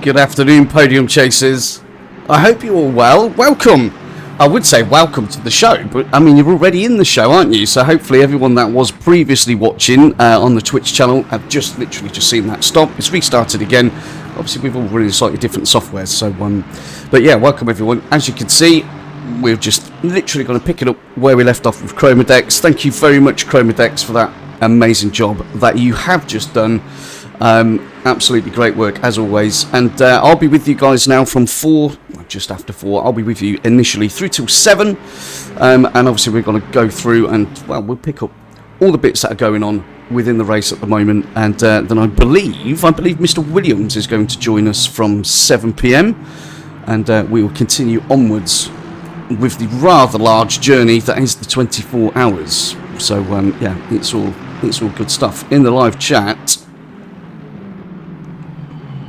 Good afternoon, Podium Chasers. I hope you're all well. Welcome. I would say welcome to the show, but I mean, you're already in the show, aren't you? So hopefully everyone that was previously watching on the Twitch channel have literally just seen that stop. It's restarted again. Obviously, we've all running slightly different software, so but yeah, welcome everyone. As you can see, we're just literally going to pick it up where we left off with Chromadex. Thank you very much, Chromadex, for that amazing job that you have just done. Absolutely great work as always, and I'll be with you guys now from just after 4. I'll be with you initially through till 7, and obviously we're going to go through and we'll pick up all the bits that are going on within the race at the moment, and then I believe Mr. Williams is going to join us from 7 p.m. and we will continue onwards with the rather large journey that is the 24 hours. So yeah, it's all good stuff in the live chat.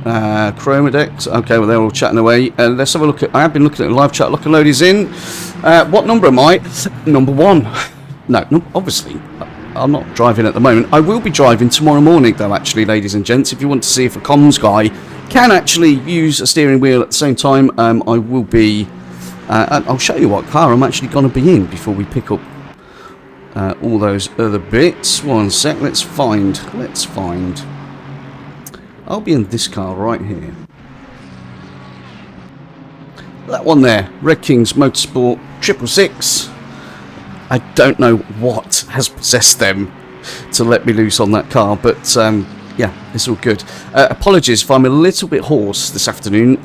Chromadex, okay, well they're all chatting away. Let's have a look at. I have been looking at the live chat. Look, a load is in. What number am I? Number 1. No, obviously I'm not driving at the moment. I will be driving tomorrow morning though, actually, ladies and gents. If you want to see if a comms guy can actually use a steering wheel at the same time, I will be. I'll show you what car I'm actually going to be in before we pick up all those other bits. One sec. Let's find. I'll be in this car right here. That one there, Red Kings Motorsport 666. I don't know what has possessed them to let me loose on that car, but yeah, it's all good. Apologies if I'm a little bit hoarse this afternoon.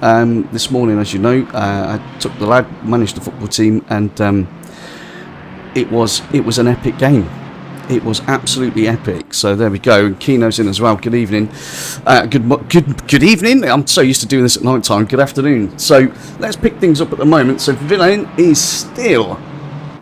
This morning, as you know, I took the lad, managed the football team, and it was an epic game. It was absolutely epic. So there we go. And Kino's in as well. Good evening. Good evening. I'm so used to doing this at night time. Good afternoon. So let's pick things up at the moment. So Villain is still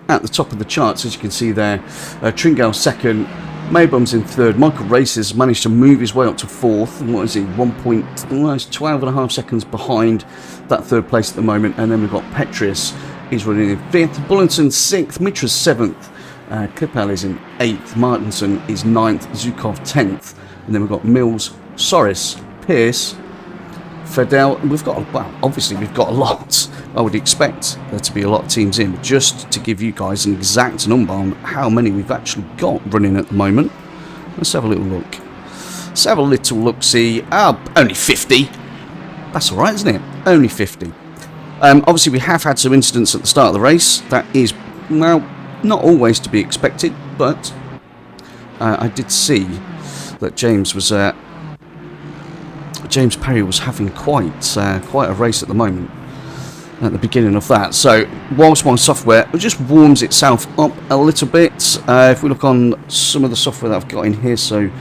at the top of the charts, as you can see there. Tringale second. Maybum's in third. Michael Races managed to move his way up to fourth. And what is he? 12.5 seconds behind that third place at the moment. And then we've got Petrius. He's running in fifth. Bulletin sixth. Mitra's seventh. Klippel is in 8th, Martinson is 9th, Zukov 10th, and then we've got Mills, Soris, Pierce, Fedel. We've got, well, obviously we've got a lot. I would expect there to be a lot of teams in, but just to give you guys an exact number on how many we've actually got running at the moment, let's have a little look. Let's have a little look-see. Only 50. That's alright, isn't it? Only 50. Obviously we have had some incidents at the start of the race. That is, well, not always to be expected, but I did see that James Perry was having quite a race at the moment at the beginning of that. So whilst my software just warms itself up a little bit, if we look on some of the software that I've got in here, so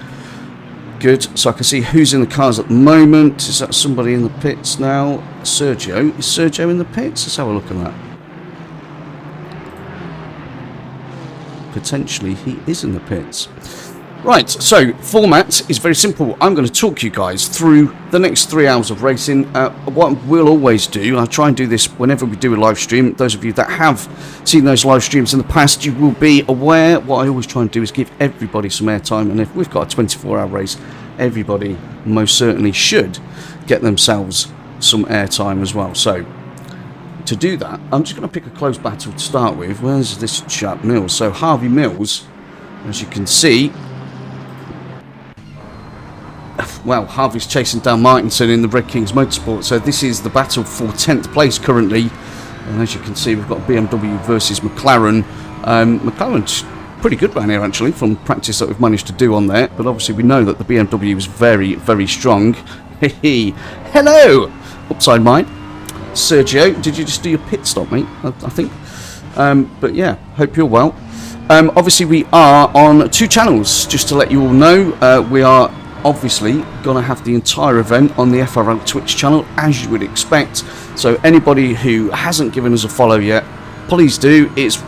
good. So I can see who's in the cars at the moment. Is that somebody in the pits now? Sergio. Is Sergio in the pits? Let's have a look at that. Potentially he is in the pits. Right, so format is very simple. I'm going to talk you guys through the next 3 hours of racing. What we'll always do, I'll try and do this whenever we do a live stream. Those of you that have seen those live streams in the past, you will be aware. What I always try and do is give everybody some airtime, and if we've got a 24-hour race, everybody most certainly should get themselves some airtime as well. So to do that, I'm just going to pick a close battle to start with. Where's this chap, Mills? So Harvey Mills, as you can see, well, Harvey's chasing down Martinson in the Red Kings Motorsport. So this is the battle for 10th place currently. And as you can see, we've got BMW versus McLaren. McLaren's pretty good round here, actually, from practice that we've managed to do on there. But obviously we know that the BMW is very, very strong. Hello! Upside mine. Sergio, did you just do your pit stop, mate? I think. But yeah, hope you're well. Obviously, we are on 2 channels, just to let you all know. We are obviously going to have the entire event on the FRL Twitch channel, as you would expect. So anybody who hasn't given us a follow yet, please do. It's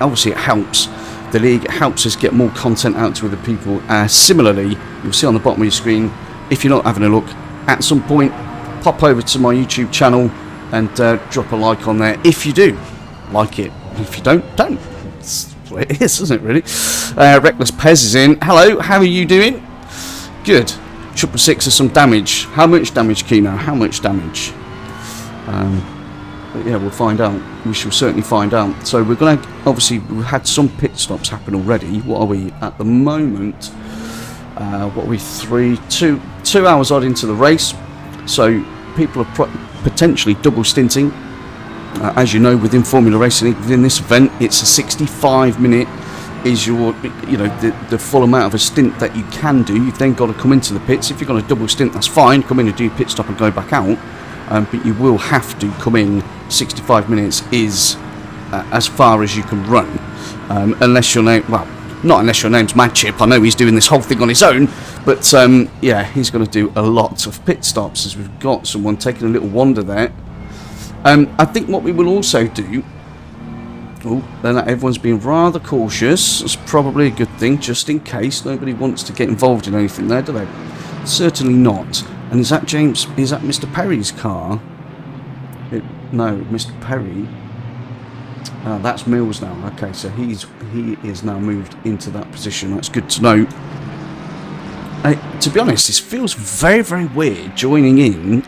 obviously it helps the league. It helps us get more content out to other people. Similarly, you'll see on the bottom of your screen, if you're not having a look, at some point, pop over to my YouTube channel and drop a like on there if you do like it. If you don't. That's what it is, isn't it, really? Reckless Pez is in. Hello, how are you doing? Good. 666 has some damage. How much damage, Kino? How much damage? But yeah, we'll find out. We shall certainly find out. So we're going to, obviously, we've had some pit stops happen already. What are we at the moment? What are we, 2 hours odd into the race. So people are potentially double stinting. As you know, within Formula Racing, within this event, it's a 65-minute is your, you know, the full amount of a stint that you can do. You've then got to come into the pits. If you're going to double stint, that's fine. Come in and do your pit stop and go back out. But you will have to come in. 65 minutes is as far as you can run, unless your name, well, not unless your name's Mad Chip. I know he's doing this whole thing on his own, but yeah, he's going to do a lot of pit stops, as we've got someone taking a little wander there. I think what we will also do, then everyone's being rather cautious. It's probably a good thing, just in case. Nobody wants to get involved in anything there, do they? Certainly not. And is that James? Is that Mr. Perry's car? No, Mr. Perry. That's Mills now. Okay, so he is now moved into that position. That's good to know. To be honest, this feels very, very weird joining in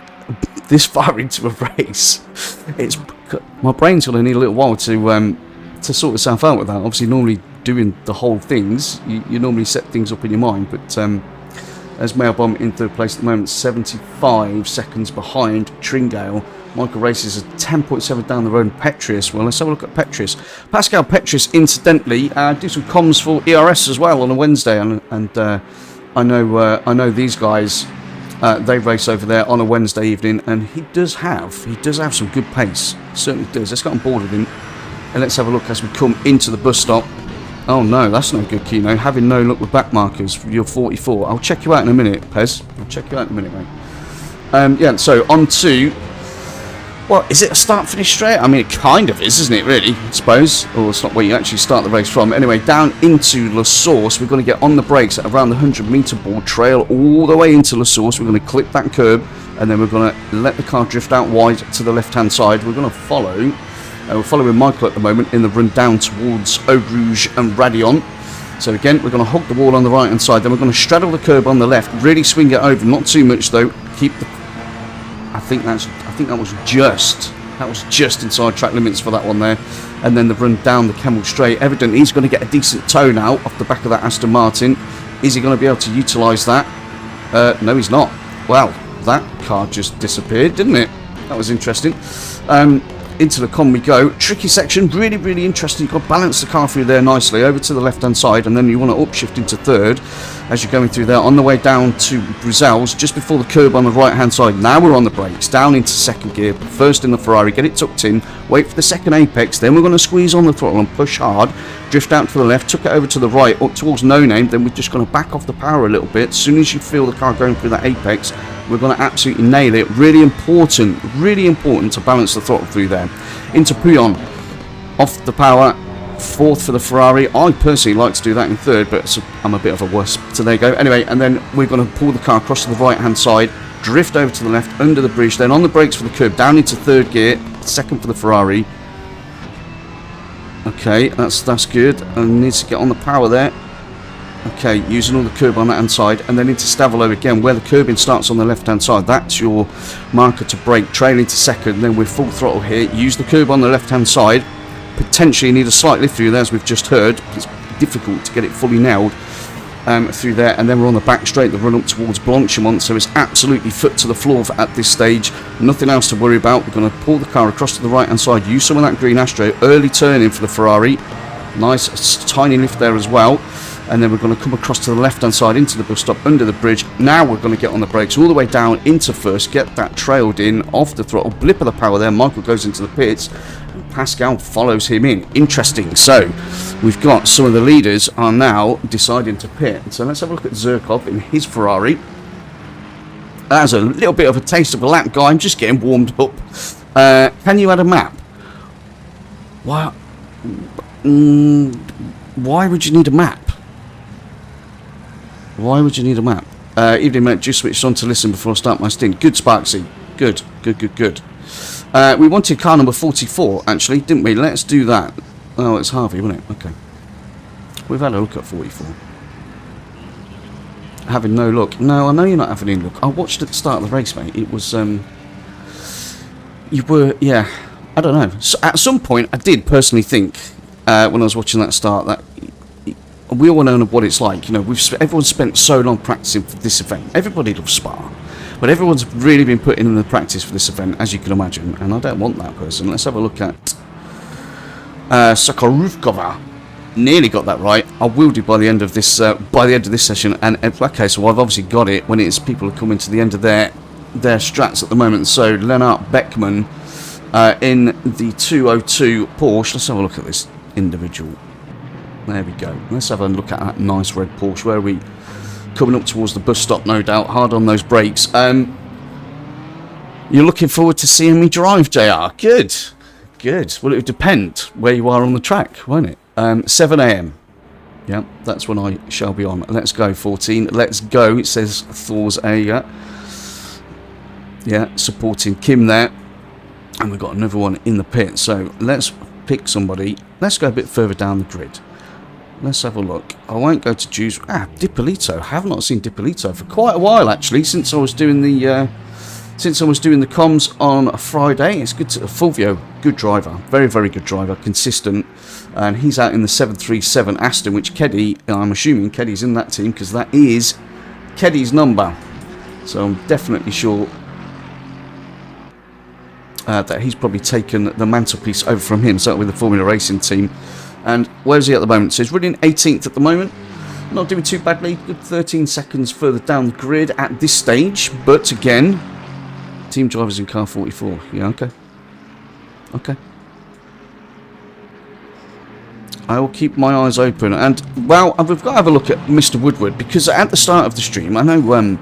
this far into a race. It's my brain's going to need a little while to sort itself out with that. Obviously, normally doing the whole things, you normally set things up in your mind, but as Mail Bomb in third place at the moment, 75 seconds behind Tringale. Michael races at 10.7 down the road. Petrus, well, let's have a look at Petrus. Pascal Petrus, incidentally, do some comms for ERS as well on a Wednesday, and I know these guys. They race over there on a Wednesday evening, and he does have some good pace. Certainly does. Let's get on board with him, and let's have a look as we come into the bus stop. Oh no, that's no good, Kino. Having no luck with back markers. You're 44. I'll check you out in a minute, Pez. I'll check you out in a minute, mate. Yeah. So on to. Well, is it a start-finish straight? I mean, it kind of is, isn't it, really, I suppose? Or it's not where you actually start the race from. Anyway, down into La Source, we're going to get on the brakes at around the 100-metre board trail all the way into La Source. We're going to clip that curb, and then we're going to let the car drift out wide to the left-hand side. We're going to follow. We're following Michael at the moment in the run down towards Eau Rouge and Radion. So again, we're going to hug the wall on the right-hand side. Then we're going to straddle the curb on the left, really swing it over, not too much, though. Keep the... I think that was just inside track limits for that one there. And then the run down the Kemmel Straight. Evidently he's going to get a decent toe now off the back of that Aston Martin. Is he going to be able to utilise that? No, he's not. Well, that car just disappeared, didn't it? That was interesting. Into the con we go. Tricky section, really, really interesting. You've got to balance the car through there nicely, over to the left-hand side, and then you want to upshift into third as you're going through there. On the way down to Bruxelles, just before the curb on the right-hand side. Now we're on the brakes, down into second gear, first in the Ferrari, get it tucked in, wait for the second apex, then we're going to squeeze on the throttle and push hard, drift out to the left, tuck it over to the right, up towards No Name, then we're just going to back off the power a little bit. As soon as you feel the car going through that apex, we're going to absolutely nail it. Really important to balance the throttle through there. Into Podium, off the power, fourth for the Ferrari. I personally like to do that in third, but I'm a bit of a wuss. So there you go. Anyway, and then we're going to pull the car across to the right-hand side, drift over to the left, under the bridge, then on the brakes for the curb, down into third gear, second for the Ferrari. Okay, that's good. And needs to get on the power there. Okay, using all the curb on that hand side, and then into Stavolo again, where the curbing starts on the left-hand side. That's your marker to brake, trail into second, then we're full throttle here. Use the curb on the left-hand side. Potentially need a slight lift through there, as we've just heard. It's difficult to get it fully nailed through there, and then we're on the back straight, the run up towards Blanchimont, so it's absolutely foot to the floor at this stage. Nothing else to worry about. We're going to pull the car across to the right-hand side, use some of that green Astro, early turning for the Ferrari. Nice tiny lift there as well. And then we're going to come across to the left-hand side into the bus stop, under the bridge. Now we're going to get on the brakes all the way down into first, get that trailed in, off the throttle, blip of the power there. Michael goes into the pits, and Pascal follows him in. Interesting. So we've got some of the leaders are now deciding to pit. So let's have a look at Zirkov in his Ferrari. That's a little bit of a taste of a lap, guy. I'm just getting warmed up. Can you add a map? Why would you need a map? Why would you need a map? Evening, mate. Just switched on to listen before I start my stint. Good, Sparksy. Good. We wanted car number 44, actually, didn't we? Let's do that. Oh, it's Harvey, wasn't it? Okay. We've had a look at 44. Having no luck. No, I know you're not having any luck. I watched at the start of the race, mate. It was, you were, yeah, I don't know. So at some point, I did personally think, when I was watching that start, that we all know what it's like. You know, everyone's spent so long practicing for this event. Everybody loves Spa, but everyone's really been putting in the practice for this event, as you can imagine. And I don't want that person. Let's have a look at Sokoruvkova. Nearly got that right. I will do by the end of this session. And okay, so I've obviously got it when it's people are coming to the end of their strats at the moment. So Lennart Beckman in the 202 Porsche. Let's have a look at this individual. There we go. Let's have a look at that nice red Porsche. Where are we? Coming up towards the bus stop, no doubt. Hard on those brakes. You're looking forward to seeing me drive, JR. Good. Good. Well, it would depend where you are on the track, won't it? 7 AM. Yeah, that's when I shall be on. Let's go, 14. Let's go. It says Thor's A. Yeah, supporting Kim there. And we've got another one in the pit. So let's pick somebody. Let's go a bit further down the grid. Let's have a look. I won't go to Jews. Dipolito. I have not seen Dipolito for quite a while, actually, since I was doing the comms on a Friday. It's good to Fulvio, good driver, very, very good driver, consistent, and he's out in the 737 Aston, which Keddy, I'm assuming Keddy's in that team because that is Keddy's number. So I'm definitely sure that he's probably taken the mantelpiece over from him, certainly with the Formula Racing team. And where's he at the moment? So he's running 18th at the moment. Not doing too badly. Good 13 seconds further down the grid at this stage. But again, team drivers in car 44. Yeah, okay. Okay. I will keep my eyes open. And, well, we've got to have a look at Mr. Woodward, because at the start of the stream, I know,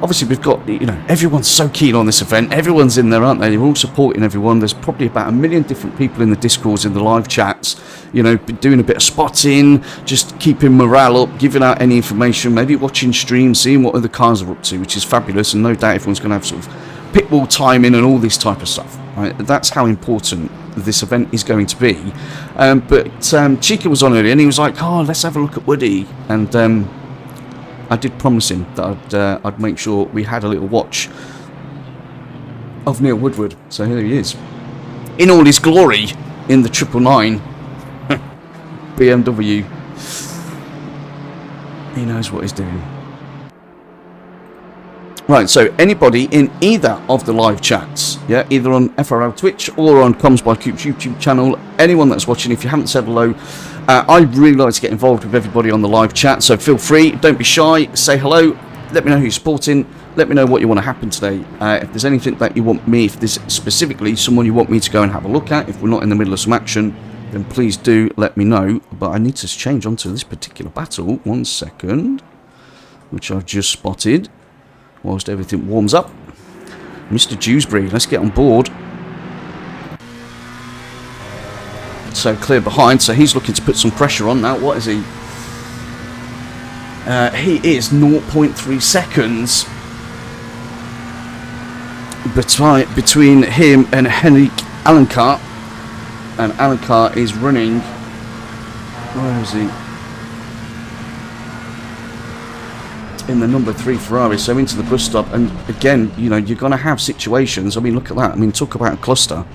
obviously we've got, you know, everyone's so keen on this event. Everyone's in there, aren't they? They're all supporting everyone. There's probably about 1 million different people in the Discords, in the live chats, you know, doing a bit of spotting, just keeping morale up, giving out any information, maybe watching streams, seeing what other cars are up to, which is fabulous. And no doubt everyone's going to have sort of pitbull timing and all this type of stuff. Right? That's how important this event is going to be. But Chica was on earlier and he was like, oh, let's have a look at Woody. And I did promise him that I'd make sure we had a little watch of Neil Woodward. So here he is, in all his glory, in the 999 BMW. He knows what he's doing. Right, so anybody in either of the live chats, yeah, either on FRL Twitch or on Comms by Coop's YouTube channel, anyone that's watching, if you haven't said hello, I'd really like to get involved with everybody on the live chat, so feel free, don't be shy, say hello, let me know who you're supporting, let me know what you want to happen today. If there's anything that you want me, if there's specifically someone you want me to go and have a look at, if we're not in the middle of some action, then please do let me know. But I need to change onto this particular battle, 1 second, which I've just spotted, whilst everything warms up. Mr. Dewsbury, let's get on board. So clear behind, so he's looking to put some pressure on now. What is he? He is 0.3 seconds between him and Henrik Alencar. And Alencar is running, where is he? In the number 3 Ferrari, so into the bus stop. And again, you know, you're going to have situations. I mean, look at that. I mean, talk about a cluster.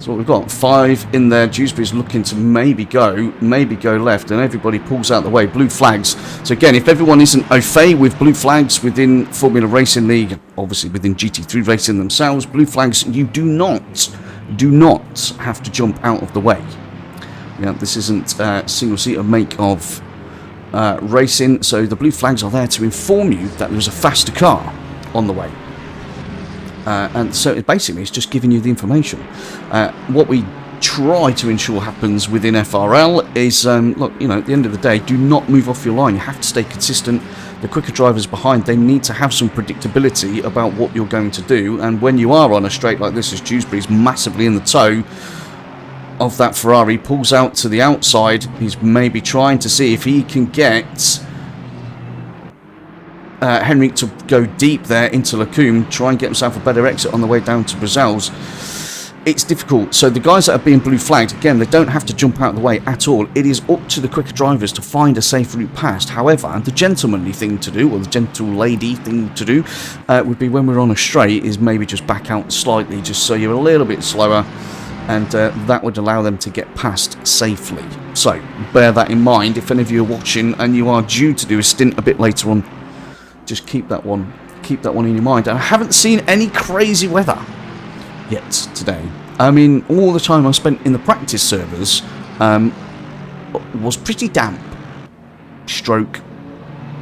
So what we've got, 5 in there. Dewsbury's looking to maybe go left, and everybody pulls out the way. Blue flags. So again, if everyone isn't au fait with blue flags within Formula Racing League, obviously within GT3 Racing themselves, blue flags, you do not have to jump out of the way. Yeah, this isn't single seater make of racing, so the blue flags are there to inform you that there's a faster car on the way. And so it basically it's just giving you the information. What we try to ensure happens within FRL is, look, you know, at the end of the day, do not move off your line. You have to stay consistent. The quicker drivers behind, they need to have some predictability about what you're going to do. And when you are on a straight like this, as Dewsbury's massively in the tow of that Ferrari, pulls out to the outside, he's maybe trying to see if he can get Henrik to go deep there into Lacombe, try and get himself a better exit on the way down to Brazil's. it's difficult. So the guys that are being blue flagged, again, they don't have to jump out of the way at all. It is up to the quicker drivers to find a safe route past. However, the gentlemanly thing to do, or the gentle lady thing to do, would be when we're on a straight, is maybe just back out slightly, just so you're a little bit slower, and that would allow them to get past safely. So bear that in mind if any of you are watching and you are due to do a stint a bit later on. Just keep that one in your mind. And I haven't seen any crazy weather yet today. I mean, all the time I spent in the practice servers was pretty damp, stroke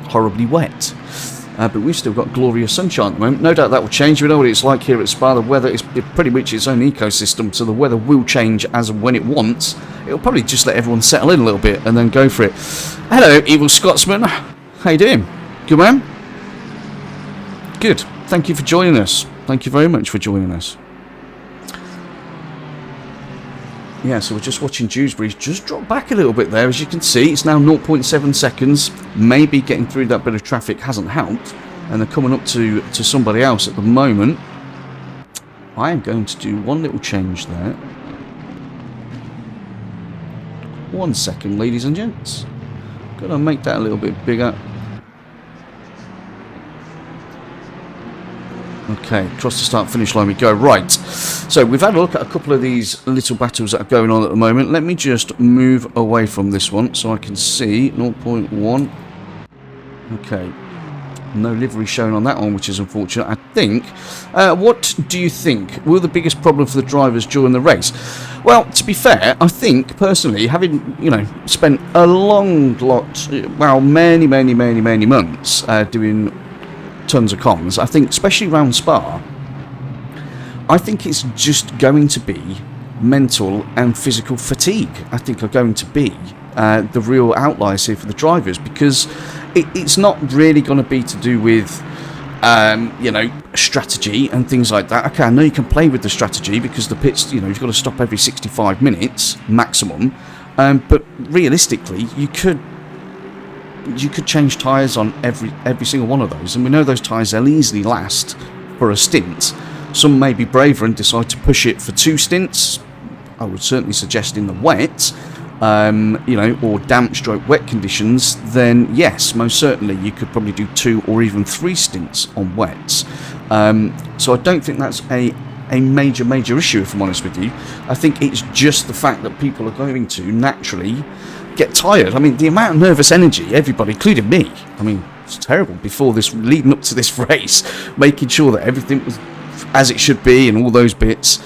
horribly wet. But we've still got glorious sunshine at the moment. No doubt that will change. We know what it's like here at Spa. The weather is pretty much its own ecosystem, so the weather will change as and when it wants. It'll probably just let everyone settle in a little bit and then go for it. Hello, Evil Scotsman. How you doing? Good, man? Good. Thank you for joining us. Thank you very much for joining us. Yeah, so we're just watching Dewsbury just drop back a little bit there. As you can see, it's now 0.7 seconds. Maybe getting through that bit of traffic hasn't helped. And they're coming up to somebody else at the moment. I am going to do one little change there. 1 second, ladies and gents. Gonna make that a little bit bigger. Okay, across the start-finish line we go. Right, so we've had a look at a couple of these little battles that are going on at the moment. Let me just move away from this one so I can see 0.1. Okay, no livery shown on that one, which is unfortunate, I think. What do you think were the biggest problem for the drivers during the race? Well, to be fair, I think, personally, having, you know, spent a long lot, well, many months doing tons of comms, I think, especially around Spa, I think it's just going to be mental and physical fatigue, I think, are going to be the real outliers here for the drivers, because it's not really going to be to do with you know, strategy and things like that. Okay, I know you can play with the strategy because the pits, you know, you've got to stop every 65 minutes maximum, but realistically you could change tyres on every single one of those, and we know those tyres, they'll easily last for a stint. Some may be braver and decide to push it for 2 stints. I would certainly suggest in the wet, you know, or damp stroke wet conditions, then yes, most certainly you could probably do 2 or even 3 stints on wets. So I don't think that's a major issue, if I'm honest with you. I think it's just the fact that people are going to naturally get tired. I mean, the amount of nervous energy, everybody, including me, I mean, it's terrible before this, leading up to this race, making sure that everything was as it should be and all those bits.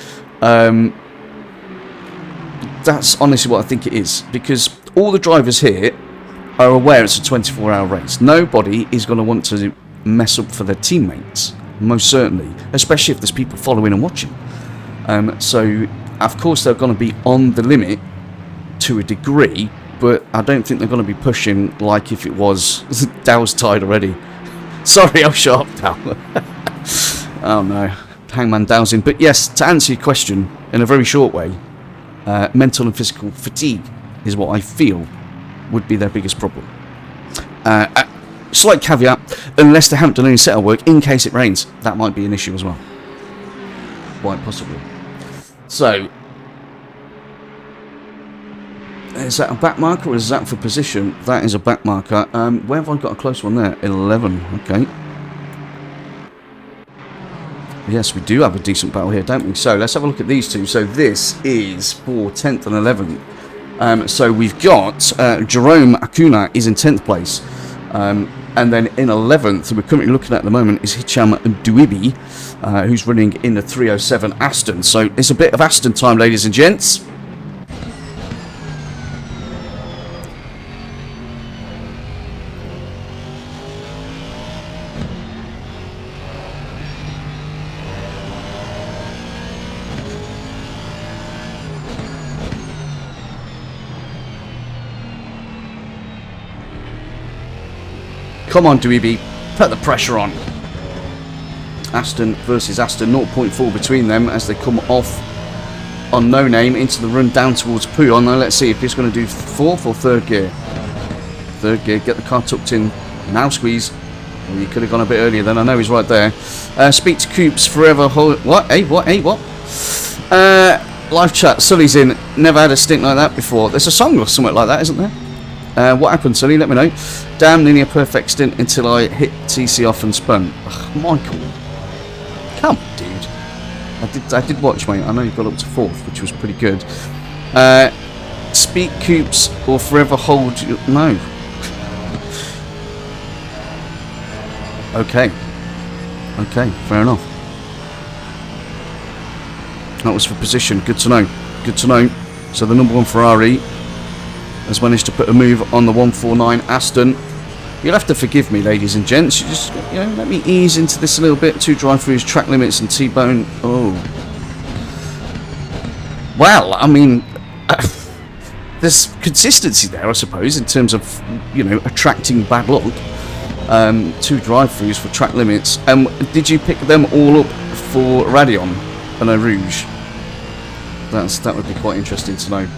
That's honestly what I think it is, because all the drivers here are aware it's a 24-hour race. Nobody is going to want to mess up for their teammates, most certainly, especially if there's people following and watching. So, of course, they're going to be on the limit to a degree, but I don't think they're going to be pushing like if it was Dow's tied already. Sorry, I'll shut up, Dow. Oh no, Hangman Dow's in. But yes, to answer your question in a very short way, mental and physical fatigue is what I feel would be their biggest problem. Slight caveat, unless they haven't done any setup work in case it rains, that might be an issue as well. Quite possibly. So, is that a back marker or is that for position? That is a back marker. Where have I got a close one there? 11. Okay. Yes, we do have a decent battle here, don't we? So let's have a look at these two. So this is for 10th and 11th. So we've got Jerome Acuna is in 10th place. And then in 11th, we're currently looking at the moment, is Hicham Duibi, who's running in the 307 Aston. So it's a bit of Aston time, ladies and gents. Come on, Dweeby, put the pressure on. Aston versus Aston, 0.4 between them as they come off on No Name into the run down towards Podium. Now let's see if he's going to do 4th or 3rd gear. 3rd gear, get the car tucked in. Now squeeze. Well, you could have gone a bit earlier then, I know he's right there. Speak to Coops forever. What? Hey, what? Hey, what? Live chat, Sully's in. Never had a stint like that before. There's a song or something like that, isn't there? What happened, Sully? Let me know. Damn, nearly a perfect stint until I hit TC off and spun. Ugh, Michael. Come on, dude. I did watch, mate. I know you got up to 4th, which was pretty good. Speak coops or forever hold you. No. Okay. Okay, fair enough. That was for position. Good to know. Good to know. So the number 1 Ferrari has managed to put a move on the 149 Aston. You'll have to forgive me, ladies and gents. You just, let me ease into this a little bit. 2 drive-throughs, track limits, and T-bone. Oh. Well, I mean, there's consistency there, I suppose, in terms of, attracting bad luck. 2 drive-throughs for track limits. Did you pick them all up for Radeon and Eau Rouge? That would be quite interesting to know.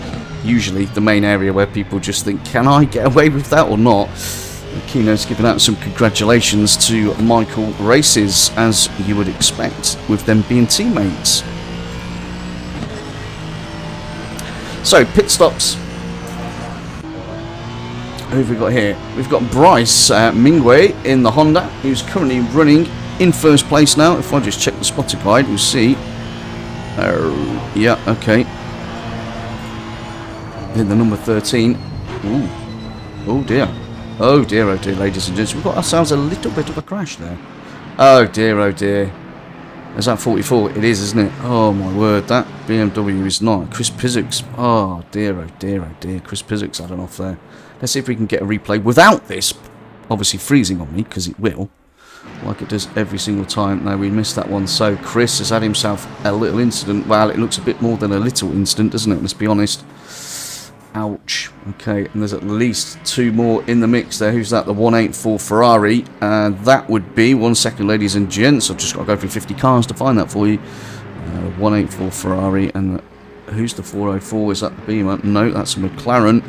Usually the main area where people just think, can I get away with that or not? Kino's giving out some congratulations to Michael Races, as you would expect, with them being teammates. So, pit stops. Who have we got here? We've got Bryce Mingwei in the Honda, who's currently running in 1st place now. If I just check the spotter guide, we'll see. Yeah, okay. In the number 13. Ooh. Oh dear. Oh dear, ladies and gents. We've got ourselves a little bit of a crash there. Oh dear, oh dear. Is that 44? It is, isn't it? Oh my word, that BMW is not. Chris Pizzuks. Oh dear, oh dear, oh dear. Chris Pizzuks had an off there. Let's see if we can get a replay without this obviously freezing on me, because it will. Like it does every single time. No, we missed that one. So Chris has had himself a little incident. Well, it looks a bit more than a little incident, doesn't it? Let's be honest. Ouch. Okay, and there's at least 2 more in the mix there. Who's that? The 184 Ferrari. And that would be, 1 second, ladies and gents. I've just got to go through 50 cars to find that for you. 184 Ferrari. And who's the 404? Is that the Beamer? No, that's a McLaren.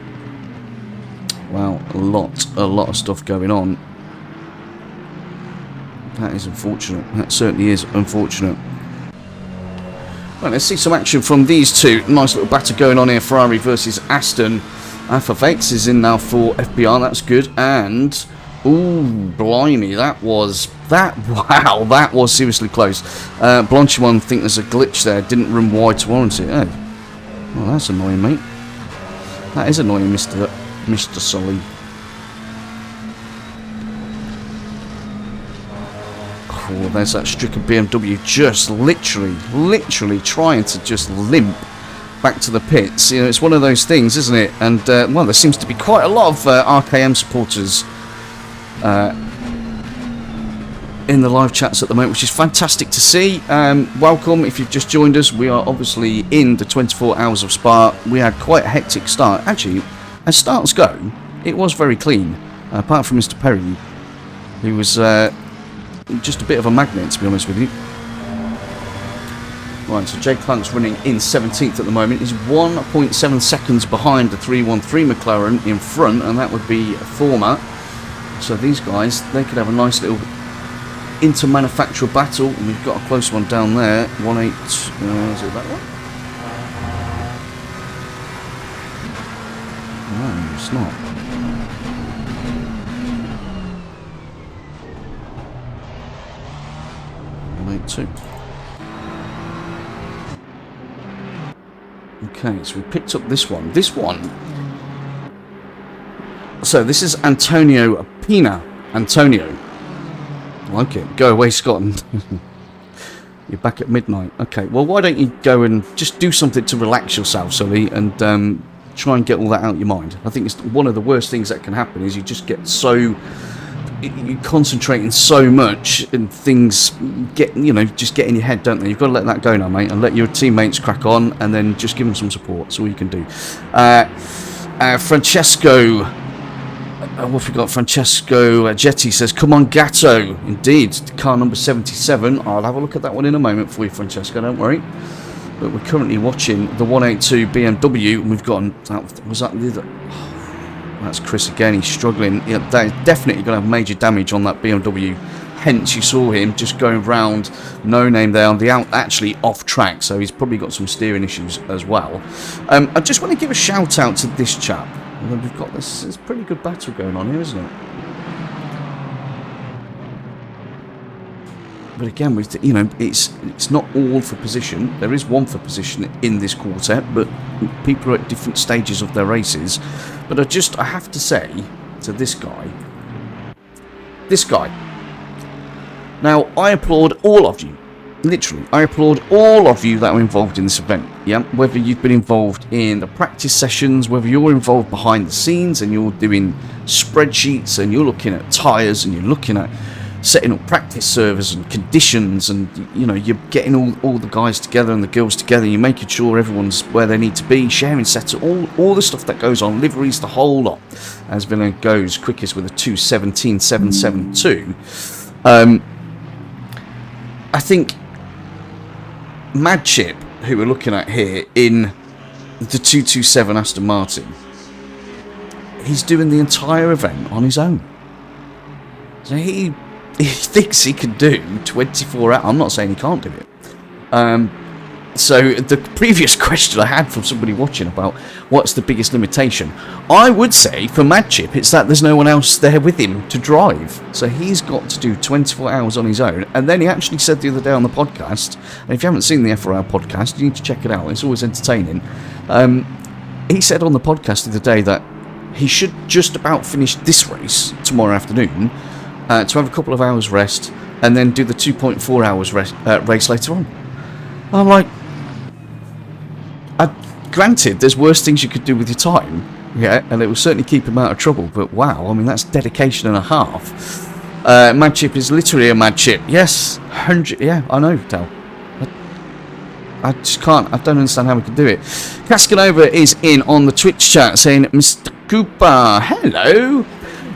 Wow, a lot of stuff going on. That is unfortunate. That certainly is unfortunate. Right, let's see some action from these two. Nice little battle going on here. Ferrari versus Aston. Alphavex is in now for FBR. That's good. And, ooh, blimey, that was seriously close. Blanchimon, I think there's a glitch there. Didn't run wide to warrant it. Oh, well, that's annoying, mate. That is annoying, Mr. Sully. Oh, there's that stricken BMW just literally trying to just limp back to the pits. It's one of those things, isn't it? And, well, there seems to be quite a lot of RKM supporters in the live chats at the moment, which is fantastic to see. Welcome if you've just joined us. We are obviously in the 24 hours of Spa. We had quite a hectic start. Actually, as starts go, it was very clean, apart from Mr. Perry, who was just a bit of a magnet, to be honest with you. Right, so Jake Clunk's running in 17th at the moment. He's 1.7 seconds behind the 313 McLaren in front, and that would be a former. So these guys, they could have a nice little inter-manufacturer battle. And we've got a close one down there. 1.8, is it that one? No, it's not. Two. Okay, so we picked up this one. So this is Antonio Pina. Antonio. I like it. Go away, Scotland. You're back at midnight. Okay, well, why don't you go and just do something to relax yourself, Sully, and try and get all that out of your mind. I think it's one of the worst things that can happen is you just get so... You're concentrating so much and things get, just get in your head, don't they? You've got to let that go now, mate, and let your teammates crack on, and then just give them some support. That's all you can do. Francesco, what have we got? Francesco Jetty says, come on, Gatto. Indeed, car number 77. I'll have a look at that one in a moment for you, Francesco, don't worry. But we're currently watching the 182 BMW, and we've got, was that the other... That's Chris again, he's struggling. Yeah, that is definitely going to have major damage on that BMW hence you saw him just going round, no name there on the actually off track, so he's probably got some steering issues as well. I just want to give a shout out to this chap. We've got this pretty good battle going on here, isn't it? But again, it's not all for position. There is one for position in this quartet, but people are at different stages of their races. But I have to say to this guy. Now, I applaud all of you. Literally, I applaud all of you that are involved in this event. Yeah, whether you've been involved in the practice sessions, whether you're involved behind the scenes and you're doing spreadsheets and you're looking at tyres and you're looking at setting up practice servers and conditions, and you're getting all the guys together and the girls together, you're making sure everyone's where they need to be, sharing sets, all the stuff that goes on, liveries, the whole lot, as Villa goes quickest with a 2:17.772. I think Mad Chip, who we're looking at here in the 227 Aston Martin, he's doing the entire event on his own. So he thinks he can do 24 hours. I'm not saying he can't do it. So the previous question I had from somebody watching about what's the biggest limitation, I would say for Mad Chip it's that there's no one else there with him to drive. So he's got to do 24 hours on his own. And then he actually said the other day on the podcast, and if you haven't seen the FRL podcast, you need to check it out. It's always entertaining. He said on the podcast the other day that he should just about finish this race tomorrow afternoon, to have a couple of hours rest, and then do the 2.4 hours race later on. I'm like, granted, there's worse things you could do with your time, yeah, and it will certainly keep him out of trouble, but wow, I mean, that's dedication and a half. Mad Chip is literally a mad chip. Yes, 100, yeah, I know, Del. I just can't, I don't understand how we can do it. Cascanova is in on the Twitch chat saying, Mr. Cooper, hello.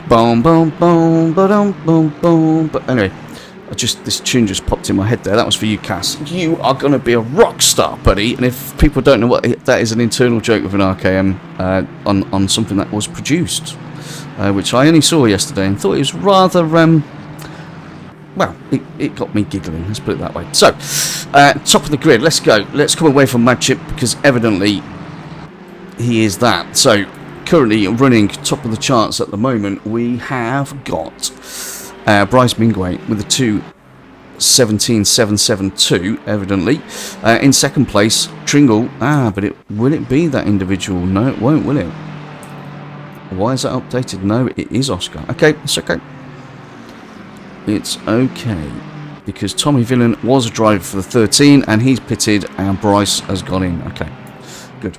Boom, boom, boom, boom, boom, boom. But anyway, this tune just popped in my head there. That was for you, Cass. You are going to be a rock star, buddy. And if people don't know what that is, an internal joke with an RKM on something that was produced, which I only saw yesterday and thought it was rather well, it got me giggling. Let's put it that way. So, top of the grid. Let's go. Let's come away from Mad Chip because evidently he is that. So, currently running top of the charts at the moment, we have got Bryce Mingway with a 2:17.772, evidently. In second place, Tringle. But will it be that individual? No, it won't, will it? Why is that updated? No, it is Oscar. Okay, it's okay. It's okay. Because Tommy Villan was a driver for the 13, and he's pitted, and Bryce has gone in. Okay. Good.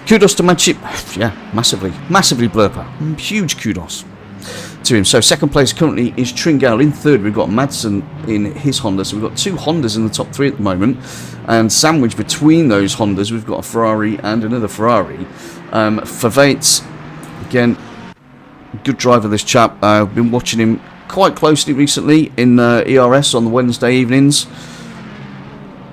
Kudos to Mad Chip. Yeah, massively blurper. Huge kudos to him. So second place currently is Tringale. In third we've got Madsen in his Honda. So we've got two Hondas in the top three at the moment, and sandwiched between those Hondas we've got a Ferrari and another Ferrari. For Vates, again, good driver this chap. I've been watching him quite closely recently in ERS on the Wednesday evenings.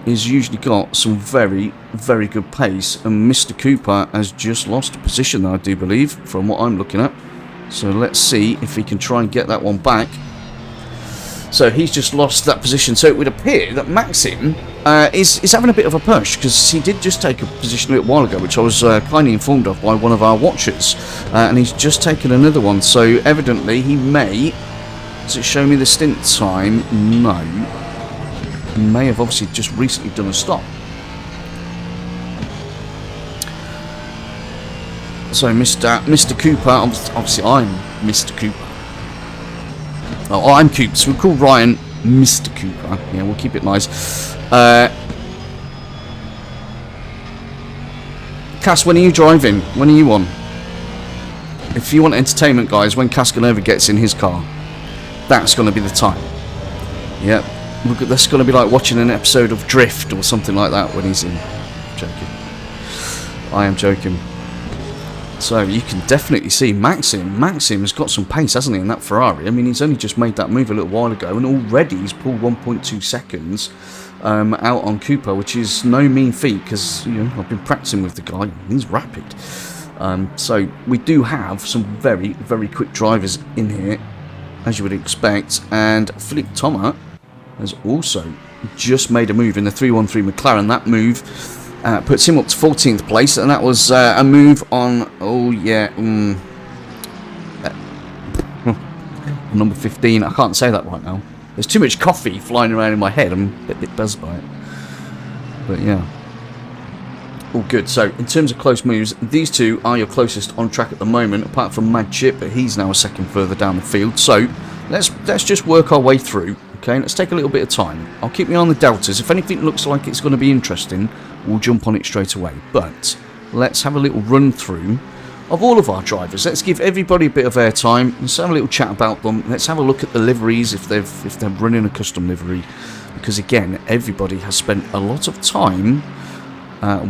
He's usually got some very, very good pace, and Mr. Cooper has just lost a position, I do believe, from what I'm looking at. So let's see if he can try and get that one back. So he's just lost that position. So it would appear that Maxim is having a bit of a push, because he did just take a position a little while ago, which I was kindly informed of by one of our watchers, and he's just taken another one. So evidently he may. Does it show me the stint time? No. May have obviously just recently done a stop. So Mr. Cooper, obviously I'm Mr. Cooper. Oh, I'm Cooper, so we'll call Ryan Mr. Cooper. Yeah, we'll keep it nice. Cass, when are you driving? When are you on? If you want entertainment, guys, when Cascanova gets in his car, that's going to be the time. Yep. That's going to be like watching an episode of Drift or something like that when he's in. Joking. I am joking. So you can definitely see Maxim. Maxim has got some pace, hasn't he, in that Ferrari? I mean, he's only just made that move a little while ago, and already he's pulled 1.2 seconds out on Cooper, which is no mean feat, because I've been practicing with the guy. He's rapid. So we do have some very, very quick drivers in here. as you would expect. And Philippe Thomas has also just made a move in the 313 McLaren. That move puts him up to 14th place, and that was a move on, number 15. I can't say that right now. There's too much coffee flying around in my head. I'm a bit buzzed by it. But yeah, all good. So in terms of close moves, these two are your closest on track at the moment, apart from Mad Chip, but he's now a second further down the field. So let's just work our way through. Okay, let's take a little bit of time. I'll keep me on the deltas. If anything looks like it's going to be interesting, we'll jump on it straight away. But let's have a little run through of all of our drivers. Let's give everybody a bit of airtime. Let's have a little chat about them. Let's have a look at the liveries if they're running a custom livery, because again, everybody has spent a lot of time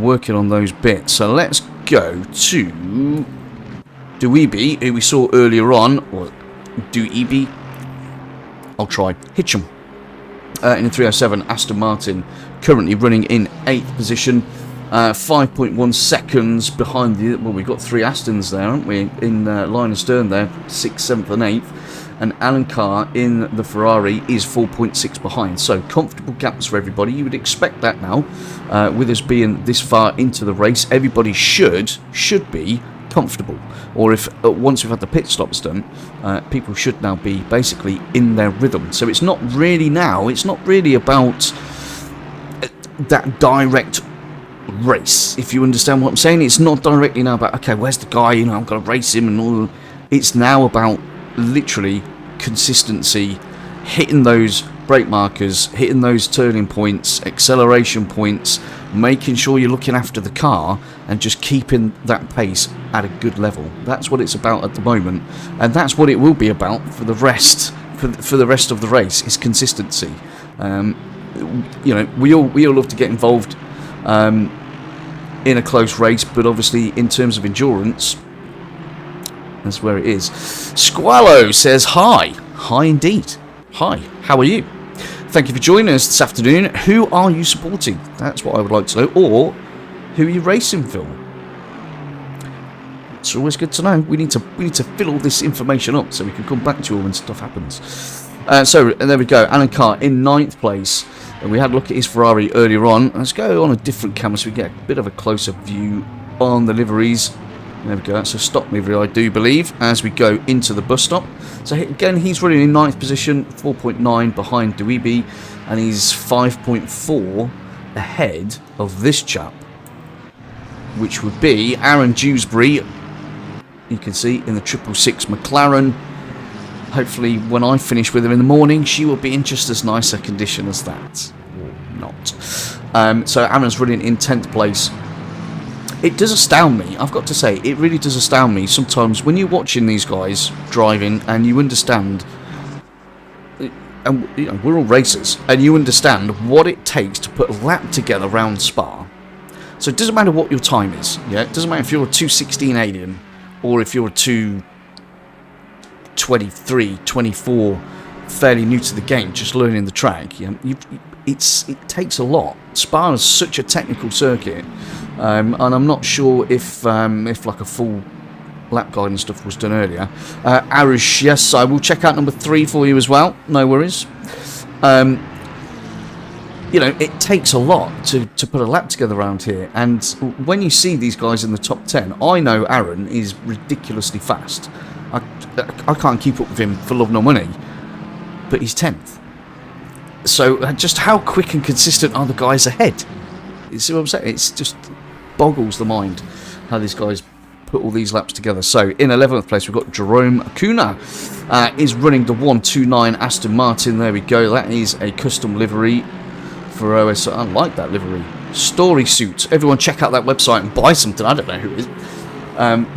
working on those bits. So let's go to Dweeby, who we saw earlier on, or Dweeby. I'll try Hitcham in the 307 Aston Martin, currently running in 8th position. 5.1 seconds behind the... Well, we've got 3 Astons there, haven't we? In line astern there, 6th, 7th and 8th. And Alan Carr in the Ferrari is 4.6 behind. So, comfortable gaps for everybody. You would expect that now. With us being this far into the race, everybody should be comfortable. Or if once we've had the pit stops done, people should now be basically in their rhythm. So, it's not really now. It's not really about that direct race, if you understand what I'm saying. It's not directly now about, okay, where's the guy, you know, I'm going to race him and all. It's now about literally consistency, hitting those brake markers, hitting those turning points, acceleration points, making sure you're looking after the car and just keeping that pace at a good level. That's what it's about at the moment, and that's what it will be about for the rest for the rest of the race, is consistency. You know, we all love to get involved in a close race, but obviously in terms of endurance, that's where it is. Squallow says hi indeed. Hi, how are you? Thank you for joining us this afternoon. Who are you supporting? That's what I would like to know. Or who are you racing for? It's always good to know. We need to fill all this information up so we can come back to you when stuff happens. So there we go. Alan Carr in 9th place. And we had a look at his Ferrari earlier on. Let's go on a different camera so we get a bit of a closer view on the liveries. There we go. That's a stock livery, I do believe, as we go into the bus stop. So again, he's running in 9th position, 4.9 behind Dweeby, and he's 5.4 ahead of this chap, which would be Aaron Dewsbury. You can see in the 666 McLaren. Hopefully, when I finish with her in the morning, she will be in just as nice a condition as that. Or not. So Aaron's running in 10th place. It does astound me, I've got to say, it really does astound me sometimes when you're watching these guys driving and you understand, and you know, we're all racers, and you understand what it takes to put a lap together around Spa. So it doesn't matter what your time is, yeah? It doesn't matter if you're a 2:16 alien or if you're a 2:23, 24, fairly new to the game, just learning the track. You know, it takes a lot. Spa is such a technical circuit, and I'm not sure if like a full lap guide and stuff was done earlier. Arish, yes, I will check out number 3 for you as well. No worries. You know, it takes a lot to put a lap together around here, and when you see these guys in the top 10, I know Aaron is ridiculously fast. I can't keep up with him for love nor money, but he's 10th. So just how quick and consistent are the guys ahead? You see what I'm saying? It's just boggles the mind how these guys put all these laps together. So in 11th place we've got Jerome Acuna, is running the 129 Aston Martin. There we go. That is a custom livery for OS. I like that livery. Story suit. Everyone check out that website and buy something. I don't know who it is.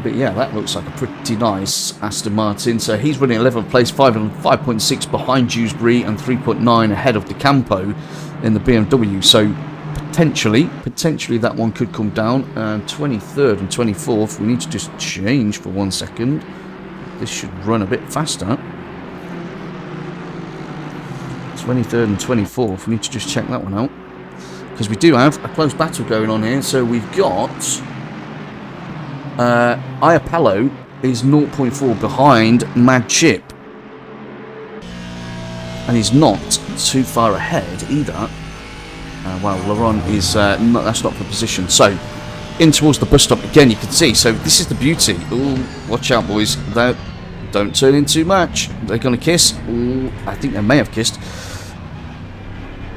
But yeah, that looks like a pretty nice Aston Martin. So he's running 11th place, 5.6 behind Dewsbury and 3.9 ahead of De Campo in the BMW. So potentially that one could come down. 23rd and 24th. We need to just change for 1 second. This should run a bit faster. 23rd and 24th. We need to just check that one out, because we do have a close battle going on here. So we've got Iapello is 0.4 behind Mad Chip. And he's not too far ahead either. Well, Laurent is, that's not the position. So, in towards the bus stop again, you can see. So, this is the beauty. Ooh, watch out, boys. Don't turn in too much. They're going to kiss. Ooh, I think they may have kissed.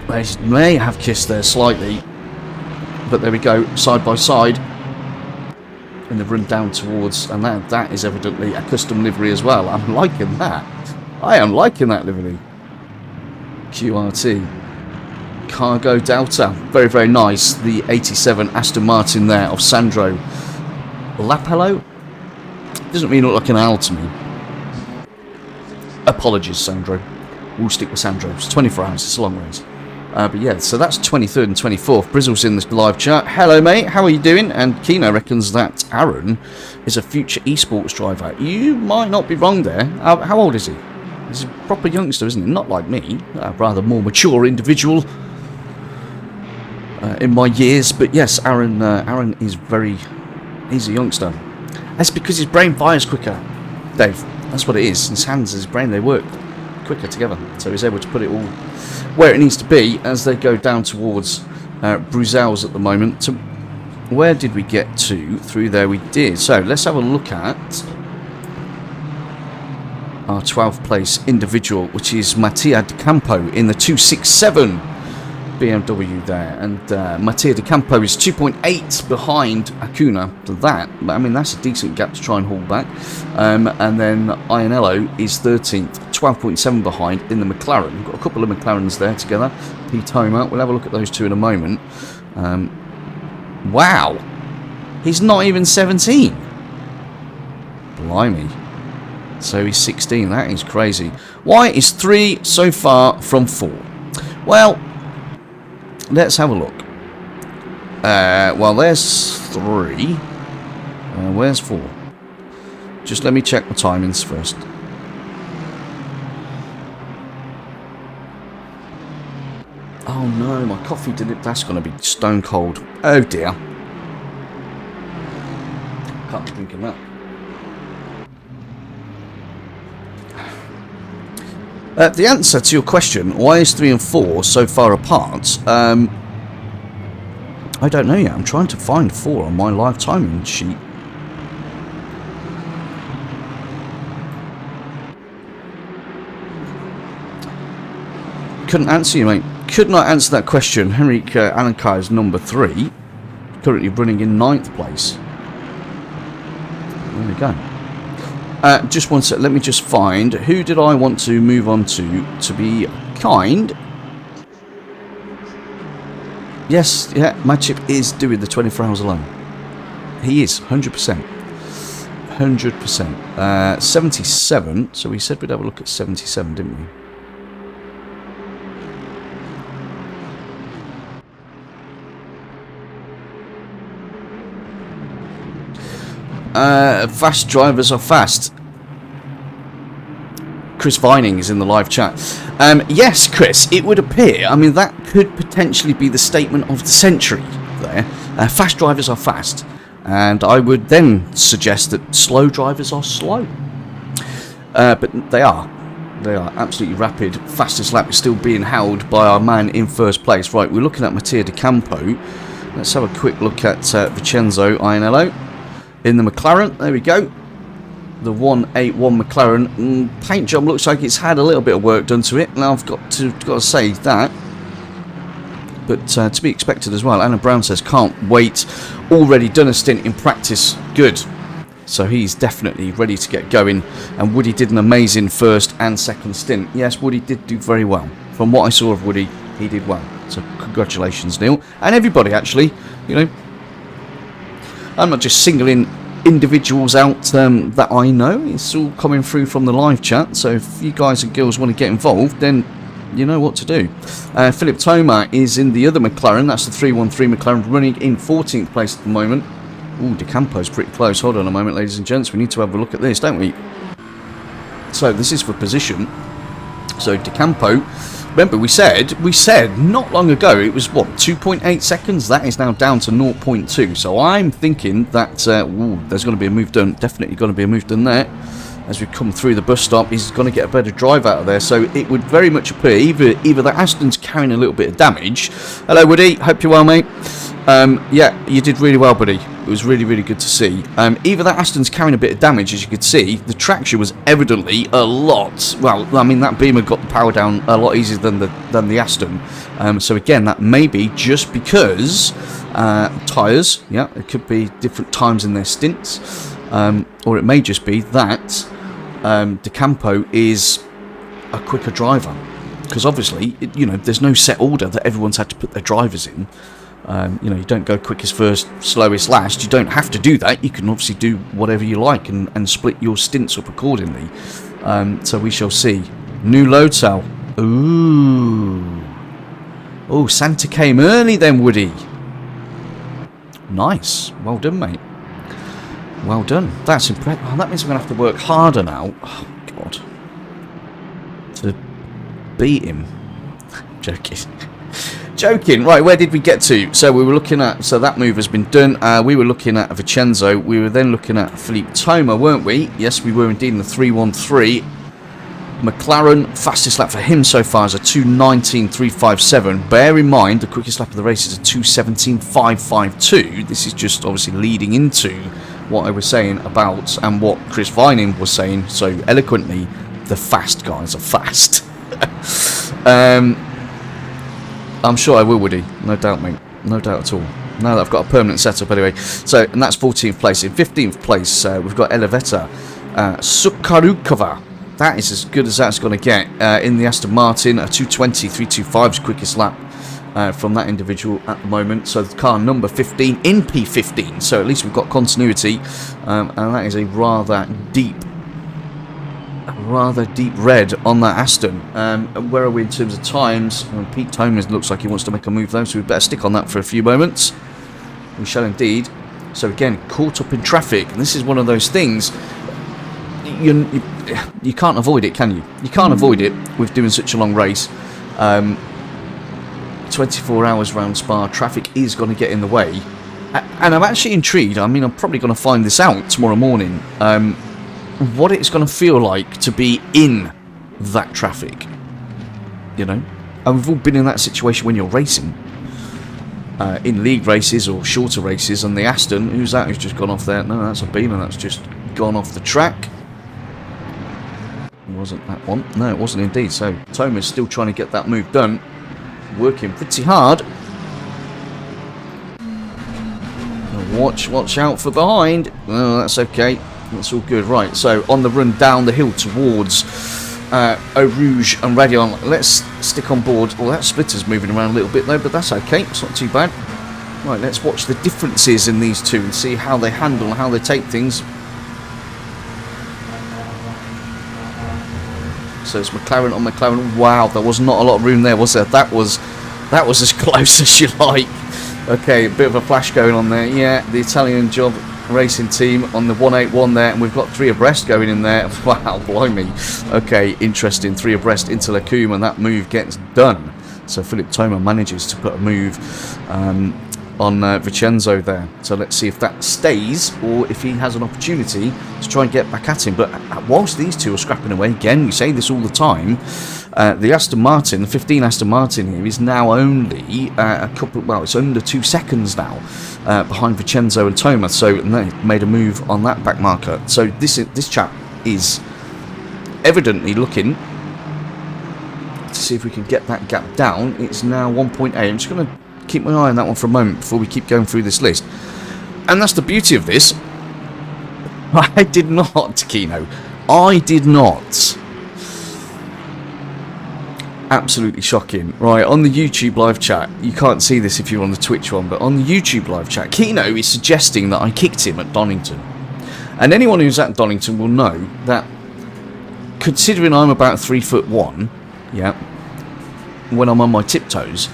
They may have kissed there slightly. But there we go, side by side. And they've run down towards, and that is evidently a custom livery as well. I'm liking that. I am liking that livery. QRT. Cargo Delta. Very, very nice. The 87 Aston Martin there of Sandro Lapello. Doesn't really look like an owl to me. Apologies, Sandro. We'll stick with Sandro. It's 24 hours. It's a long race. But yeah, so that's 23rd and 24th. Brizzle's in the live chat. Hello, mate. How are you doing? And Kino reckons that Aaron is a future esports driver. You might not be wrong there. How old is he? He's a proper youngster, isn't he? Not like me. A rather more mature individual in my years. But yes, Aaron is he's a youngster. That's because his brain fires quicker, Dave. That's what it is. His hands and his brain, they work quicker together. So he's able to put it all where it needs to be as they go down towards Bruxelles at the moment. So where did we get to? Through there we did. So let's have a look at our 12th place individual, which is Mattia Di Campo in the 267 BMW there. And Mattia Di Campo is 2.8 behind Acuna to that. I mean, that's a decent gap to try and haul back. And then Ianello is 13th, 12.7 behind in the McLaren. We've got a couple of McLarens there together. Pete Homer. We'll have a look at those two in a moment. Wow. He's not even 17. Blimey. So he's 16. That is crazy. Why is 3 so far from 4? Well, let's have a look. Well, there's 3. Where's 4? Just let me check my timings first. Oh no, my coffee didn't. That's going to be stone cold. Oh dear. Can't be drinking that. The answer to your question, why is 3 and 4 so far apart? I don't know yet. I'm trying to find 4 on my live timing sheet. Couldn't answer you, mate. Could not answer that question. Henrik Alencar is number 3, currently running in 9th place. There we go. Just one sec, let me just find, who did I want to move on to be kind? Yes, yeah, Madchip is doing the 24 hours alone. He is, 100%. 100%. 77, so we said we'd have a look at 77, didn't we? Fast drivers are fast. Chris Vining is in the live chat. Yes, Chris, it would appear. I mean, that could potentially be the statement of the century there. Fast drivers are fast. And I would then suggest that slow drivers are slow. But they are. They are absolutely rapid. Fastest lap is still being held by our man in first place. Right, we're looking at Mattia Di Campo. Let's have a quick look at Vincenzo Ianello in the McLaren. There we go. The 181 McLaren. Paint job looks like it's had a little bit of work done to it. Now I've got to say that. But to be expected as well. Alan Brown says, can't wait. Already done a stint in practice. Good. So he's definitely ready to get going. And Woody did an amazing first and second stint. Yes, Woody did do very well. From what I saw of Woody, he did well. So congratulations, Neil. And everybody, actually. You know, I'm not just singling individuals out that I know. It's all coming through from the live chat. So if you guys and girls want to get involved, then you know what to do. Philip Thoma is in the other McLaren. That's the 313 McLaren, running in 14th place at the moment. Ooh, Di Campo's pretty close. Hold on a moment, ladies and gents. We need to have a look at this, don't we? So this is for position. So Di Campo, remember we said not long ago it was what, 2.8 seconds. That is now down to 0.2. So I'm thinking that there's going to be a move done. Definitely going to be a move done there. as we come through the bus stop, he's going to get a better drive out of there. So it would very much appear either that Aston's carrying a little bit of damage. Hello, Woody. Hope you're well, mate. Yeah, you did really well, buddy. It was really, really good to see. Either that Aston's carrying a bit of damage, as you could see. The traction was evidently a lot. Well, I mean, that Beamer got the power down a lot easier than the Aston. So again, that may be just because tyres. Yeah, it could be different times in their stints, or it may just be that De Campo is a quicker driver. Because obviously, there's no set order that everyone's had to put their drivers in. You don't go quickest first, slowest last. You don't have to do that. You can obviously do whatever you like and split your stints up accordingly. So we shall see. New load cell. Ooh. Oh, Santa came early then, Woody. Nice. Well done, mate. Well done. That's impressive. Oh, that means we're going to have to work harder now. Oh, God. To beat him. Joking. Joking. Right, where did we get to? So we were looking at, so that move has been done. We were looking at Vincenzo. We were then looking at Philippe Thoma, weren't we? Yes, we were indeed in the 313. McLaren, fastest lap for him so far is a 2:19.357. Bear in mind, the quickest lap of the race is a 2:17.552. This is just obviously leading into what I was saying about, and what Chris Vining was saying so eloquently, the fast guys are fast. I'm sure I will, Woody. No doubt, mate. No doubt at all. Now that I've got a permanent setup anyway. So, and that's 14th place. In 15th place, we've got Eleveta Sukarukova. That is as good as that's going to get. In the Aston Martin, a 2:20.325 is quickest lap from that individual at the moment. So the car number 15 in P15. So at least we've got continuity. And that is a rather deep red on that Aston. Where are we in terms of times? Pete Thomas looks like he wants to make a move though, so we better stick on that for a few moments. We shall indeed. So again, caught up in traffic, and this is one of those things you can't avoid it, can you? You can't avoid it with doing such a long race. 24 hours round Spa, traffic is going to get in the way, and I'm actually intrigued. I mean, I'm probably going to find this out tomorrow morning. What it's going to feel like to be in that traffic, and we've all been in that situation when you're racing, in league races or shorter races. And the Aston, who's that? Who's just gone off there? No, that's a Beamer that's just gone off the track. It wasn't that one. No, it wasn't indeed. So Thomas still trying to get that move done, working pretty hard. Watch out for behind. Oh, that's okay. That's all good. Right, so on the run down the hill towards Eau Rouge and Radion. Let's stick on board. Well, that splitter's moving around a little bit though, but that's okay. It's not too bad. Right, let's watch the differences in these two and see how they handle and how they take things. So it's McLaren on McLaren. Wow, there was not a lot of room there, was there? That was as close as you like. Okay, a bit of a flash going on there. Yeah, the Italian job racing team on the 181 there, and we've got 3 abreast going in there. Wow, blimey. Okay, interesting. 3 abreast into Lacombe, and that move gets done. So Philippe Thoma manages to put a move on Vincenzo there. So let's see if that stays, or if he has an opportunity to try and get back at him. But whilst these two are scrapping away, again, we say this all the time, the Aston Martin, the 15 Aston Martin here, is now only it's under 2 seconds now behind Vincenzo and Thoma. So they made a move on that back marker. So this chap is evidently looking to see if we can get that gap down. It's now 1.8. I'm just going to keep my eye on that one for a moment before we keep going through this list. And that's the beauty of this. I did not, Kino. I did not. Absolutely shocking. Right, on the YouTube live chat, you can't see this if you're on the Twitch one, but on the YouTube live chat, Kino is suggesting that I kicked him at Donington. And anyone who's at Donington will know that, considering I'm about 3'1", yeah, when I'm on my tiptoes,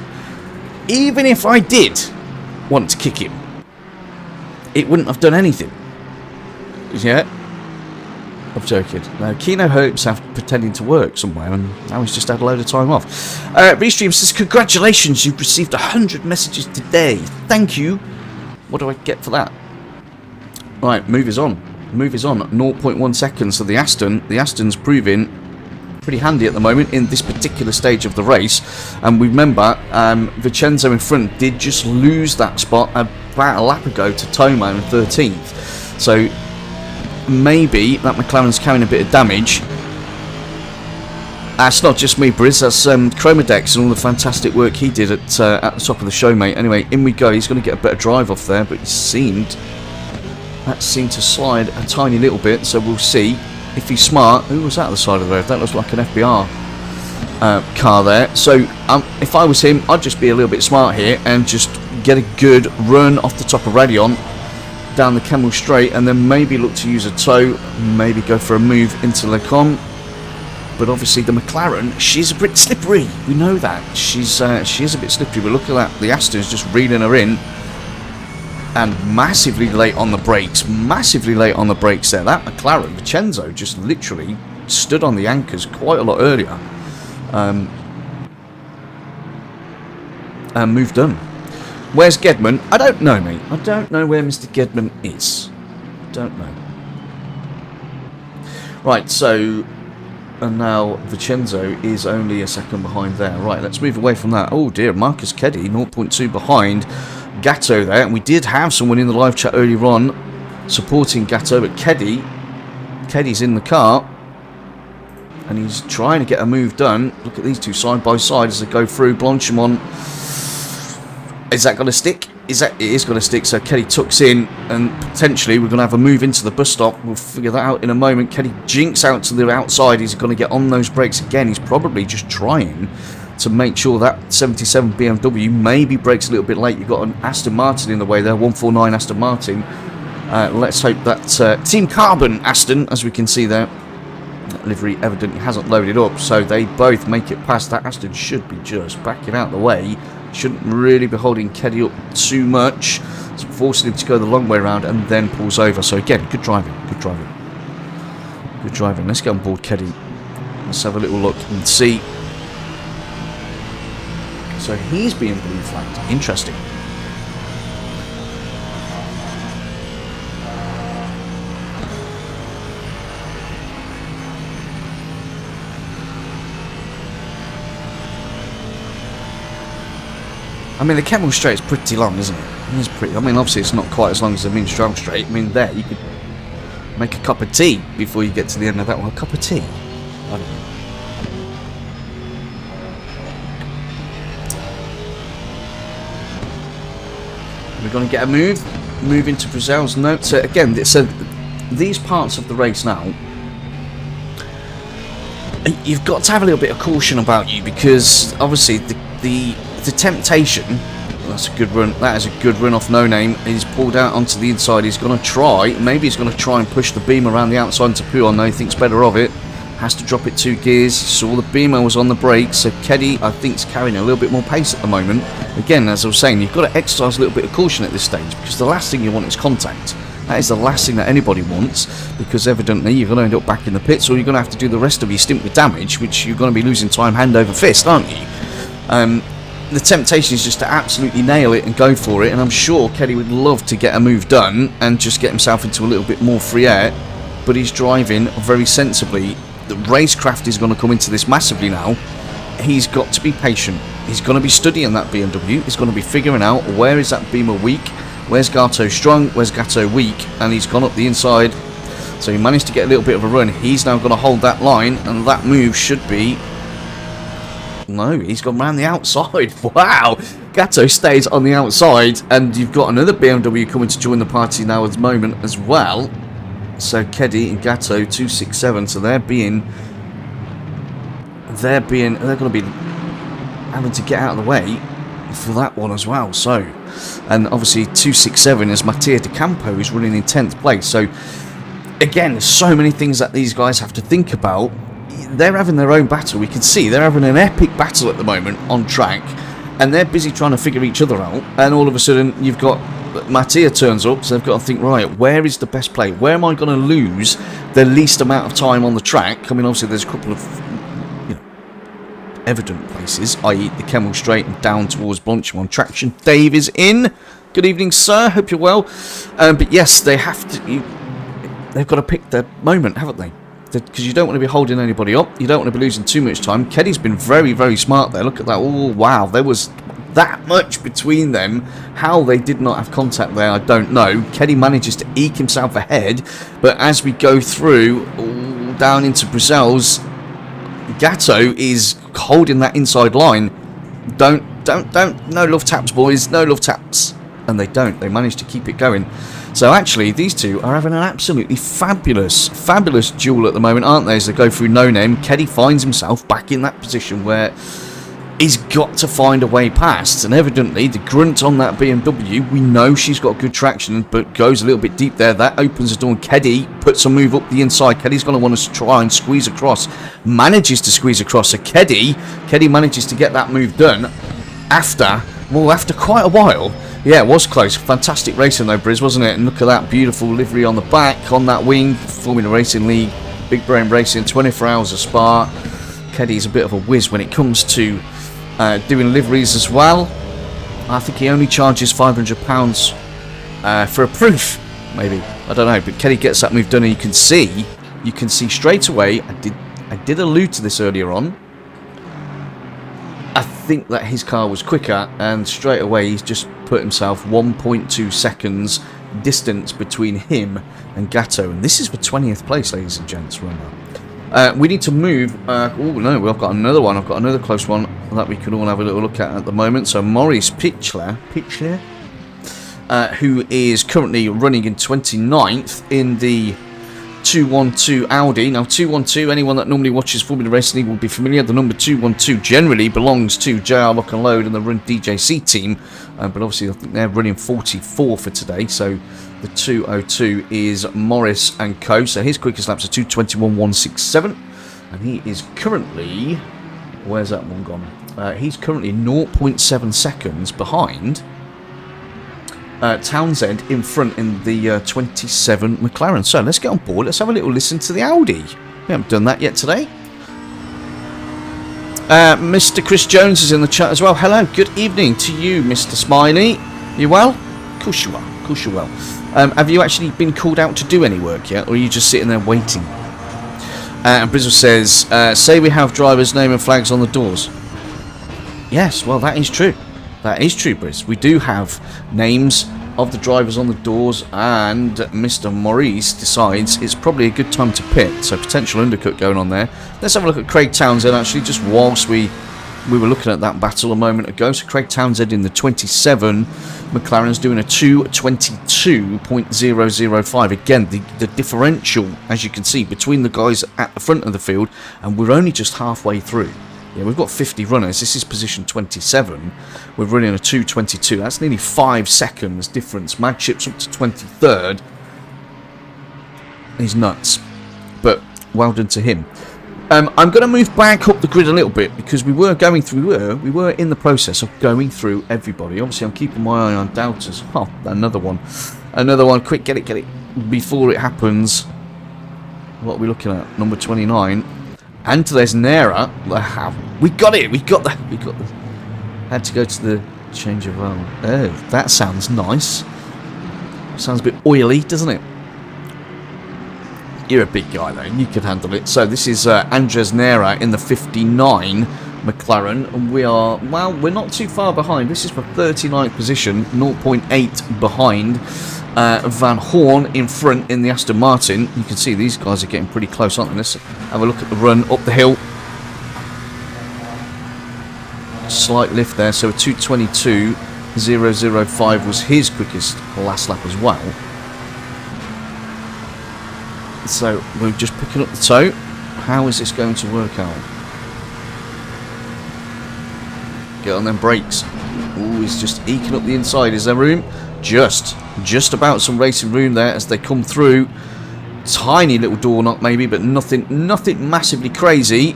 even if I did want to kick him, it wouldn't have done anything. Yeah? I'm joking. No, Kino hopes have pretending to work somewhere, and now he's just had a load of time off. Restream says, congratulations, you've received 100 messages today. Thank you. What do I get for that? Right, move is on. Move is on, 0.1 seconds. So the Aston's proving pretty handy at the moment in this particular stage of the race. And remember, Vincenzo in front did just lose that spot about a lap ago to Tomo in 13th. So maybe that McLaren's carrying a bit of damage. That's not just me, Briz, that's Chromadex and all the fantastic work he did at the top of the show, mate. Anyway, in we go. He's going to get a better drive off there, but that seemed to slide a tiny little bit, so we'll see if he's smart. Who was that at the side of the road? That looks like an FBR car there. So if I was him, I'd just be a little bit smart here and just get a good run off the top of Radion down the Camel Straight, and then maybe look to use a tow, maybe go for a move into Le Comm's. But obviously the McLaren, she's a bit slippery. We know that. She is a bit slippery. But look at that. The Aston's just reeling her in. And massively late on the brakes. Massively late on the brakes there. That McLaren, Vincenzo, just literally stood on the anchors quite a lot earlier. And moved on. Where's Gedman? I don't know, mate. I don't know where Mr. Gedman is. Don't know. Right, so... And now Vincenzo is only a second behind there. Right, let's move away from that. Oh dear, Marcus Keddy, 0.2 behind Gatto there. And we did have someone in the live chat earlier on supporting Gatto, but Keddy's in the car. And he's trying to get a move done. Look at these two side by side as they go through. Blanchimont. Is that going to stick? It is going to stick, so Kelly tucks in, and potentially we're going to have a move into the bus stop. We'll figure that out in a moment. Kelly jinks out to the outside. He's going to get on those brakes again. He's probably just trying to make sure that 77 BMW maybe brakes a little bit late. You've got an Aston Martin in the way there, 149 Aston Martin. Let's hope that Team Carbon Aston, as we can see there, that livery evidently hasn't loaded up, so they both make it past. That Aston should be just backing out the way. Shouldn't really be holding Keddy up too much. It's forcing him to go the long way around and then pulls over. So again, good driving, good driving. Good driving. Let's get on board Keddy. Let's have a little look and see. So he's being blue flagged. Interesting. I mean, the Camel Straight is pretty long, isn't it? It's pretty. I mean, obviously it's not quite as long as the Minstrel Straight. I mean, there you could make a cup of tea before you get to the end of that one. A cup of tea. I don't know. We're going to get a move into Brazil's note. So again, so these parts of the race now, you've got to have a little bit of caution about you, because obviously the temptation, that's a good run, that is a good run off No Name. He's pulled out onto the inside. He's going to try, maybe he's going to try and push the beam around the outside into Puon. No, he thinks better of it. Has to drop it 2 gears. Saw the beamer was on the brakes, so Keddy I think is carrying a little bit more pace at the moment. Again, as I was saying, you've got to exercise a little bit of caution at this stage, because the last thing you want is contact. That is the last thing that anybody wants, because evidently you're going to end up back in the pits, or you're going to have to do the rest of your stint with damage, which you're going to be losing time hand over fist, aren't you? The temptation is just to absolutely nail it and go for it, and I'm sure Keddy would love to get a move done and just get himself into a little bit more free air, but he's driving very sensibly. The racecraft is going to come into this massively now. He's got to be patient. He's going to be studying that BMW. He's going to be figuring out where is that beamer weak, where's Gato strong, where's Gato weak, and he's gone up the inside. So he managed to get a little bit of a run. He's now going to hold that line, and that move should be... No, he's gone round the outside. Wow! Gato stays on the outside, and you've got another BMW coming to join the party now at the moment as well. So Keddy and Gato 267, so they're going to be having to get out of the way for that one as well. So, and obviously 267 is Mattia De Campo, who's running in 10th place. So again, there's so many things that these guys have to think about. They're having their own battle. We can see they're having an epic battle at the moment on track, and they're busy trying to figure each other out, and all of a sudden you've got Mattia turns up, so they've got to think, right, where is the best play? Where am I going to lose the least amount of time on the track? I mean, obviously there's a couple of evident places, i.e. the Camel Straight and down towards Blanchimont. Traction Dave is in. Good evening, sir. Hope you're well. But yes, they have to... they've got to pick their moment, haven't they? Because you don't want to be holding anybody up. You don't want to be losing too much time. Keddy's been very, very smart there. Look at that. Oh, wow. There was that much between them. How they did not have contact there, I don't know. Keddy manages to eke himself ahead. But as we go through, down into Brazil's, Gatto is holding that inside line. Don't. No love taps, boys. No love taps. And they don't. They manage to keep it going. So actually, these two are having an absolutely fabulous duel at the moment, aren't they, as they go through No Name. Keddy finds himself back in that position where he's got to find a way past. And evidently, the grunt on that BMW, we know she's got good traction, but goes a little bit deep there. That opens the door, and Keddy puts a move up the inside. Keddy's going to want to try and squeeze across. Manages to squeeze across. So Keddy manages to get that move done after quite a while. Yeah, it was close. Fantastic racing though, Briz, wasn't it? And look at that beautiful livery on the back, on that wing. Formula Racing League, Big Brain Racing, 24 hours of Spa. Keddy's a bit of a whiz when it comes to doing liveries as well. I think he only charges £500 for a proof, maybe. I don't know, but Keddy gets that move done, and you can see straight away. I did allude to this earlier on. I think that his car was quicker, and straight away he's just put himself 1.2 seconds distance between him and Gatto, and this is for 20th place, ladies and gents. Remember, we need to move. Oh no, I've got another one. I've got another close one that we could all have a little look at the moment. So Maurice Pichler, who is currently running in 29th in the 212 Audi. Now 212, anyone that normally watches Formula Racing League will be familiar. The number 212 generally belongs to JR Lock and Load and the Run DJC team, but obviously I think they're running 44 for today, so the 202 is Morris and Co. So his quickest laps are 221.167, and he is currently, where's that one gone? He's currently 0.7 seconds behind Townsend in front in the 27 McLaren. So let's get on board. Let's have a little listen to the Audi. We haven't done that yet today. Mr. Chris Jones is in the chat as well. Hello, good evening to you, Mr. Smiley. You well? Of course you are. Of course you well. Have you actually been called out to do any work yet, or are you just sitting there waiting? And Brizzle says, say we have drivers' name and flags on the doors. Yes, well, that is true. That is true, Briz. We do have names of the drivers on the doors, and Mr. Maurice decides it's probably a good time to pit, so potential undercut going on there. Let's have a look at Craig Townsend, actually, just whilst we were looking at that battle a moment ago. So Craig Townsend in the 27, McLaren's doing a 2:22.005. Again, the differential, as you can see, between the guys at the front of the field, and we're only just halfway through. Yeah, we've got 50 runners. This is position 27. We're running a 2:22. That's nearly 5 seconds difference. Mad Chip's up to 23rd. He's nuts. But well done to him. I'm going to move back up the grid a little bit, because we were going through. We were in the process of going through everybody. Obviously, I'm keeping my eye on doubters. Oh, another one. Another one. Quick, get it. Before it happens. What are we looking at? Number 29. And there's Nera. We got it. We got the. Had to go to the change of oil. Oh, that sounds nice. Sounds a bit oily, doesn't it? You're a big guy though. You can handle it. So this is Andres Nera in the 59 McLaren, and we are, well, we're not too far behind. This is for 39th position, 0.8 behind. Van Horn in front in the Aston Martin. You can see these guys are getting pretty close, aren't they? Let's have a look at the run up the hill. Slight lift there, so a 2:22.005 was his quickest last lap as well. So we're just picking up the toe. How is this going to work out? Get on them brakes. Ooh, he's just eking up the inside. Is there room? Just about some racing room there as they come through. Tiny little door knock maybe, but nothing massively crazy.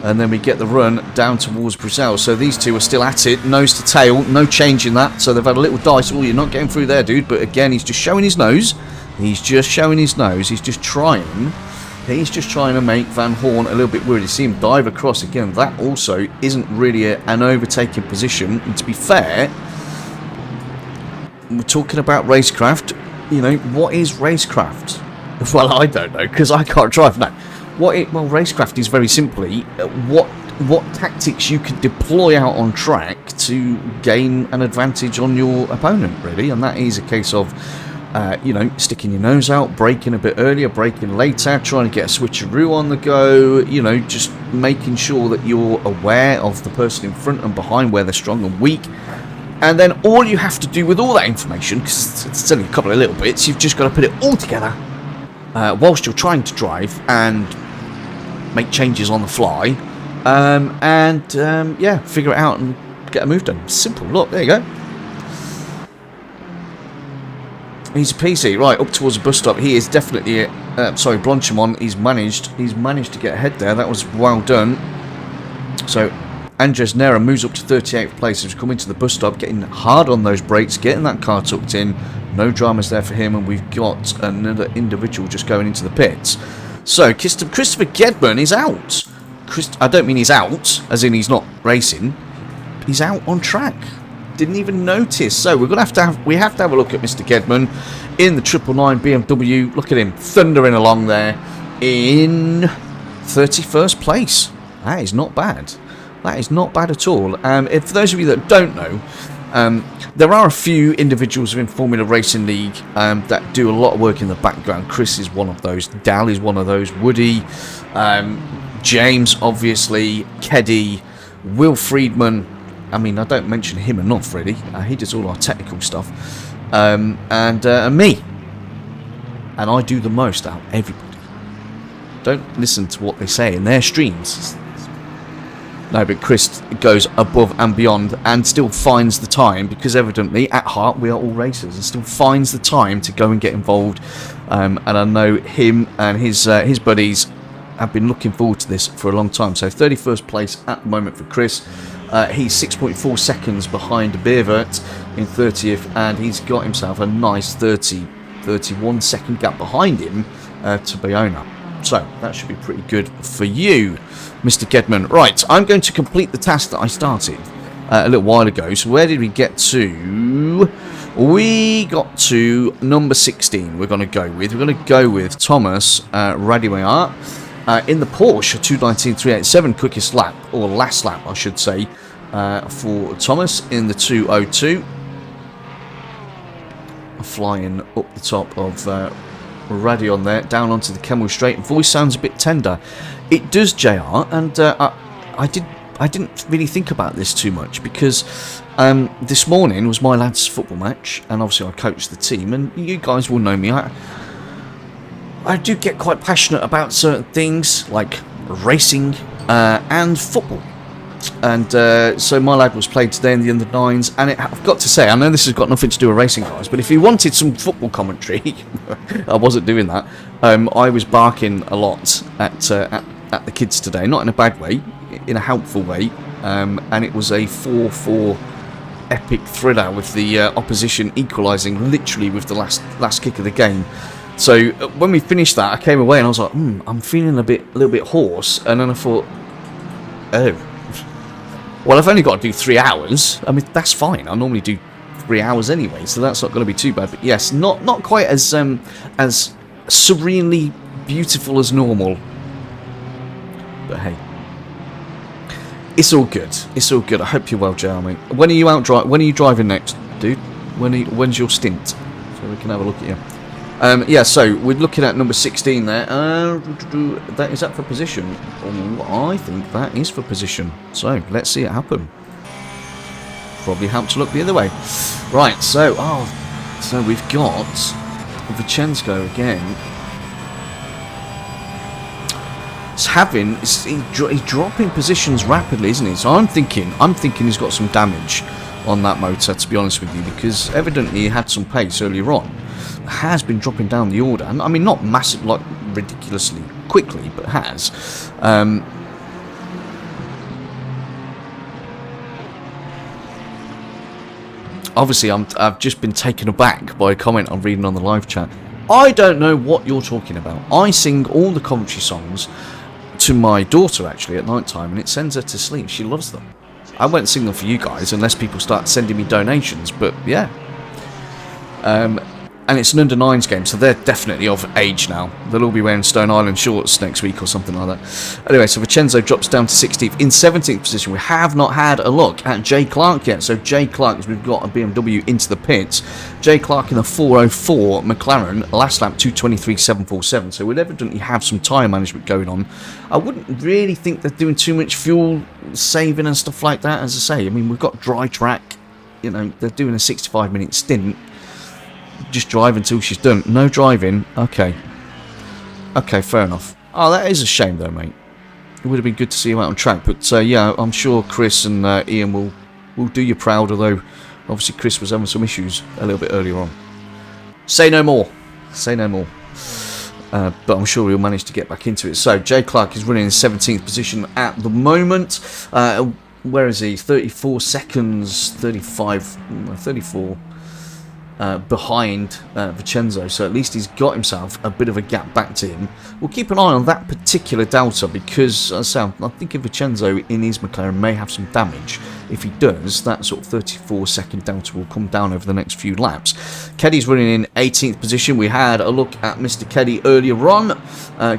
And then we get the run down towards Brazil. So these two are still at it, nose to tail, no change in that. So they've had a little dice. Oh, you're not getting through there, dude. But again, he's just showing his nose. He's just showing his nose. He's just trying to make Van Horn a little bit worried. You see him dive across again. That also isn't really an overtaking position. And to be fair, we're talking about racecraft. You know, what is racecraft? Well, I don't know, because I can't drive. No. Well, racecraft is very simply what tactics you can deploy out on track to gain an advantage on your opponent, really. And that is a case of, sticking your nose out, braking a bit earlier, braking later, trying to get a switcheroo on the go, just making sure that you're aware of the person in front and behind, where they're strong and weak. And then all you have to do with all that information, because it's only a couple of little bits, you've just got to put it all together whilst you're trying to drive and make changes on the fly, figure it out and get a move done. Simple. Look, there you go. Easy peasy. Right, up towards the bus stop. He is definitely Blanchimont. He's managed to get ahead there. That was well done. So Andres Nera moves up to 38th place. He's coming to the bus stop, getting hard on those brakes, getting that car tucked in. No dramas there for him, and we've got another individual just going into the pits. So Christopher Gedman is out. I don't mean he's out, as in he's not racing. He's out on track. Didn't even notice. So we're gonna have to have a look at Mr. Gedman in the 999 BMW. Look at him thundering along there in 31st place. That is not bad. That is not bad at all. For those of you that don't know, there are a few individuals within Formula Racing League that do a lot of work in the background. Chris is one of those. Dal is one of those. Woody, James, obviously, Keddy, Will Friedman. I mean, I don't mention him enough, really. He does all our technical stuff. And me. And I do the most out of everybody. Don't listen to what they say in their streams. No, but Chris goes above and beyond and still finds the time, because evidently, at heart, we are all racers, and still finds the time to go and get involved. And I know him and his buddies have been looking forward to this for a long time. So 31st place at the moment for Chris. He's 6.4 seconds behind Beervert in 30th, and he's got himself a nice 31 second gap behind him to Bayona. So that should be pretty good for you, Mr. Gedman. Right, I'm going to complete the task that I started a little while ago. So where did we get to? We got to number 16. We're going to go with Thomas Radioyart in the Porsche 219.387, quickest lap, or last lap I should say, for Thomas in the 202. Flying up the top of Radion there, down onto the Kemmel Straight. Voice sounds a bit tender. It does, JR, and I didn't really think about this too much, because this morning was my lads' football match, and obviously I coached the team, and you guys will know me. I do get quite passionate about certain things like racing and football. And so my lad was played today in the under-9s, and I've got to say, I know this has got nothing to do with racing, guys, but if you wanted some football commentary, I wasn't doing that. I was barking a lot at the kids today, not in a bad way, in a helpful way, and it was a 4-4 epic thriller with the opposition equalising literally with the last kick of the game. So when we finished that, I came away and I was like, I'm feeling a little bit hoarse, and then I thought, oh. Well, I've only got to do 3 hours. I mean, that's fine. I normally do 3 hours anyway, so that's not going to be too bad. But yes, not quite as serenely beautiful as normal. But hey, it's all good. It's all good. I hope you're well, Jeremy. When are you out when are you driving next, dude? When's your stint? So we can have a look at you. Yeah, so we're looking at number 16 there. Is that for position? Oh, I think that is for position. So let's see it happen. Probably help to look the other way. Right, so we've got Vichenko again. He's dropping positions rapidly, isn't he? So I'm thinking he's got some damage on that motor, to be honest with you, because evidently he had some pace earlier on. Has been dropping down the order, and I mean not massive, like ridiculously quickly, but has. Obviously, I've just been taken aback by a comment I'm reading on the live chat. I don't know what you're talking about. I sing all the commentary songs to my daughter actually at night time, and it sends her to sleep. She loves them. I won't sing them for you guys unless people start sending me donations, but yeah. And it's an under-9s game, so they're definitely of age now. They'll all be wearing Stone Island shorts next week or something like that. Anyway, so Vincenzo drops down to 16th. In 17th position, we have not had a look at Jay Clark yet. So Jay Clark, as we've got a BMW into the pits. Jay Clark in the 404 McLaren, last lap 2:23.747. So we'll evidently have some tyre management going on. I wouldn't really think they're doing too much fuel saving and stuff like that, as I say. I mean, we've got dry track. You know, they're doing a 65-minute stint. Just drive until she's done. No driving. Okay. Okay, fair enough. Oh, that is a shame though, mate. It would have been good to see you out on track. But yeah, I'm sure Chris and Ian will do you proud, although obviously Chris was having some issues a little bit earlier on. Say no more. Say no more. But I'm sure he'll manage to get back into it. So, Jay Clark is running in 17th position at the moment. Where is he? 34 seconds, 34 behind Vincenzo, so at least he's got himself a bit of a gap back to him. We'll keep an eye on that particular delta because, as I say, I think Vincenzo in his McLaren may have some damage. If he does, that sort of 34-second delta will come down over the next few laps. Keddy's running in 18th position. We had a look at Mr. Keddy earlier on,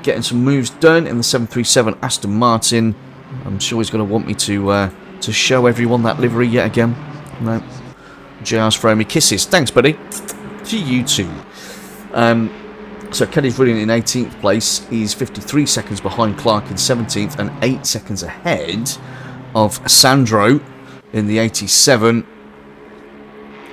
getting some moves done in the 737 Aston Martin. I'm sure he's going to want me to show everyone that livery yet again. No. JR's throwing me kisses. Thanks, buddy. To you too. So Kelly's running in 18th place. He's 53 seconds behind Clark in 17th and 8 seconds ahead of Sandro in the 87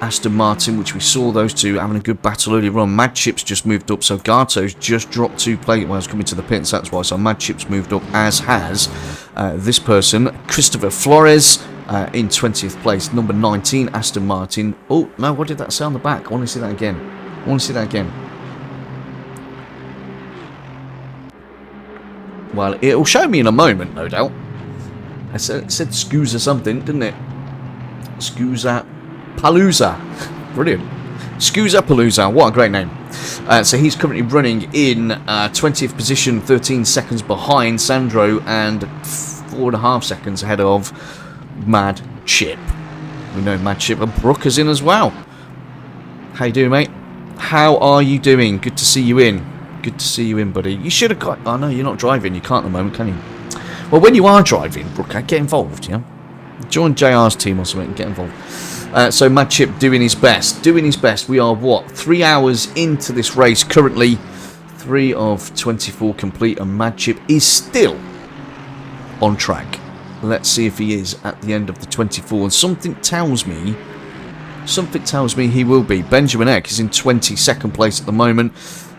Aston Martin, which we saw those two having a good battle earlier on. Mad Chip's just moved up, so Gato's just dropped 2 places when I was coming to the pits, that's why. So Mad Chip's moved up, as has this person, Christopher Flores, in 20th place, number 19, Aston Martin. Oh, no, what did that say on the back? I want to see that again. I want to see that again. Well, it'll show me in a moment, no doubt. It said Scusa something, didn't it? Scusa Palooza. Brilliant. Scusa Palooza. What a great name. So he's currently running in 20th position, 13 seconds behind Sandro and 4.5 seconds ahead of Mad Chip. We know Mad Chip and Brooke is in as well. How you doing, mate? How are you doing? Good to see you in. Good to see you in, buddy. You should have got... Oh, no, you're not driving. You can't at the moment, can you? Well, when you are driving, Brooke, get involved, yeah? Join JR's team or something and get involved. So Mad Chip doing his best. Doing his best. We are, what, 3 hours into this race currently. 3 of 24 complete, and Mad Chip is still on track. Let's see if he is at the end of the 24. And something tells me he will be. Benjamin Eck is in 22nd place at the moment.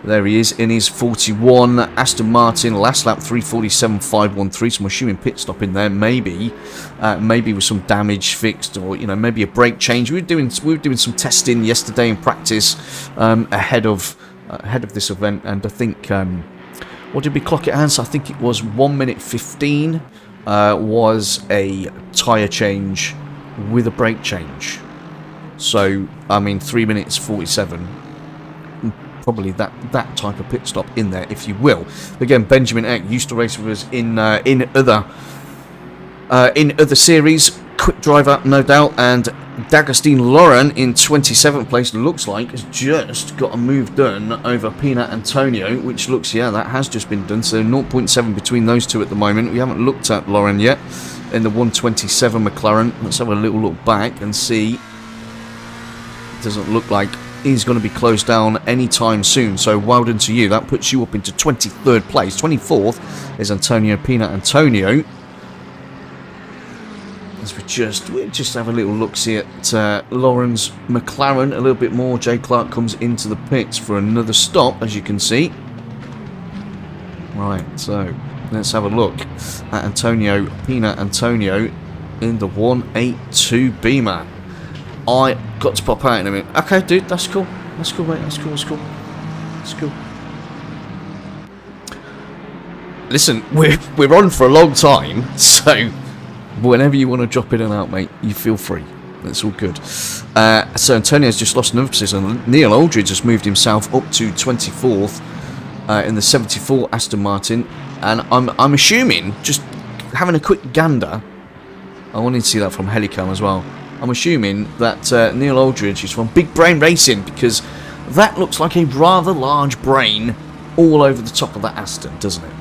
There he is in his 41. Aston Martin, last lap 3:47.513. So I'm assuming pit stop in there. Maybe with some damage fixed, or maybe a brake change. We were doing some testing yesterday in practice ahead of this event, and I think what did we clock it as? I think it was 1 minute 15 was a tyre change with a brake change. So I mean 3 minutes 47. Probably that type of pit stop in there, if you will. Again, Benjamin Eck used to race with us in other series. Quick driver, no doubt. And D'Agostine Lauren in 27th place looks like has just got a move done over Pina Antonio, which looks, yeah, that has just been done. So 0.7 between those two at the moment. We haven't looked at Lauren yet in the 127 McLaren. Let's have a little look back and see. It doesn't look like he's going to be closed down anytime soon, so well done to you. That puts you up into 23rd place. 24th is Antonio Pina Antonio. As we just have a little look see at Lauren's McLaren a little bit more. Jay Clark comes into the pits for another stop, as you can see. Right, so let's have a look at Antonio Pina Antonio in the 182 Beamer. I got to pop out in a minute. Okay, dude, that's cool. That's cool, mate. That's cool. That's cool. That's cool. Listen, we're on for a long time, so whenever you want to drop in and out, mate, you feel free. That's all good. So Antonio's just lost another position. Neil Aldridge has moved himself up to 24th in the 74 Aston Martin, and I'm assuming, just having a quick gander, I wanted to see that from Helicam as well. I'm assuming that Neil Aldridge is from Big Brain Racing, because That looks like a rather large brain all over the top of that Aston, doesn't it?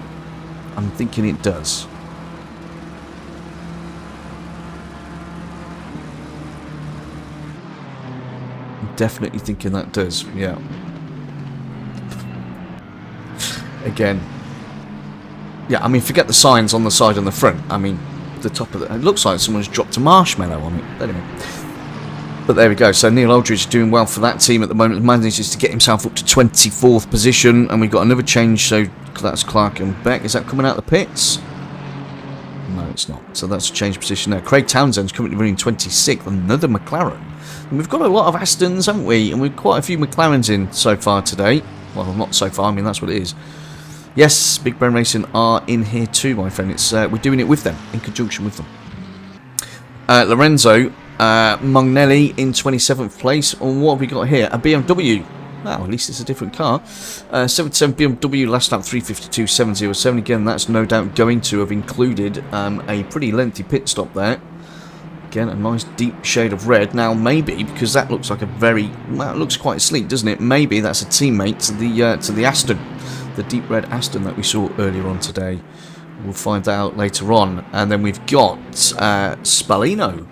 I'm thinking it does. I'm definitely thinking that does, yeah. Again, yeah, I mean, forget the signs on the side and the front. I mean, the top of it looks like someone's dropped a marshmallow on it. Anyway. But there we go. So Neil Aldridge doing well for that team at the moment. Manages to get himself up to 24th position. And we've got another change. So that's Clark and Beck. Is that coming out of the pits? No, it's not. So that's a change position there. Craig Townsend's currently running 26th. Another McLaren. And we've got a lot of Astons, haven't we? And we've quite a few McLarens in so far today. Well, not so far. I mean, that's what it is. Yes, Big Brain Racing are in here too, my friend. It's we're doing it with them, in conjunction with them. Lorenzo Magnelli in 27th place. And what have we got here? A BMW. Wow, at least it's a different car. 77 BMW, last lap 352.707. Again, that's no doubt going to have included a pretty lengthy pit stop there. Again, a nice deep shade of red. Now, maybe, because that looks like a very... Well, it looks quite sleek, doesn't it? Maybe that's a teammate to the Aston. The deep red Aston that we saw earlier on today. We'll find that out later on. And then we've got Spallino.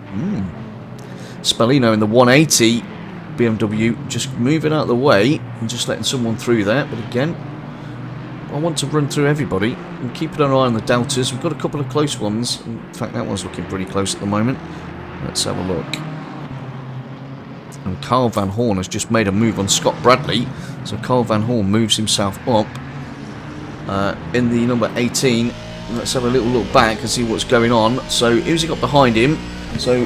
Spallino in the 180 BMW, just moving out of the way and just letting someone through there. But again, I want to run through everybody and keep an eye on the Deltas. We've got a couple of close ones. In fact, that one's looking pretty close at the moment. Let's have a look. And Carl Van Horn has just made a move on Scott Bradley. So Carl Van Horn moves himself up in the number 18. Let's have a little look back and see what's going on. So who's he got behind him? So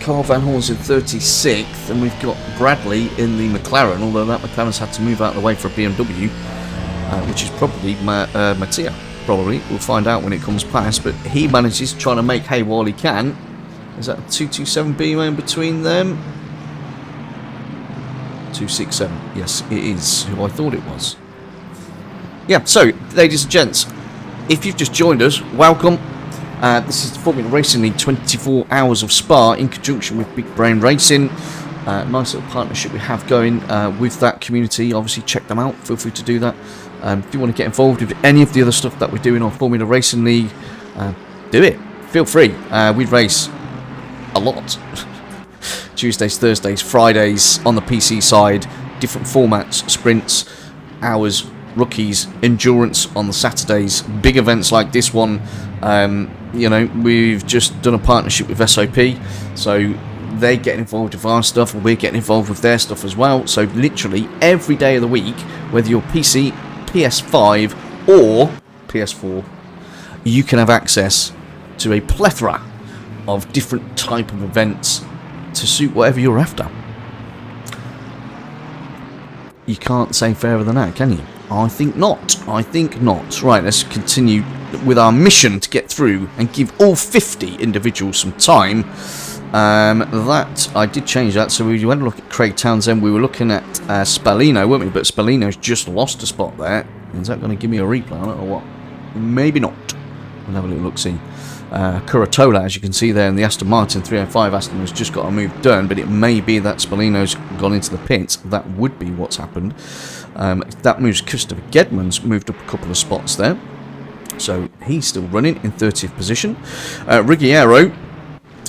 Carl Van Horn's in 36th, and we've got Bradley in the McLaren, although that McLaren's had to move out of the way for a BMW, which is probably Mattia. Probably. We'll find out when it comes past, but he manages to try to make hay while he can. Is that a 227 BMW in between them? 267. Yes, it is who I thought it was. Yeah, so, ladies and gents, if you've just joined us, welcome. This is the Formula Racing League 24 Hours of Spa in conjunction with Big Brain Racing. Nice little partnership we have going with that community. Obviously, check them out. Feel free to do that. If you want to get involved with any of the other stuff that we're doing on Formula Racing League, do it. Feel free. We race a lot. Tuesdays, Thursdays, Fridays on the PC side. Different formats, sprints, hours, rookies, endurance on the Saturdays. Big events like this one. You know, we've just done a partnership with SOP, so they're getting involved with our stuff and we're getting involved with their stuff as well. So literally every day of the week, whether you're PC, PS5 or PS4, you can have access to a plethora of different type of events to suit whatever you're after. You can't say fairer than that, can you? I think not. I think not. Right, let's continue with our mission to get through and give all 50 individuals some time. That I did change that, so we went to look at Craig Townsend. We were looking at Spallino, weren't we? But Spallino's just lost a spot there. Is that going to give me a replay on it or what? Maybe not. We'll have a little look-see. Curatola, as you can see there in the Aston Martin 305, Aston has just got a move done, but it may be that Spallino's gone into the pits. That would be what's happened. That moves Christopher Gedman's moved up a couple of spots there. So he's still running in 30th position. Ruggiero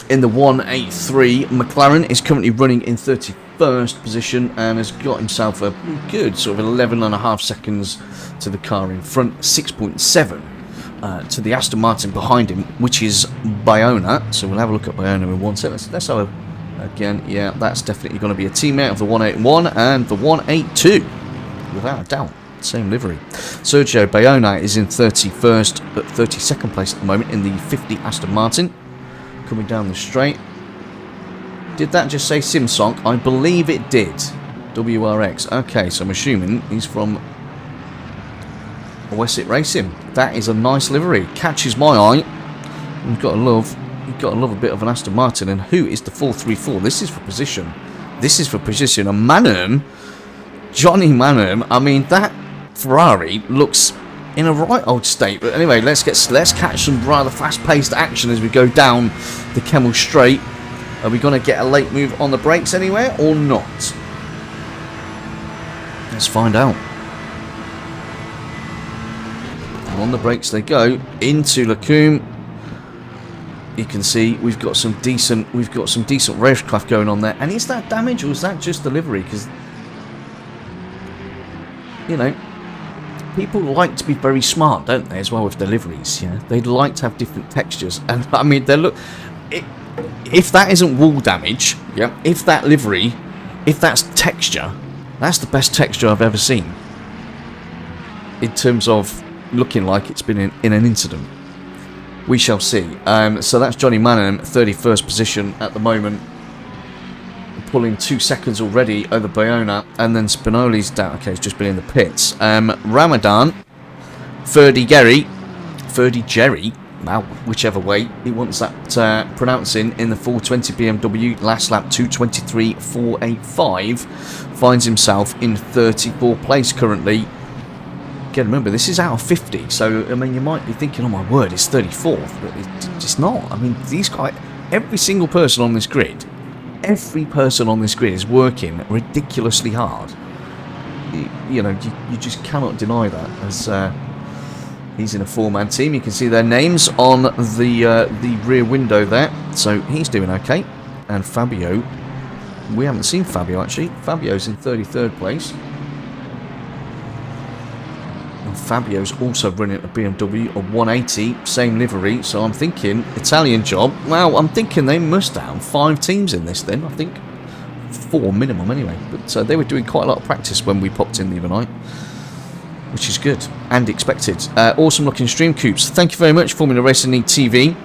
in the 183 McLaren is currently running in 31st position and has got himself a good sort of 11.5 seconds to the car in front, 6.7 to the Aston Martin behind him, which is Bayona. So we'll have a look at Bayona in 1 second. Let's have a, again, yeah, that's definitely going to be a teammate of the 181 and the 182, without a doubt. Same livery. Sergio Bayona is in 31st, but 32nd place at the moment in the 50 Aston Martin. Coming down the straight. Did that just say Simsonk? I believe it did. WRX. Okay, so I'm assuming he's from Wesset Racing. That is a nice livery. Catches my eye. You've got to love a bit of an Aston Martin. And who is the 434? This is for position. This is for position. And Manham, Johnny Manham. I mean, that Ferrari looks in a right old state. But anyway, let's catch some rather fast-paced action as we go down the Kemmel Straight. Are we going to get a late move on the brakes anywhere or not? Let's find out. And on the brakes they go into Lacombe. You can see we've got some decent racecraft going on there. And is that damage or is that just delivery? Because, you know, people like to be very smart, don't they, as well with deliveries? Yeah, they'd like to have different textures. And I mean, they look. If that isn't wall damage, yeah, if that livery, if that's texture, that's the best texture I've ever seen. In terms of looking like it's been in an incident. We shall see. So that's Johnny Manningham, 31st position at the moment. Pulling 2 seconds already over Bayona. And then Spinoli's down. Okay, he's just been in the pits. Ramadan. Ferdy Jerry. Now, whichever way he wants that pronouncing in the 420 BMW. Last lap 2:23.485. Finds himself in 34th place currently. Again, remember, this is out of 50, so, I mean, you might be thinking, oh my word, it's 34th, but it's not. I mean, these guys, every single person on this grid is working ridiculously hard. You know, you just cannot deny that, as he's in a 4-man team. You can see their names on the rear window there, so he's doing okay. And Fabio, we haven't seen Fabio, actually. Fabio's in 33rd place. Fabio's also running a BMW, a 180, same livery, so I'm thinking Italian job. Well, I'm thinking they must have 5 teams in this then, I think 4 minimum anyway, but they were doing quite a lot of practice when we popped in the other night, which is good and expected. Awesome looking stream, Coops. Thank you very much, Formula Racing League TV.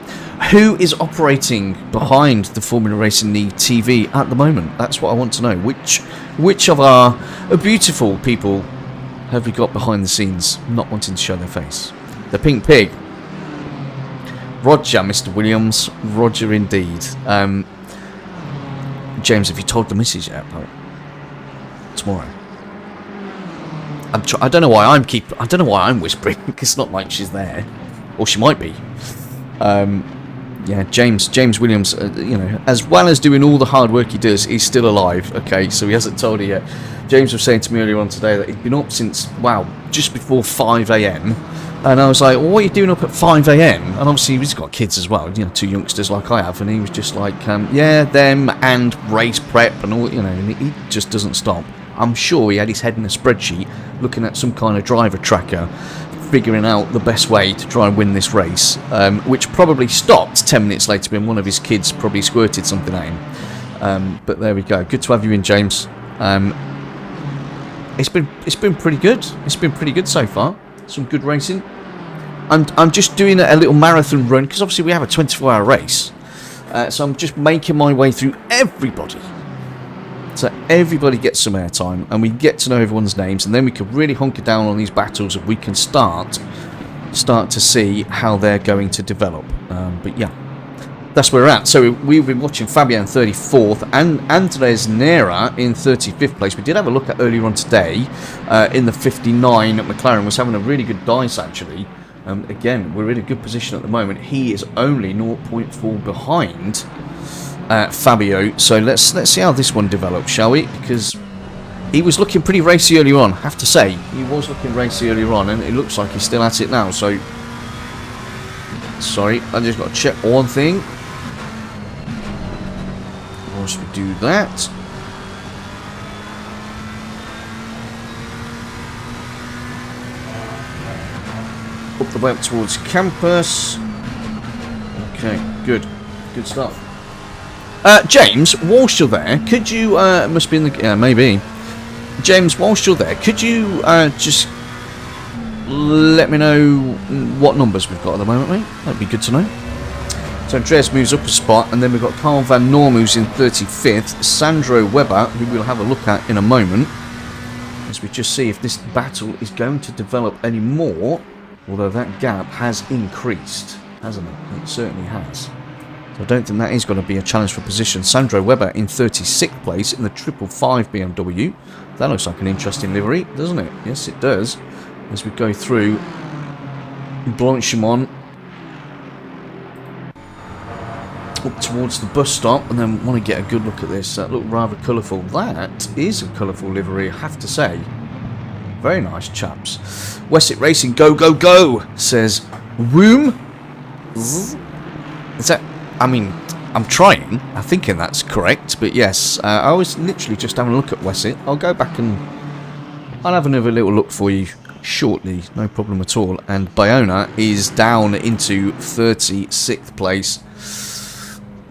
Who is operating behind the Formula Racing League TV at the moment? That's what I want to know. Which of our beautiful people have we got behind the scenes not wanting to show their face? The Pink Pig. Roger, Mr. Williams. Roger indeed. James, have you told the missus yet about tomorrow? I don't know why I'm whispering, because it's not like she's there. Or she might be. Yeah, James Williams, you know, as well as doing all the hard work he does, he's still alive. Okay, so he hasn't told her yet. James was saying to me earlier on today that he'd been up since, wow, just before 5 a.m. And I was like, well, what are you doing up at 5 a.m? And obviously he's got kids as well, you know, 2 youngsters like I have. And he was just like, yeah, them and race prep and all, you know, and he just doesn't stop. I'm sure he had his head in a spreadsheet looking at some kind of driver tracker, figuring out the best way to try and win this race, which probably stopped 10 minutes later when one of his kids probably squirted something at him. But there we go. Good to have you in, James. It's been pretty good. It's been pretty good so far. Some good racing. I'm just doing a little marathon run because obviously we have a 24-hour race. So I'm just making my way through everybody. So everybody gets some airtime and we get to know everyone's names, and then we can really hunker down on these battles and we can start to see how they're going to develop. But yeah, that's where we're at. So we've been watching Fabian 34th and Andres Nera in 35th place. We did have a look at earlier on today in the 59. McLaren was having a really good dice actually. Again, we're in a good position at the moment. He is only 0.4 behind Fabio. So let's see how this one develops, shall we? Because he was looking pretty racy earlier on, I have to say. He was looking racy earlier on, and it looks like he's still at it now. So, sorry, I just got to check one thing. Once we do that, up the way towards campus. Okay, good stuff. James, whilst you're there, could you must be in the maybe. James, whilst you're there, could you just let me know what numbers we've got at the moment, mate? That'd be good to know. So Andreas moves up a spot, and then we've got Carl Van Noor moves in 35th. Sandro Webber, who we'll have a look at in a moment, as we just see if this battle is going to develop any more. Although that gap has increased, hasn't it? It certainly has. So I don't think that is going to be a challenge for position. Sandro Webber in 36th place in the 555 BMW. That looks like an interesting livery, doesn't it? Yes, it does. As we go through Blanchimont. up towards the bus stop, and then want to get a good look at this. That looked rather colourful. That is a colourful livery, I have to say. Very nice, chaps. Wessex Racing, go, go, go, says Room. Is that, I mean, I'm trying. I'm thinking that's correct, but yes, I was literally just having a look at Wessex. I'll go back and I'll have another little look for you shortly, no problem at all. And Bayona is down into 36th place.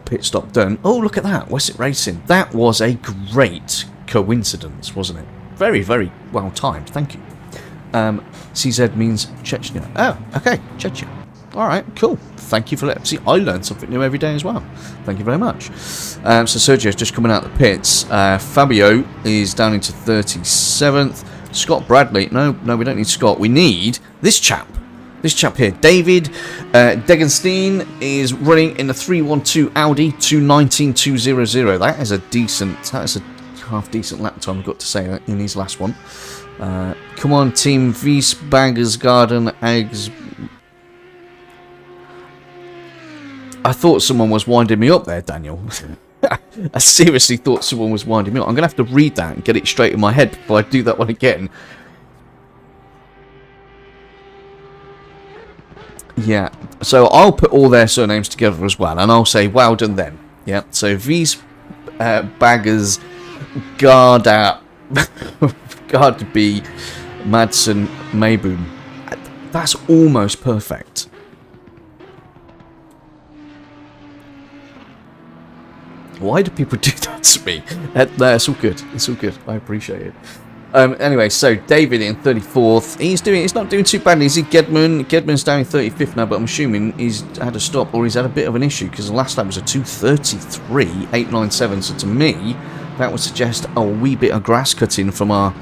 Pit stop done. Oh, look at that, Wessex Racing. That was a great coincidence, wasn't it? Very, very well timed, thank you. CZ means Chechnya. Oh, okay, Chechnya. Alright, cool. Thank you for letting me see. I learn something new every day as well. Thank you very much. So Sergio's just coming out the pits. Fabio is down into 37th. Scott Bradley. No, we don't need Scott. We need this chap. This chap here. David Degenstein is running in the 312 Audi 219.200. That is a half decent lap time, I've got to say, in his last one. Come on, team Wiesbaggers Garden Eggs. I thought someone was winding me up there, Daniel. I seriously thought someone was winding me up. I'm going to have to read that and get it straight in my head before I do that one again. Yeah, so I'll put all their surnames together as well, and I'll say, well done then. Yeah, so Wiesbaggers Garda B Madsen Mayboom. That's almost perfect. Why do people do that to me? No, it's all good. It's all good. I appreciate it. Anyway, so David in 34th. He's not doing too badly. Is he Gedman? Gedman's down in 35th now, but I'm assuming he's had a stop or he's had a bit of an issue because the last lap was a 2:33.897. So to me, that would suggest a wee bit of grass cutting from our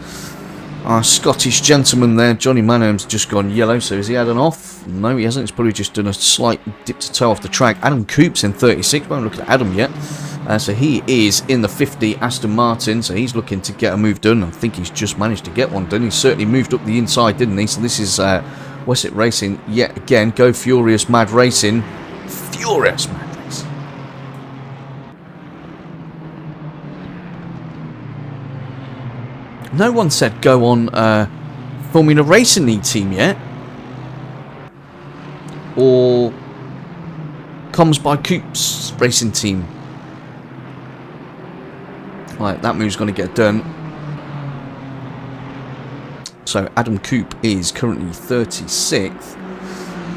Scottish gentleman there. Johnny Manham's just gone yellow, so has he had an off? No, he hasn't. He's probably just done a slight dip to toe off the track. Adam Coops in 36. Won't look at Adam yet. So he is in the 50 Aston Martin, so he's looking to get a move done. I think he's just managed to get one done. He certainly moved up the inside, didn't he? So this is Wessex Racing yet again. Go Furious Mad Racing. Furious Mad Racing. No one said go on Formula Racing League team yet. Or COMMS by Coops Racing team. Right, that move's going to get done. So Adam Coop is currently 36th.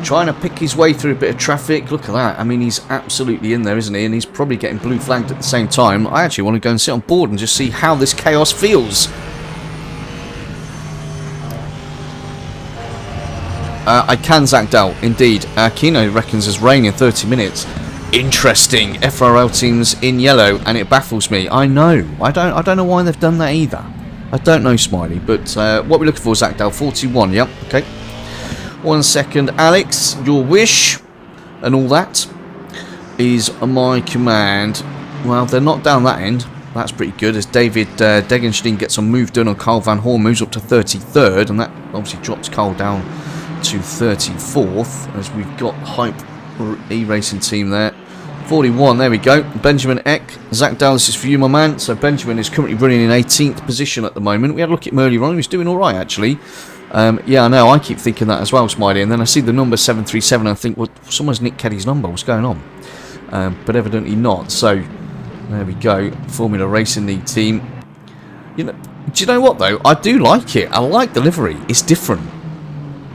Trying to pick his way through a bit of traffic. Look at that. I mean, he's absolutely in there, isn't he? And he's probably getting blue flagged at the same time. I actually want to go and sit on board and just see how this chaos feels. I can, Zach Dell, indeed. Kino reckons there's rain in 30 minutes. Interesting. FRL teams in yellow, and it baffles me. I know. I don't know why they've done that either. I don't know, Smiley. But what we're looking for, Zach Dell, 41. Yep. Okay. 1 second, Alex. Your wish and all that is my command. Well, they're not down that end. That's pretty good. As David Degenstein gets a move done on Carl Van Horn, moves up to 33rd, and that obviously drops Carl down to 34th. As we've got Hype E-Racing team there. 41, there we go. Benjamin Eck. Zach Dell, this is for you, my man. So Benjamin is currently running in 18th position at the moment. We had a look at him earlier on. He was doing alright, actually. Yeah, I know. I keep thinking that as well, Smiley. And then I see the number 737 and I think, well, someone's nicked Keddy's number. What's going on? But evidently not. So, there we go. Formula Racing League team. You know, do you know what, though? I do like it. I like the livery. It's different.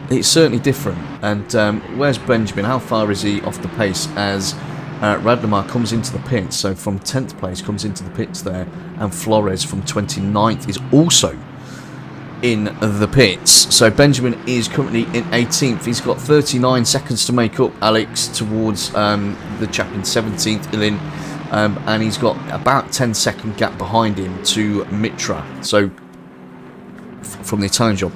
It's certainly different. And where's Benjamin? How far is he off the pace as Radlamar comes into the pits? So from 10th place comes into the pits there. And Flores from 29th is also in the pits. So Benjamin is currently in 18th. He's got 39 seconds to make up, Alex, towards the chap in 17th, Ilin. And he's got about 10-second gap behind him to Mitra. So from the Italian job.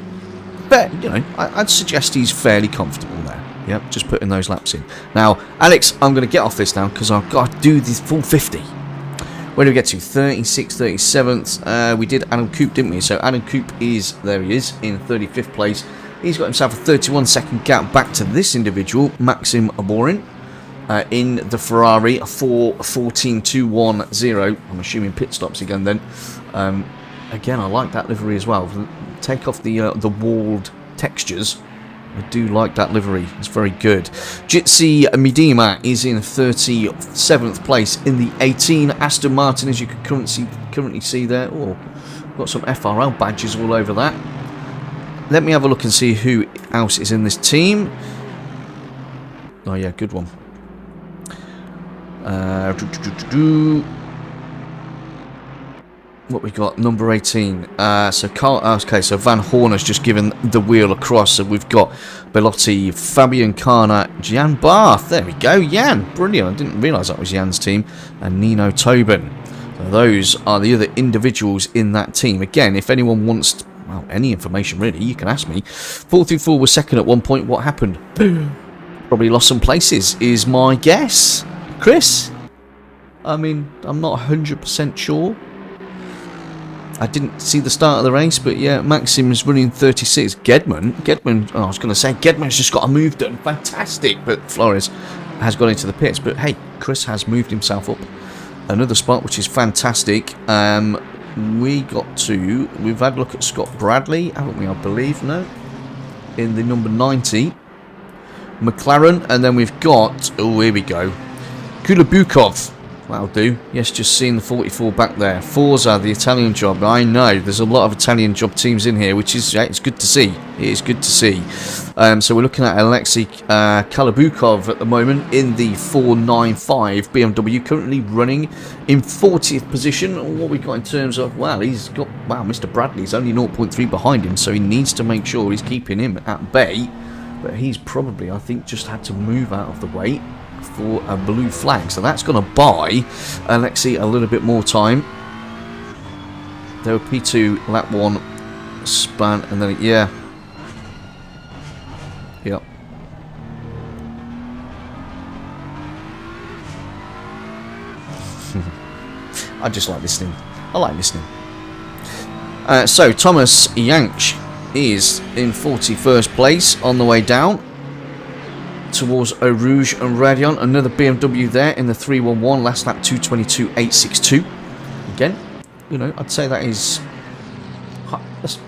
But, you know, I'd suggest he's fairly comfortable there. Yep, just putting those laps in. Now, Alex, I'm going to get off this now because I've got to do this full 50. Where do we get to? 36th, 37th. We did Adam Coop, didn't we? So Adam Coop is, there he is, in 35th place. He's got himself a 31-second gap back to this individual, Maxim Aborin. in the Ferrari, 4:14.210. I'm assuming pit stops again then. Again, I like that livery as well. Take off the walled textures. I do like that livery. It's very good. Jitsi Midima is in 37th place in the 18. Aston Martin, as you can currently see there. Oh, got some FRL badges all over that. Let me have a look and see who else is in this team. Oh yeah, good one. What we got? Number 18. So Carl. Okay, so Van Horner's just given the wheel across. So we've got Bellotti, Fabian Carner, Jan Barth. There we go, Jan. Brilliant. I didn't realise that was Jan's team. And Nino Tobin. So those are the other individuals in that team. Again, if anyone wants, well, any information really, you can ask me. 434 was second at one point. What happened? Probably lost some places, is my guess. Chris? I mean, I'm not 100% sure. I didn't see the start of the race, but yeah, Maxim is running 36. Gedman, oh, I was going to say, Gedman's just got a move done. Fantastic. But Flores has gone into the pits. But hey, Chris has moved himself up another spot, which is fantastic. We've had a look at Scott Bradley, haven't we, I believe, no? In the number 90. McLaren, and then we've got, oh, here we go. Kulabukov. That'll do. Yes, just seeing the 44 back there. Forza, the Italian job. I know there's a lot of Italian job teams in here, which is it's good to see. It is good to see. So we're looking at Alexei Kalabukov at the moment in the 495 BMW, currently running in 40th position. What we got in terms of, well, he's got, wow, Mr. Bradley's only 0.3 behind him, so he needs to make sure he's keeping him at bay. But he's probably, I think, just had to move out of the way for a blue flag, so that's going to buy Alexei a little bit more time. There were P2 lap 1 span, and then yep. I just like listening. I like listening. So Thomas Yanch is in 41st place on the way down towards Eau Rouge and Radion. Another BMW there in the 311, last lap 2:22.862. Again, you know, I'd say that's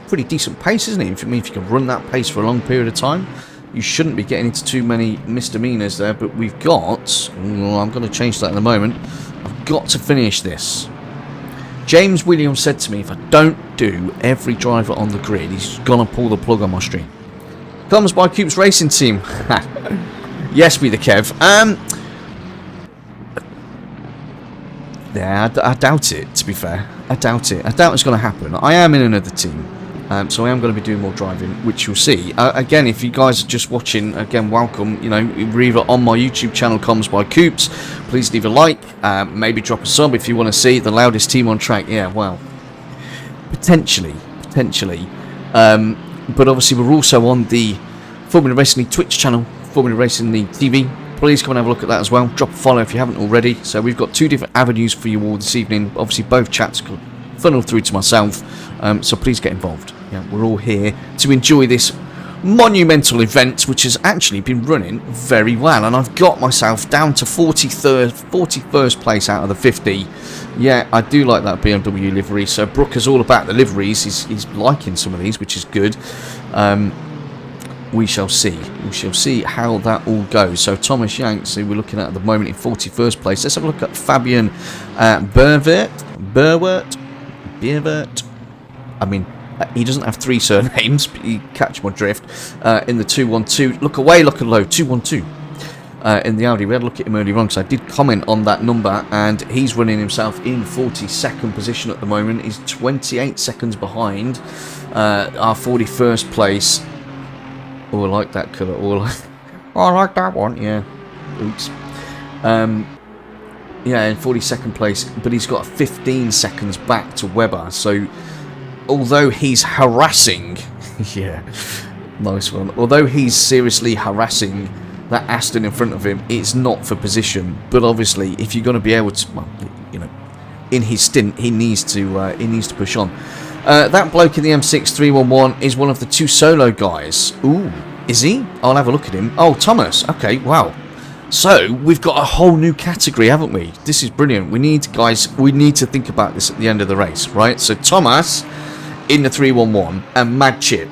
pretty decent pace, isn't it? If you can run that pace for a long period of time, you shouldn't be getting into too many misdemeanors there. But we've got, I'm going to change that in a moment, I've got to finish this. James Williams said to me, if I don't do every driver on the grid, he's going to pull the plug on my stream. Comes by COMMS Racing Team. Yes, be the Kev. Yeah, I doubt it, to be fair. I doubt it. I doubt it's going to happen. I am in another team, so I am going to be doing more driving, which you'll see. Again, if you guys are just watching, again, welcome. You know, we're either on my YouTube channel, Comes by COMMS. Please leave a like. Maybe drop a sub if you want to see the loudest team on track. Yeah, well, potentially. But obviously, we're also on the Formula Racing League Twitch channel, Formula Racing League TV. Please come and have a look at that as well. Drop a follow if you haven't already. So we've got two different avenues for you all this evening. Obviously, both chats funnel through to myself. So please get involved. Yeah, we're all here to enjoy this monumental event, which has actually been running very well. And I've got myself down to 41st place out of the 50. Yeah, I do like that BMW livery. So Brooke is all about the liveries. He's liking some of these, which is good. We shall see. We shall see how that all goes. So Thomas Yanks, who we're looking at the moment, in 41st place. Let's have a look at Fabian Berwert. I mean, he doesn't have three surnames, but you catch my drift. In the 212. Look away, look low. 212. In the Audi. We had a look at him earlier on because I did comment on that number, and he's running himself in 42nd position at the moment. He's 28 seconds behind our 41st place. Oh, I like that colour. Oh, I like that one. Yeah. Oops. Yeah, in 42nd place, but he's got 15 seconds back to Webber. So, although he's harassing, yeah, nice one. Although he's seriously harassing that Aston in front of him, it's not for position. But obviously, if you're going to be able to, well, you know, in his stint, he needs to push on. That bloke in the M6 311 is one of the two solo guys. Ooh, is he? I'll have a look at him. Oh, Thomas. Okay, wow. So we've got a whole new category, haven't we? This is brilliant. We need to think about this at the end of the race, right? So Thomas in the 311 and Mad Chip,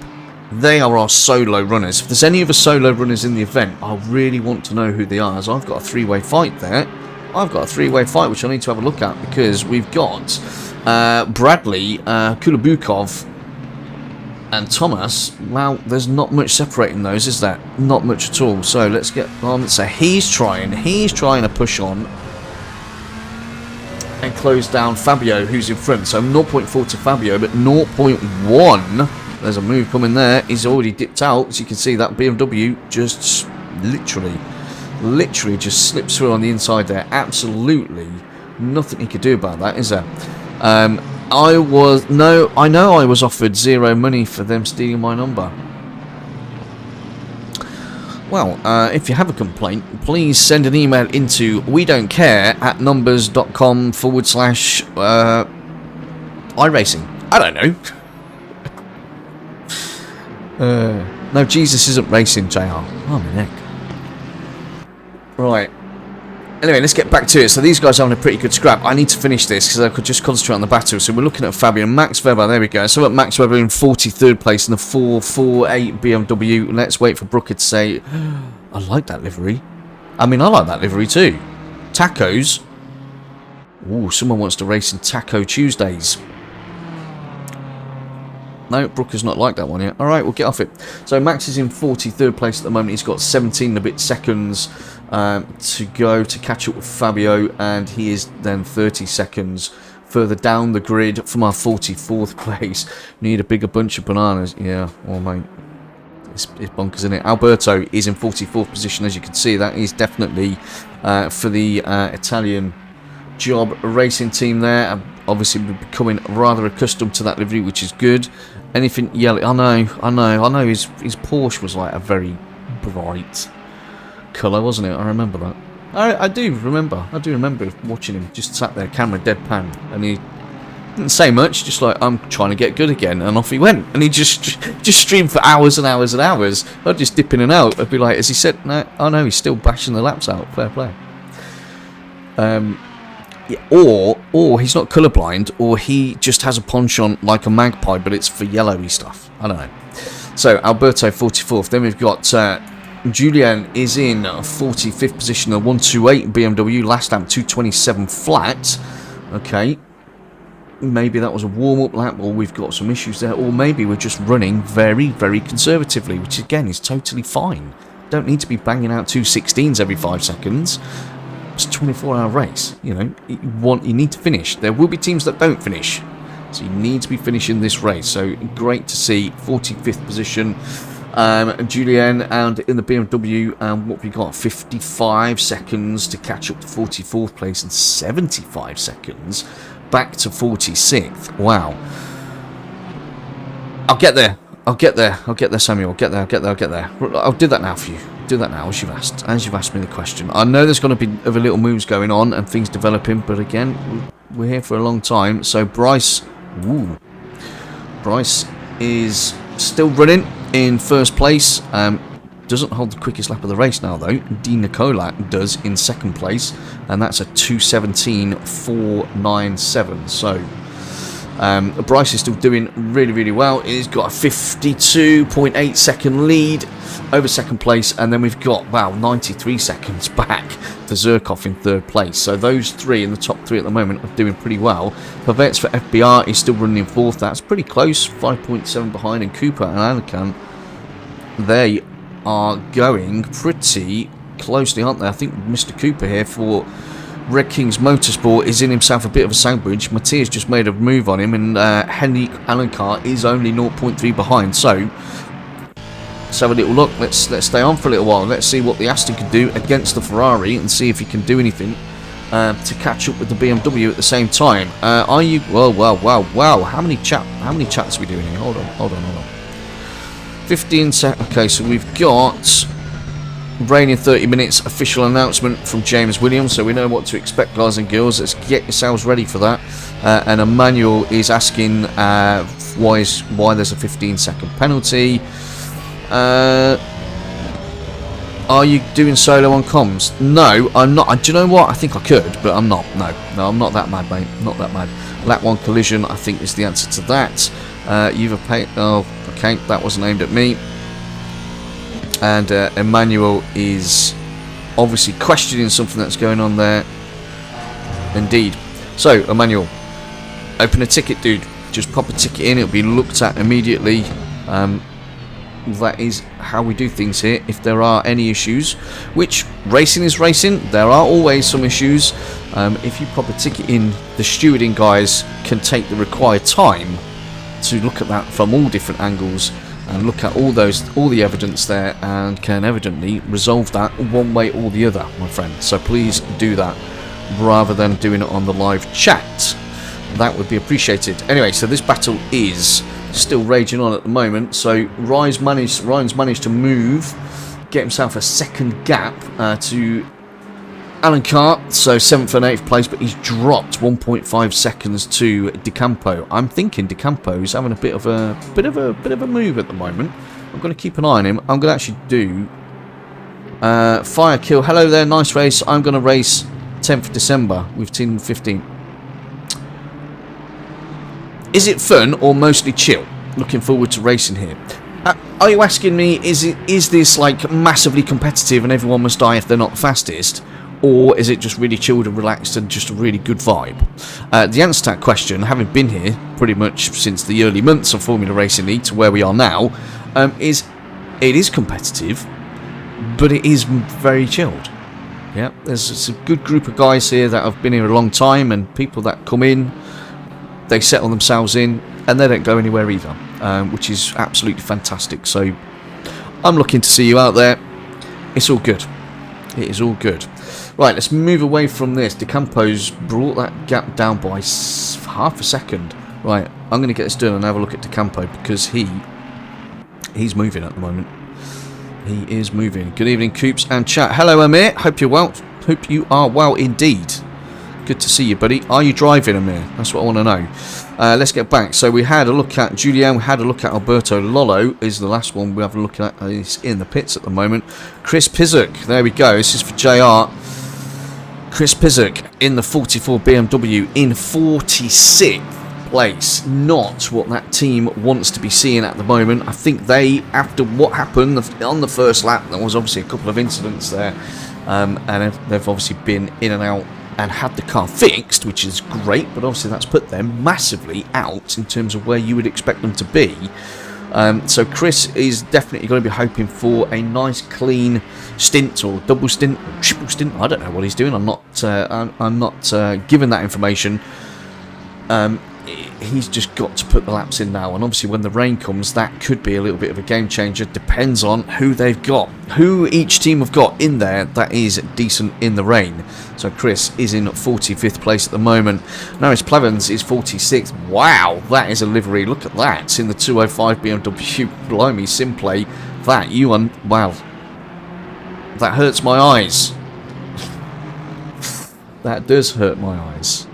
they are our solo runners. If there's any other solo runners in the event, I really want to know who they are, as I've got a three-way fight there. I've got a three-way fight which I need to have a look at, because we've got Bradley, Kulabukov and Thomas. Well, there's not much separating those, is there? Not much at all. So let's get on. So he's trying to push on and close down Fabio, who's in front. So 0.4 to Fabio, but 0.1. There's a move coming there. He's already dipped out. As you can see, that BMW just literally just slips through on the inside there. Absolutely nothing he could do about that, is there? I know I was offered 0 money for them stealing my number. Well, if you have a complaint, please send an email into wedontcare@numbers.com/iRacing. I don't know. No, Jesus isn't racing, JR. Oh, my neck. Right. Anyway, let's get back to it. So these guys are having a pretty good scrap. I need to finish this because I could just concentrate on the battle. So we're looking at Fabio and Max Weber. There we go. So at Max Weber in 43rd place in the 448 BMW. Let's wait for Brooker to say, I like that livery. I mean, I like that livery too. Tacos. Ooh, someone wants to race in Taco Tuesdays. No, Brooker's not like that one yet. Alright, we'll get off it. So Max is in 43rd place at the moment. He's got 17 and a bit seconds to go to catch up with Fabio, and he is then 30 seconds further down the grid from our 44th place. Need a bigger bunch of bananas. Yeah, well, mate, it's bonkers, isn't it? Alberto is in 44th position, as you can see. That is definitely for the Italian job racing team there. Obviously, we're becoming rather accustomed to that livery, which is good. Anything yellow? I know. His Porsche was like a very bright colour, wasn't it? I remember that. I do remember watching him just sat there, camera deadpan, and he didn't say much, just like, I'm trying to get good again, and off he went. And he just streamed for hours and hours and hours. I'd just dip in and out. I'd be like, as he said, no, oh no, he's still bashing the laps out. Fair play. Yeah, or he's not colourblind, or he just has a penchant like a magpie, but it's for yellowy stuff. I don't know. So Alberto 44th. Then we've got Julian is in 45th position, a 128 BMW, last lap 227 flat. Okay, maybe that was a warm-up lap, or we've got some issues there, or maybe we're just running very, very conservatively, which again is totally fine. Don't need to be banging out 216s every 5 seconds. It's a 24-hour race, you know. You need to finish. There will be teams that don't finish, so you need to be finishing this race. So great to see 45th position, Julian, and in the BMW, what we got, 55 seconds to catch up to 44th place, and 75 seconds back to 46th. Wow. I'll get there, Samuel. I'll get there. I'll do that now for you. Do that now, as you've asked me the question. I know there's going to be other little moves going on and things developing, but again, we're here for a long time. So Bryce is still running in first place. Doesn't hold the quickest lap of the race now, though. Di Nicola does in second place, and that's a 2:17.497. So Bryce is still doing really, really well. He's got a 52.8 second lead over second place, and then we've got, wow, 93 seconds back to Zirkov in third place. So those three in the top three at the moment are doing pretty well. Pavets for FBR is still running in fourth. That's pretty close, 5.7 behind. And Cooper and Anakan, they are going pretty closely, aren't they? I think Mr. Cooper here for Red Kings Motorsport is in himself a bit of a sandwich. Matthias just made a move on him, and Henrik Alankar is only 0.3 behind. So let's have a little look. Let's stay on for a little while. Let's see what the Aston can do against the Ferrari, and see if he can do anything to catch up with the BMW at the same time. Are you? Wow! How many chats are we doing here? Hold on. 15 seconds. Okay, so we've got rain in 30 minutes. Official announcement from James Williams, so we know what to expect, guys and girls. Let's get yourselves ready for that. And Emmanuel is asking why there's a 15-second penalty. Are you doing solo on comms? No, I'm not. Do you know what? I think I could, but I'm not. No, I'm not that mad, mate. Not that mad. Lap 1 collision, I think, is the answer to that. You've a pay. Oh, okay, that wasn't aimed at me. And Emmanuel is obviously questioning something that's going on there. Indeed. So, Emmanuel, open a ticket, dude. Just pop a ticket in. It'll be looked at immediately. That is how we do things here. If there are any issues, which racing is racing, there are always some issues. If you pop a ticket in, the stewarding guys can take the required time to look at that from all different angles and look at all the evidence there, and can evidently resolve that one way or the other, my friend. So please do that rather than doing it on the live chat. That would be appreciated. Anyway, so this battle is still raging on at the moment. So Ryan's managed to move, get himself a second gap to Alan Carr, so 7th and 8th place, but he's dropped 1.5 seconds to DeCampo. I'm thinking DeCampo is having a bit of a move at the moment. I'm going to keep an eye on him. I'm going to actually do fire kill. Hello there, nice race. I'm going to race 10th of December with Team 15. Is it fun or mostly chill? Looking forward to racing here. Are you asking me, is this like massively competitive and everyone must die if they're not the fastest? Or is it just really chilled and relaxed and just a really good vibe? The answer to that question, having been here pretty much since the early months of Formula Racing League to where we are now, is it is competitive, but it is very chilled. Yeah, there's a good group of guys here that have been here a long time, and people that come in, they settle themselves in, and they don't go anywhere either, which is absolutely fantastic. So I'm looking to see you out there. It's all good. It is all good. Right, let's move away from this. DeCampo's brought that gap down by half a second. Right, I'm going to get this done and have a look at DeCampo, because he's moving at the moment. He is moving. Good evening, Coops and chat. Hello, Amir. Hope you're well. Hope you are well indeed. Good to see you, buddy. Are you driving, Amir? That's what I want to know. Let's get back. So we had a look at Julian. We had a look at Alberto. Lolo is the last one we have a look at. He's in the pits at the moment. Chris Pizzock. There we go. This is for JR. Chris Pizzock in the 44 BMW in 46th place. Not what that team wants to be seeing at the moment. I think they, after what happened on the first lap, there was obviously a couple of incidents there. And they've obviously been in and out and had the car fixed, which is great, but obviously that's put them massively out in terms of where you would expect them to be. So Chris is definitely going to be hoping for a nice clean stint, or double stint, or triple stint. I don't know what he's doing. I'm not given that information. He's just got to put the laps in now, and obviously when the rain comes, that could be a little bit of a game changer. Depends on who they've got, who each team have got in there that is decent in the rain. So Chris is in 45th place at the moment. Norris Plevens is 46th. Wow, that is a livery. Look at that in the 205 BMW. Blimey, Simplay. That wow, that hurts my eyes. That does hurt my eyes.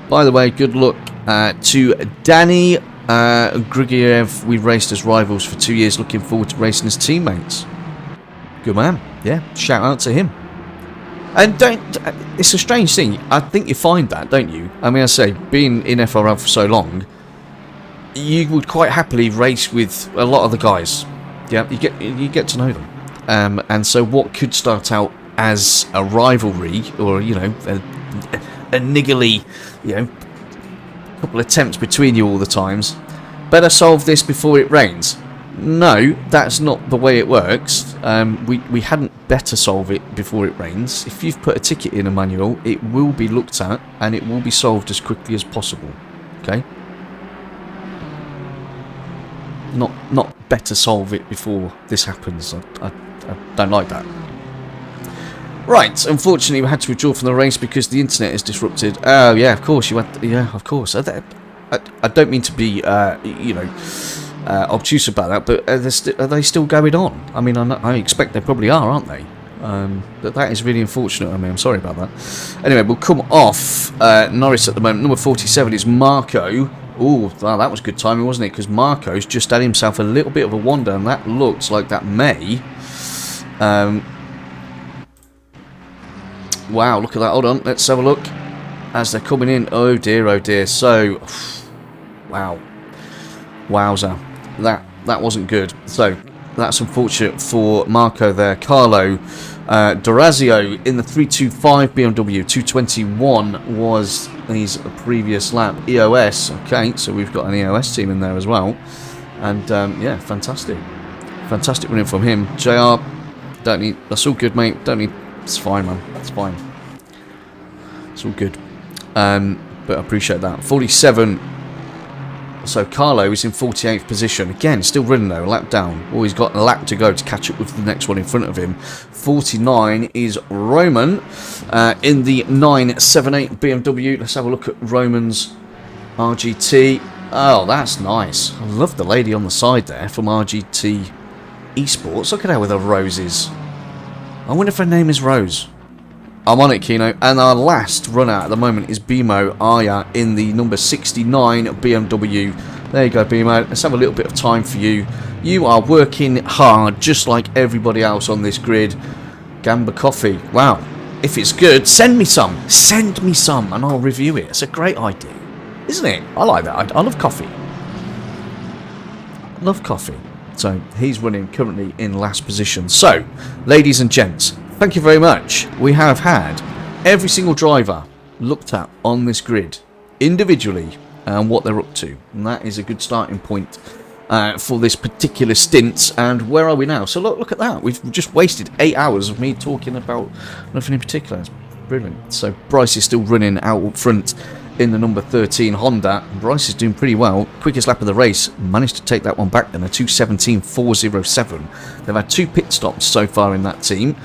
By the way, good luck to Danny Grigoriev. We've raced as rivals for 2 years. Looking forward to racing as teammates. Good man. Yeah, shout out to him. And it's a strange thing. I think you find that, don't you? I mean, I say, being in FRL for so long, you would quite happily race with a lot of the guys. Yeah, you get to know them. And so what could start out as a rivalry, or a niggly, couple of attempts between you all the times, better solve this before it rains. No, that's not the way it works. We hadn't better solve it before it rains. If you've put a ticket in, Emmanuel, it will be looked at and it will be solved as quickly as possible. Okay? Not better solve it before this happens. I don't like that. Right, unfortunately we had to withdraw from the race because the internet is disrupted. Oh yeah, of course you had. Yeah, of course. I don't mean to be, obtuse about that, but are they still going on? I mean, I expect they probably are, aren't they? But that is really unfortunate. I mean, I'm sorry about that. Anyway, we'll come off Norris at the moment. Number 47 is Marco. Oh, wow, that was good timing, wasn't it? Because Marco's just had himself a little bit of a wander, and that looks like that may Wow, look at that. Hold on, let's have a look. As they're coming in, oh dear, oh dear. So, wow. Wowza. That wasn't good. So, that's unfortunate for Marco there. Carlo Dorazio in the 325 BMW. 221 was his previous lap. EOS, okay, so we've got an EOS team in there as well. And, yeah, fantastic. Fantastic winning from him. JR, don't need, that's all good, mate. Don't need, it's fine, man. It's fine. It's all good. But I appreciate that. 47. So Carlo is in 48th position. Again, still running though, a lap down. Oh, he's got a lap to go to catch up with the next one in front of him. 49 is Roman in the 978 BMW. Let's have a look at Roman's RGT. Oh, that's nice. I love the lady on the side there from RGT Esports. Look at her with her roses. I wonder if her name is Rose. I'm on it, Kino. And our last run out at the moment is Bimo Aya in the number 69 BMW. There you go, Bimo. Let's have a little bit of time for you. You are working hard, just like everybody else on this grid. Gamba Coffee. Wow. If it's good, send me some. Send me some, and I'll review it. It's a great idea, isn't it? I like that. I love coffee. Love coffee. So, he's running currently in last position. So, ladies and gents, thank you very much. We have had every single driver looked at on this grid individually and what they're up to. And that is a good starting point for this particular stint. And where are we now? So look at that. We've just wasted 8 hours of me talking about nothing in particular. It's brilliant. So Bryce is still running out up front in the number 13 Honda. Bryce is doing pretty well. Quickest lap of the race. Managed to take that one back then. A 2:17.407. They've had 2 pit stops so far in that team.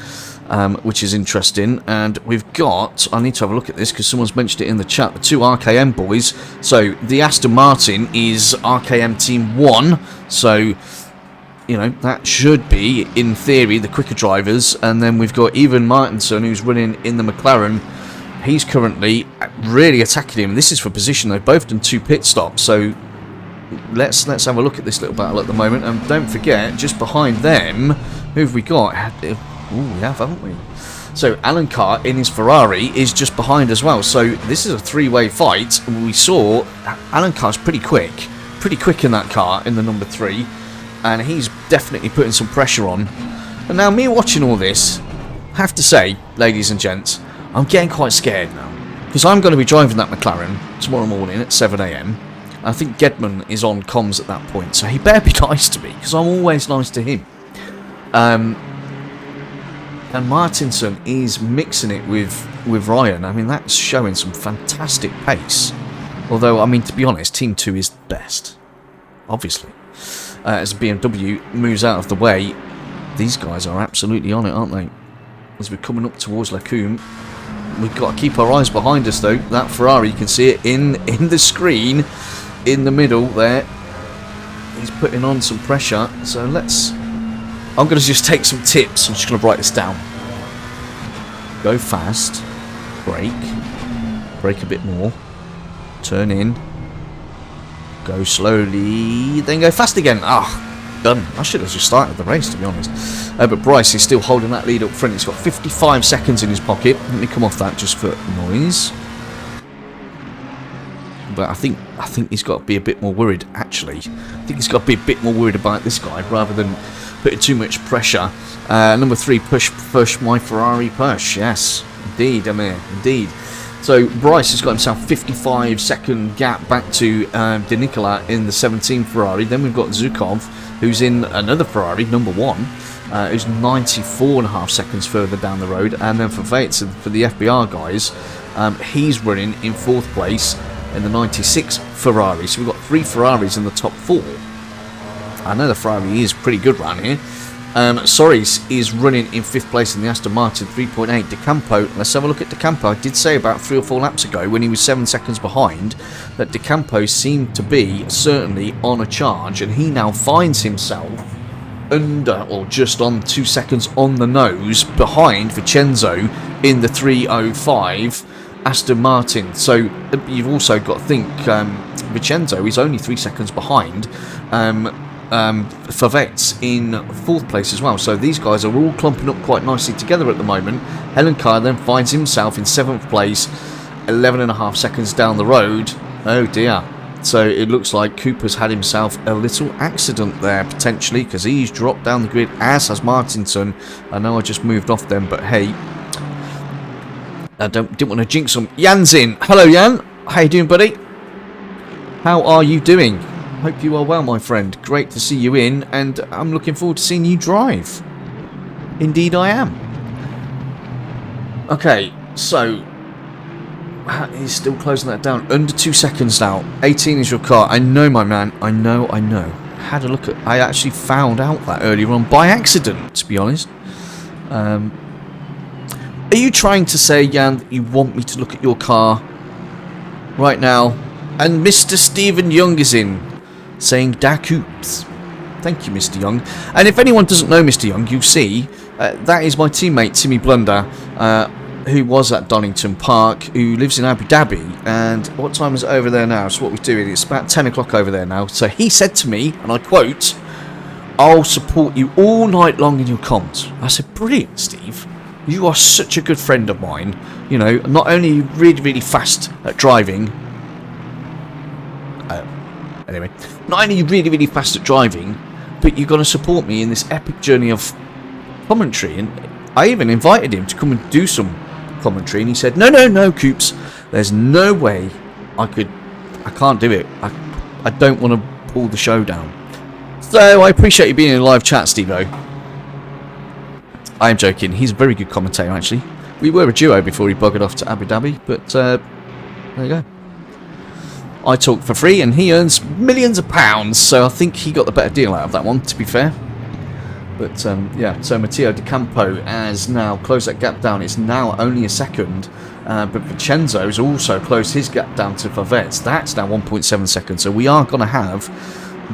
Which is interesting, and we've got, I need to have a look at this because someone's mentioned it in the chat, the 2 RKM boys. So the Aston Martin is RKM Team 1, so you know that should be in theory the quicker drivers. And then we've got Ivan Martinson, who's running in the McLaren. He's currently really attacking him. This is for position. They've both done 2 pit stops, so let's have a look at this little battle at the moment. And don't forget, just behind them, who have we got? Ooh, we have, haven't we? So Alan Carr in his Ferrari is just behind as well. So this is a 3-way fight. We saw Alan Carr's pretty quick in that car in the number 3, and he's definitely putting some pressure on. And now me watching all this, I have to say, ladies and gents, I'm getting quite scared now because I'm going to be driving that McLaren tomorrow morning at 7 AM. I think Gedman is on comms at that point, so he better be nice to me because I'm always nice to him. And Martinson is mixing it with Ryan. I mean, that's showing some fantastic pace. Although, I mean, to be honest, Team 2 is the best. Obviously. As BMW moves out of the way, these guys are absolutely on it, aren't they? As we're coming up towards Lacombe. We've got to keep our eyes behind us, though. That Ferrari, you can see it in the screen. In the middle there. He's putting on some pressure. So let's... I'm going to just take some tips. I'm just going to write this down. Go fast. Brake. Brake a bit more. Turn in. Go slowly. Then go fast again. Ah, done. I should have just started the race, to be honest. But Bryce is still holding that lead up front. He's got 55 seconds in his pocket. Let me come off that just for noise. But I think he's got to be a bit more worried, actually. I think he's got to be a bit more worried about this guy rather than putting too much pressure. Number 3, push, my Ferrari, push. Yes, indeed, Amir, indeed. So Bryce has got himself 55-second gap back to De Nicola in the 17 Ferrari. Then we've got Zukov, who's in another Ferrari, number 1, who's 94.5 seconds further down the road. And then for Vates, for the FBR guys, he's running in 4th place in the 96 Ferrari. So we've got 3 Ferraris in the top 4. I know the Ferrari is pretty good around here. Soris is running in 5th place in the Aston Martin 3.8. De Campo, let's have a look at De Campo. I did say about 3 or 4 laps ago when he was 7 seconds behind that De Campo seemed to be certainly on a charge, and he now finds himself under or just on 2 seconds on the nose behind Vincenzo in the 3.05 Aston Martin. So you've also got to think Vincenzo is only 3 seconds behind. for Vets in 4th place as well. So these guys are all clumping up quite nicely together at the moment. Helen Kyle then finds himself in 7th place, 11.5 seconds down the road. Oh dear. So it looks like Cooper's had himself a little accident there, potentially, because he's dropped down the grid, as has Martinson. I know I just moved off them, but hey, I didn't want to jinx them. Jan's in. Hello, Jan. How you doing, buddy? How are you doing? Hope you are well, my friend. Great to see you in, and I'm looking forward to seeing you drive. Indeed I am. Okay, so he's still closing that down. Under 2 seconds now. 18 is your car. I know, my man. I know. Had a look at... I actually found out that earlier on by accident, to be honest. Are you trying to say, Jan, that you want me to look at your car right now? And Mr. Stephen Young is in, saying Da Coops. Thank you, Mr. Young. And if anyone doesn't know Mr. Young, you'll see that is my teammate, Timmy Blunder, who was at Donington Park, who lives in Abu Dhabi. And what time is it over there now? So what we're doing, it's about 10 o'clock over there now. So he said to me, and I quote, "I'll support you all night long in your comms." I said, "Brilliant, Steve. You are such a good friend of mine. You know, not only are you really, really fast at driving. Anyway, not only are you really, really fast at driving, but you're going to support me in this epic journey of commentary." And I even invited him to come and do some commentary, and he said, no, Coops, there's no way I can't do it. I don't want to pull the show down. So I appreciate you being in a live chat, Steve-O. I am joking. He's a very good commentator, actually. We were a duo before he buggered off to Abu Dhabi, but there you go. I talk for free, and he earns millions of pounds, so I think he got the better deal out of that one, to be fair. But, yeah, so Matteo Di Campo has now closed that gap down. It's now only a second, but Vincenzo's also closed his gap down to Favets. That's now 1.7 seconds, so we are going to have...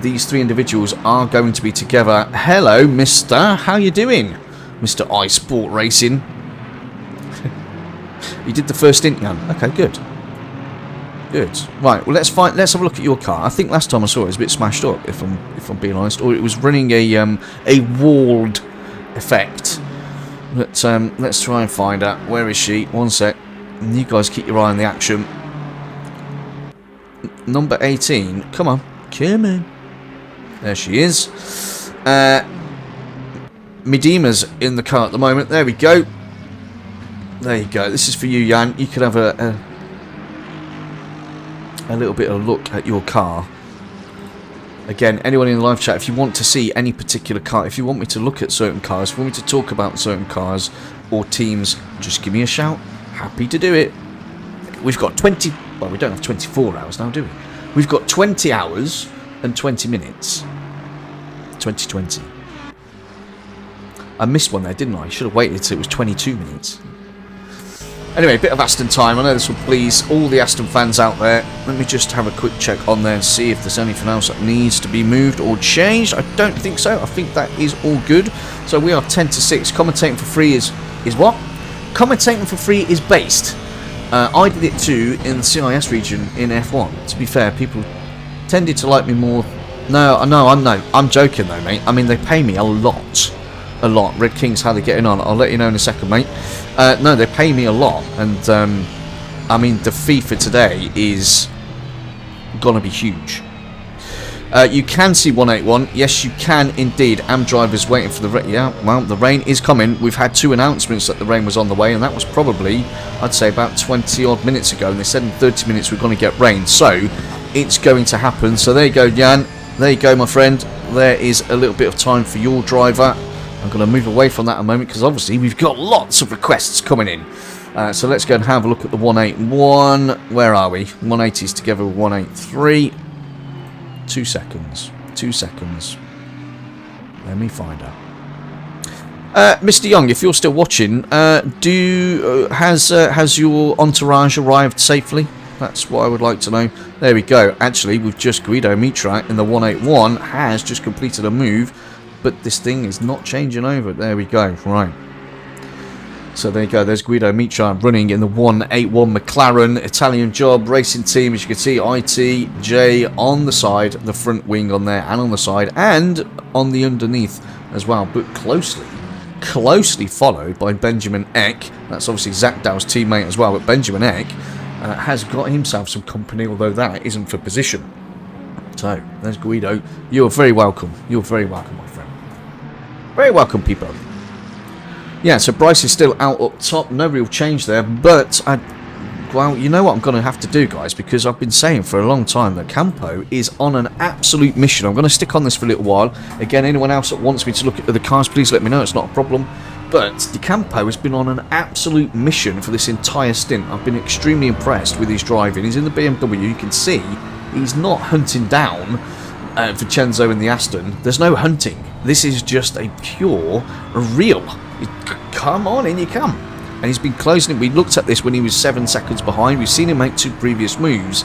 These three individuals are going to be together. Hello, mister. How you doing? Mr. iSport Racing. You did the first stint, Jan. Okay, good. Good. Right, well, let's have a look at your car. I think last time I saw it was a bit smashed up, if I'm being honest, or it was running a walled effect. But let's try and find out. Where is she? One sec. And you guys keep your eye on the action. Number 18. Come on. Come on. There she is. Midima's in the car at the moment. There we go. There you go. This is for you, Jan. You could have a little bit of a look at your car. Again, anyone in the live chat, if you want to see any particular car, if you want me to look at certain cars, if you want me to talk about certain cars or teams, just give me a shout. Happy to do it. We've got 20... Well, we don't have 24 hours now, do we? We've got 20 hours and 20 minutes. 2020. I missed one there, didn't I? I should have waited till it was 22 minutes. Anyway, a bit of Aston time. I know this will please all the Aston fans out there. Let me just have a quick check on there and see if there's anything else that needs to be moved or changed. I don't think so. I think that is all good. So we are 10 to 6. Commentating for free is what? Commentating for free is based. I did it too in the CIS region in F1. To be fair, people tended to like me more. No, I'm joking though, mate. I mean, they pay me a lot. Red King's how they're getting on. I'll let you know in a second, mate. No, they pay me a lot, and I mean, the fee for today is gonna be huge. You can see 181. Yes, you can indeed. Am drivers waiting for the rain. Yeah, well, the rain is coming. We've had 2 announcements that the rain was on the way, and that was probably, I'd say, about 20 odd minutes ago. And they said in 30 minutes we're going to get rain, so it's going to happen. So there you go, Jan. There you go, my friend. There is a little bit of time for your driver. I'm going to move away from that a moment because obviously we've got lots of requests coming in. So let's go and have a look at the 181. Where are we? 180 is together with 183. 2 seconds. 2 seconds. Let me find her. Mr. Young, if you're still watching, has your entourage arrived safely? That's what I would like to know. There we go. Actually, we've just Guido Mitra in the 181 has just completed a move, but this thing is not changing over. There we go. Right. So there you go, there's Guido Micha running in the 181 McLaren Italian job racing team. As you can see, ITJ on the side, the front wing on there, and on the side, and on the underneath as well, but closely followed by Benjamin Eck. That's obviously Zach Dow's teammate as well, but Benjamin Eck has got himself some company, although that isn't for position. So, there's Guido. You're very welcome. You're very welcome, my friend. Very welcome, people. Yeah, so Bryce is still out up top. No real change there, but well, you know what I'm going to have to do, guys, because I've been saying for a long time that Campo is on an absolute mission. I'm going to stick on this for a little while. Again, anyone else that wants me to look at the cars, please let me know. It's not a problem. But Di Campo has been on an absolute mission for this entire stint. I've been extremely impressed with his driving. He's in the BMW. You can see he's not hunting down Vincenzo in the Aston. There's no hunting. This is just a pure, real. Come on in, you come. And he's been closing it. We looked at this when he was 7 seconds behind. We've seen him make 2 previous moves,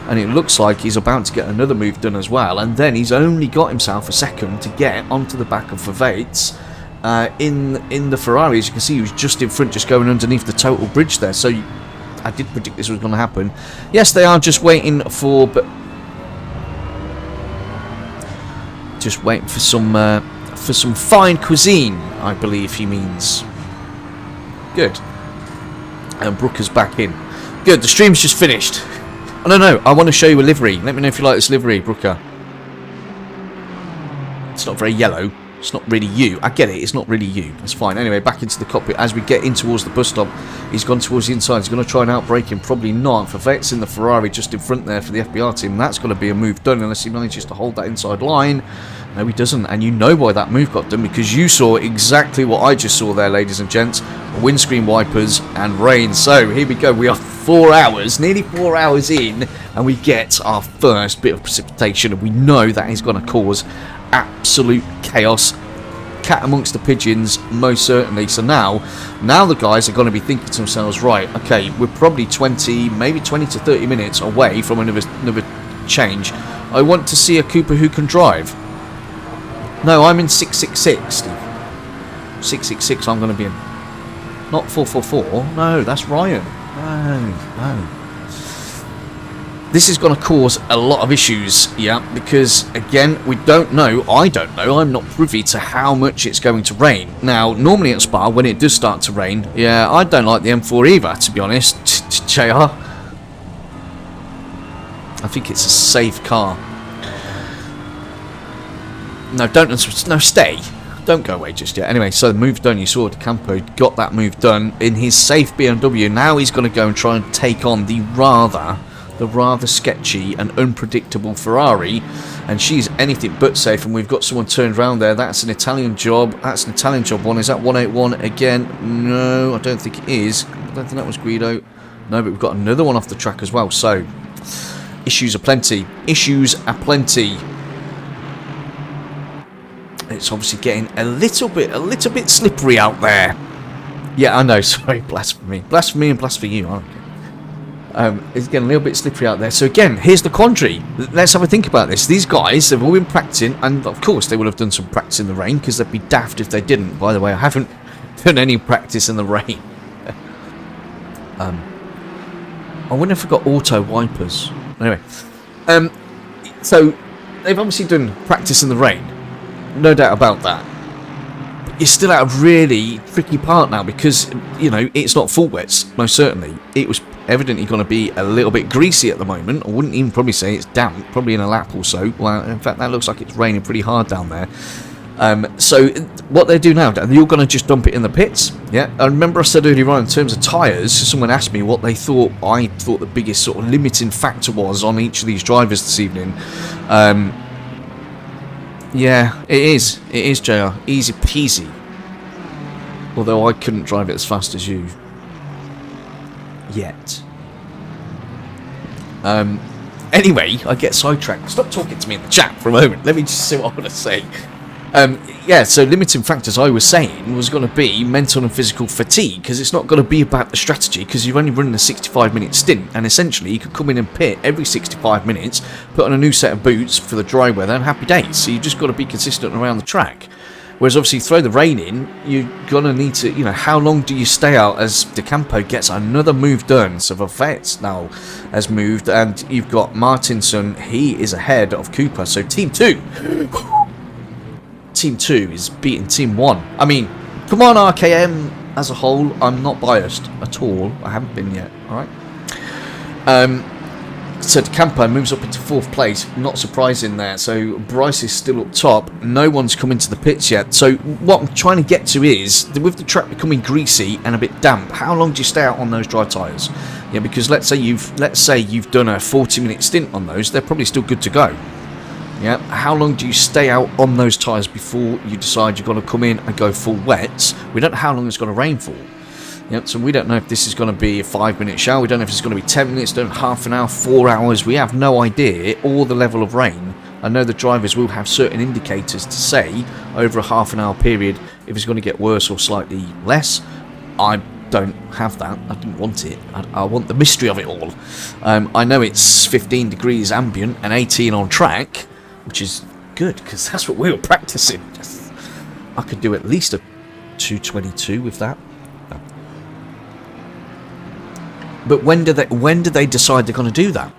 and it looks like he's about to get another move done as well. And then he's only got himself a second to get onto the back of Vervates in the Ferrari. As you can see, he was just in front, just going underneath the total bridge there. So I did predict this was going to happen. Yes, they are just waiting for, but just waiting for some fine cuisine, I believe he means. Good. And Brooker's back in. Good, the stream's just finished. Oh, no, I want to show you a livery. Let me know if you like this livery, Brooker. It's not very yellow. It's not really you. I get it, it's not really you. That's fine. Anyway, back into the cockpit. As we get in towards the bus stop, he's gone towards the inside. He's going to try and outbrake him. Probably not. Vervates in the Ferrari just in front there for the FBR team. That's going to be a move done unless he manages to hold that inside line. No, he doesn't, and you know why that move got done, because you saw exactly what I just saw there, ladies and gents. Windscreen wipers and rain. So, here we go. We are 4 hours, nearly 4 hours in, and we get our first bit of precipitation, and we know that is going to cause absolute chaos. Cat amongst the pigeons, most certainly. So now the guys are going to be thinking to themselves, right, okay, we're probably 20, maybe 20 to 30 minutes away from another change. I want to see a Cooper who can drive. No, I'm in 666, Steve. 666 I'm going to be in. Not 444. No, that's Ryan. No. This is going to cause a lot of issues, yeah, because, again, we don't know. I don't know. I'm not privy to how much it's going to rain. Now, normally at Spa, when it does start to rain, yeah, I don't like the M4 either, to be honest, JR. I think it's a safe car. No, stay. Don't go away just yet. Anyway, so the move done. You saw Campo got that move done in his safe BMW. Now he's going to go and try and take on the rather sketchy and unpredictable Ferrari, and she's anything but safe. And we've got someone turned around there. That's an Italian job. That's an Italian job one. Is that 181 again? No, I don't think it is. I don't think that was Guido. No, but we've got another one off the track as well. So issues are plenty. It's obviously getting a little bit slippery out there. Yeah, I know. Sorry, blasphemy and blasphemy you. I don't care. It's getting a little bit slippery out there. So again, here's the quandary. Let's have a think about this. These guys have all been practicing, and of course they will have done some practice in the rain, because they'd be daft if they didn't. By the way, I haven't done any practice in the rain. I wonder if I've got auto wipers. Anyway, so they've obviously done practice in the rain. No doubt about that. But you're still at a really tricky part now, because, you know, it's not full wets, most certainly. It was evidently going to be a little bit greasy at the moment. I wouldn't even probably say it's damp, probably in a lap or so. Well, in fact, that looks like it's raining pretty hard down there. So what they do now, they're all going to just dump it in the pits. Yeah, I remember I said earlier on, in terms of tyres, someone asked me what they thought. I thought the biggest sort of limiting factor was on each of these drivers this evening. Yeah, it is, JR. Easy peasy. Although I couldn't drive it as fast as you. Yet. Anyway, I get sidetracked. Stop talking to me in the chat for a moment. Let me just see what I want to say. Yeah, so limiting factors, I was saying, was going to be mental and physical fatigue, because it's not going to be about the strategy, because you're only running a 65-minute stint, and essentially you could come in and pit every 65 minutes, put on a new set of boots for the dry weather, and happy days. So you've just got to be consistent around the track. Whereas obviously throw the rain in, you're going to need to, how long do you stay out as De Campo gets another move done? So the vet now has moved, and you've got Martinson, he is ahead of Cooper. So Team 2 is beating Team 1. I mean, come on RKM as a whole, I'm not biased at all. I haven't been yet, alright? So De Campo moves up into 4th place, not surprising there. So Bryce is still up top. No one's come into the pits yet. So what I'm trying to get to is, with the track becoming greasy and a bit damp, how long do you stay out on those dry tyres? Yeah, because let's say you've done a 40-minute stint on those, they're probably still good to go. Yeah, how long do you stay out on those tyres before you decide you're going to come in and go full wets? We don't know how long it's going to rain for. Yep, so we don't know if this is going to be a 5-minute shower. We don't know if it's going to be 10 minutes, half an hour, 4 hours. We have no idea, or the level of rain. I know the drivers will have certain indicators to say over a half an hour period if it's going to get worse or slightly less. I don't have that. I didn't want it. I want the mystery of it all. I know it's 15 degrees ambient and 18 on track, which is good because that's what we were practicing. I could do at least a 222 with that. But when do they decide they're going to do that?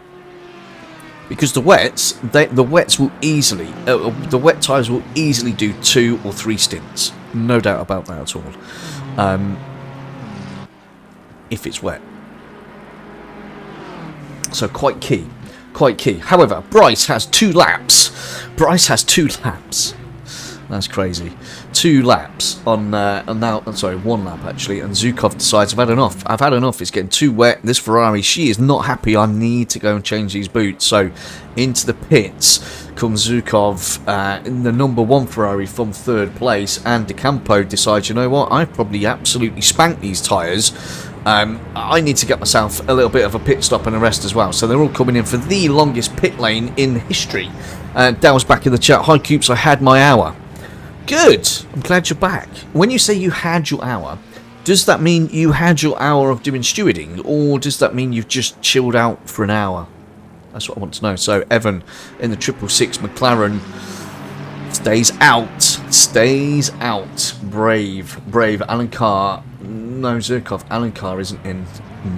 Because the wets will easily, the wet tyres will easily do 2 or 3 stints, no doubt about that at all. If it's wet, so quite key. However, Bryce has 2 laps. That's crazy. 2 laps on now. Sorry, 1 lap actually. And Zhukov decides I've had enough. It's getting too wet. This Ferrari, she is not happy. I need to go and change these boots. So into the pits comes Zhukov in the number 1 Ferrari from 3rd place. And De Campo decides, you know what? I've probably absolutely spanked these tyres. I need to get myself a little bit of a pit stop and a rest as well. So they're all coming in for the longest pit lane in history. Dale's back in the chat. Hi Coops, I had my hour. Good. I'm glad you're back. When you say you had your hour, does that mean you had your hour of doing stewarding, or does that mean you've just chilled out for an hour? That's what I want to know. So Evan in the 666 McLaren stays out. Brave. Alan Carr. No, Zhukov. Alan Carr isn't in.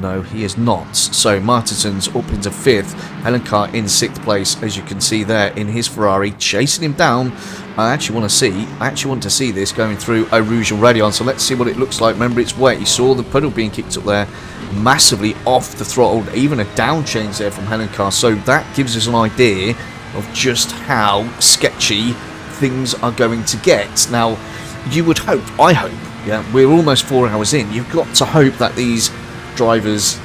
No, he is not. So Martinson's up into 5th. Alan Carr in 6th place, as you can see there in his Ferrari, chasing him down. I actually want to see this going through a Rouge and Radeon. So let's see what it looks like. Remember, it's wet. You saw the pedal being kicked up there, massively off the throttle. Even a down change there from Helen Carr. So that gives us an idea of just how sketchy things are going to get. Now, you would hope, I hope, yeah, we're almost 4 hours in. You've got to hope that these drivers,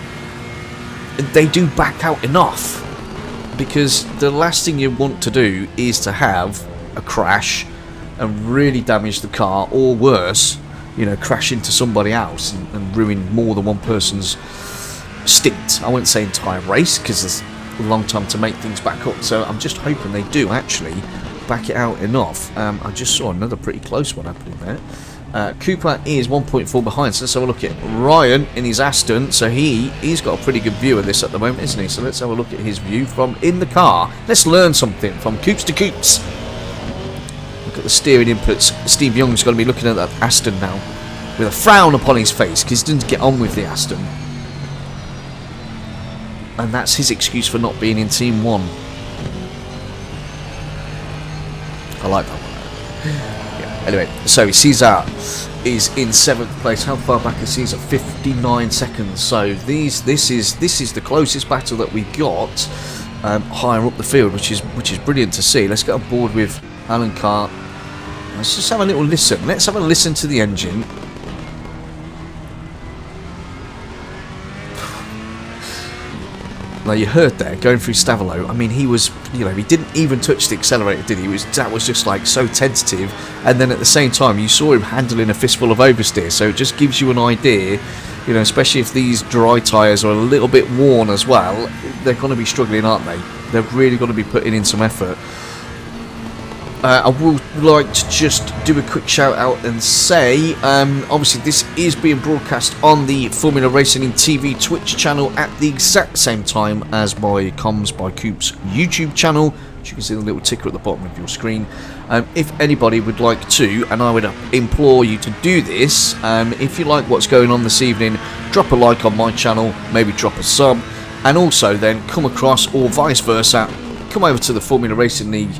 they do back out enough, because the last thing you want to do is to have a crash and really damage the car, or worse, crash into somebody else and ruin more than one person's stint. I wouldn't say entire race, because there's a long time to make things back up. So I'm just hoping they do actually back it out enough. I just saw another pretty close one happening there. Cooper is 1.4 behind, so let's have a look at Ryan in his Aston. So he's got a pretty good view of this at the moment, isn't he? So let's have a look at his view from in the car. Let's learn something from Coops to Coops. Look at the steering inputs. Steve Young's going to be looking at that Aston now with a frown upon his face because he didn't get on with the Aston. And that's his excuse for not being in Team 1. I like that one. Yeah. Anyway, so Cesar is in 7th place. How far back is Cesar? 59 seconds. So this is the closest battle that we got higher up the field, which is brilliant to see. Let's get on board with Alan Carr. Let's just have a little listen. Let's have a listen to the engine. Now you heard there going through Stavolo. I mean, he was, he didn't even touch the accelerator, did he? That was just like so tentative. And then at the same time, you saw him handling a fistful of oversteer. So it just gives you an idea, especially if these dry tyres are a little bit worn as well. They're going to be struggling, aren't they? They're really going to be putting in some effort. I would like to just do a quick shout out and say, obviously this is being broadcast on the Formula Racing in TV Twitch channel at the exact same time as my COMMS by Coops YouTube channel. As you can see the little ticker at the bottom of your screen. If anybody would like to, and I would implore you to do this, if you like what's going on this evening, drop a like on my channel, maybe drop a sub, and also then come across, or vice versa, come over to the Formula Racing League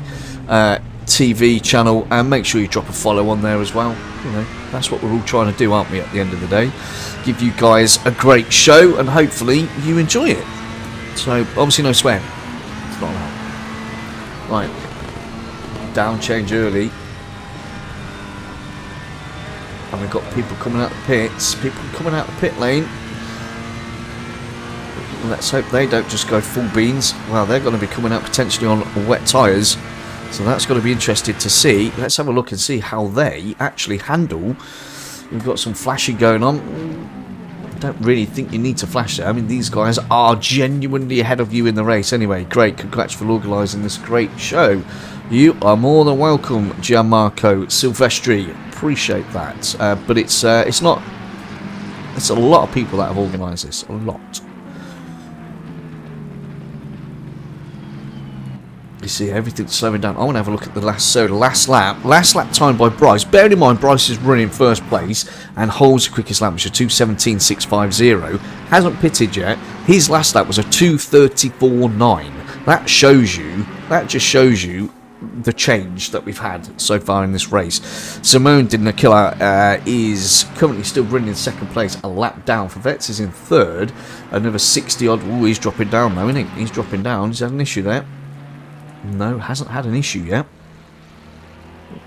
TV channel and make sure you drop a follow on there as well. You know, that's what we're all trying to do, aren't we, at the end of the day? Give you guys a great show and hopefully you enjoy it. So, obviously no swearing. It's not allowed. Right. Down change early. And we've got people coming out the pits. People coming out the pit lane. Let's hope they don't just go full beans. Well, they're going to be coming out potentially on wet tyres. So that's going to be interesting to see. Let's have a look and see how they actually handle. We've got some flashing going on. I don't really think you need to flash there. I mean, these guys are genuinely ahead of you in the race. Anyway, great. Congrats for organising this great show. You are more than welcome, Gianmarco Silvestri. Appreciate that. But it's not. It's a lot of people that have organised this. A lot. You see, everything's slowing down. I want to have a look at the last lap. Last lap time by Bryce. Bearing in mind, Bryce is running first place and holds the quickest lap, which is 2:17.650. Hasn't pitted yet. His last lap was a 2:34.9. That shows you. That just shows you the change that we've had so far in this race. Simone Di Nicola is currently still running in second place, a lap down. Favets is in third. Another 60 odd. Oh, he's dropping down though, isn't he? He's dropping down. He's had an issue there. No, hasn't had an issue yet.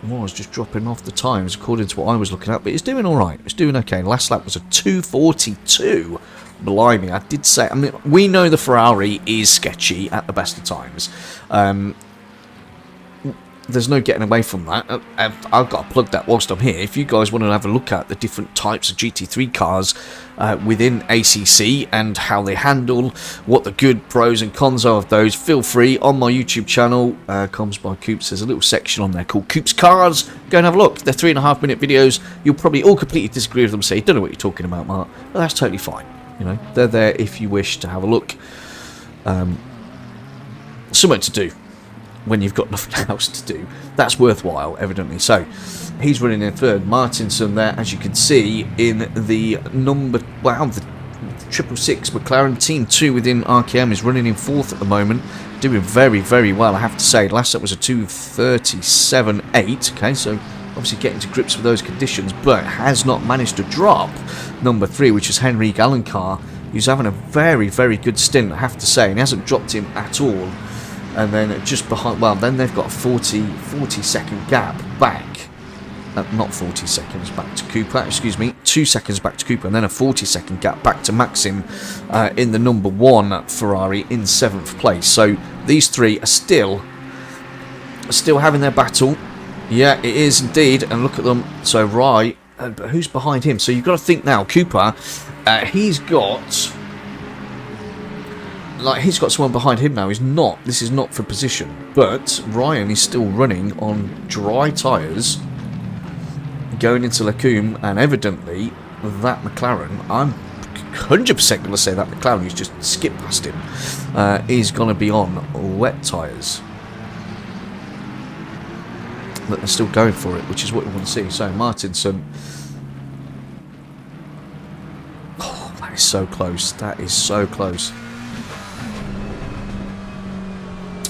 Was just dropping off the times according to what I was looking at, but it's doing alright. It's doing okay. Last lap was a 2:42. Blimey, I did say. I mean, we know the Ferrari is sketchy at the best of times. There's no getting away from that. I've got to plug that whilst I'm here. If you guys want to have a look at the different types of GT3 cars within ACC and how they handle, what the good pros and cons are of those, feel free on my YouTube channel, COMMS by COOPS. There's a little section on there called COOPS Cars. Go and have a look. They're 3.5 minute videos. You'll probably all completely disagree with them, say, don't know what you're talking about, Mark. But that's totally fine. You know, they're there if you wish to have a look. Something to do when you've got nothing else to do. That's worthwhile, evidently. So, he's running in third. Martinson there, as you can see, in the number... Wow, the 666 McLaren Team 2 within RKM is running in fourth at the moment. Doing very, very well, I have to say. Last up was a 2:37.8. Okay, so obviously getting to grips with those conditions, but has not managed to drop number 3, which is Henry Gallencar, who's having a very, very good stint, I have to say, and he hasn't dropped him at all. And then just behind, well, then they've got a 40 second gap back. Not 40 seconds back to Cooper, excuse me, 2 seconds back to Cooper, and then a 40-second gap back to Maxim in the number 1 Ferrari in 7th place. So these three are still having their battle. Yeah, it is indeed, and look at them. So Rai, but who's behind him? So you've got to think now, Cooper, he's got someone behind him now. This is not for position, but Ryan is still running on dry tyres going into Lecombe, and evidently that McLaren, I'm 100% going to say that McLaren, who's just skipped past him, is going to be on wet tyres. But they're still going for it, which is what we want to see. So Martinson, oh, that is so close. That is so close.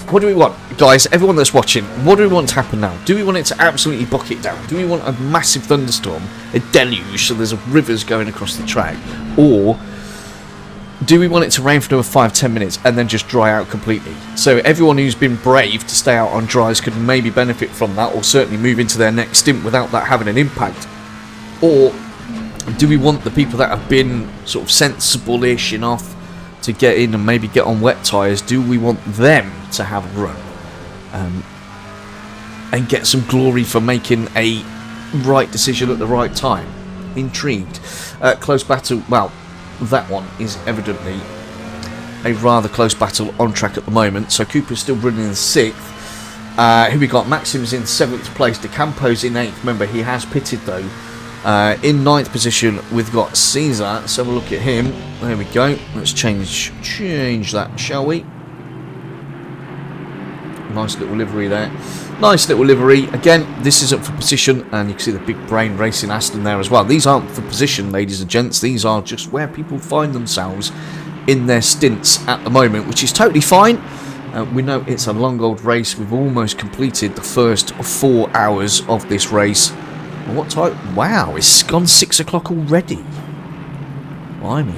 What do we want, guys? Everyone that's watching, what do we want to happen now? Do we want it to absolutely bucket down? Do we want a massive thunderstorm, a deluge, so there's rivers going across the track? Or do we want it to rain for another 5-10 minutes and then just dry out completely? So everyone who's been brave to stay out on dries could maybe benefit from that, or certainly move into their next stint without that having an impact. Or do we want the people that have been sort of sensible-ish enough to get in and maybe get on wet tyres, do we want them to have a run and get some glory for making a right decision at the right time? Intrigued. Close battle. Well, that one is evidently a rather close battle on track at the moment. So Cooper's still running in 6th. Who we got? Maxim's in 7th place. De Campo's in 8th. Remember, he has pitted though. In 9th position, we've got Caesar. Let's have a look at him. There we go. Let's change that, shall we? Nice little livery there. Nice little livery. Again, this isn't for position, and you can see the big brain racing Aston there as well. These aren't for position, ladies and gents. These are just where people find themselves in their stints at the moment, which is totally fine. We know it's a long old race. We've almost completed the first 4 hours of this race. What time? Wow, it's gone 6 o'clock already. Blimey.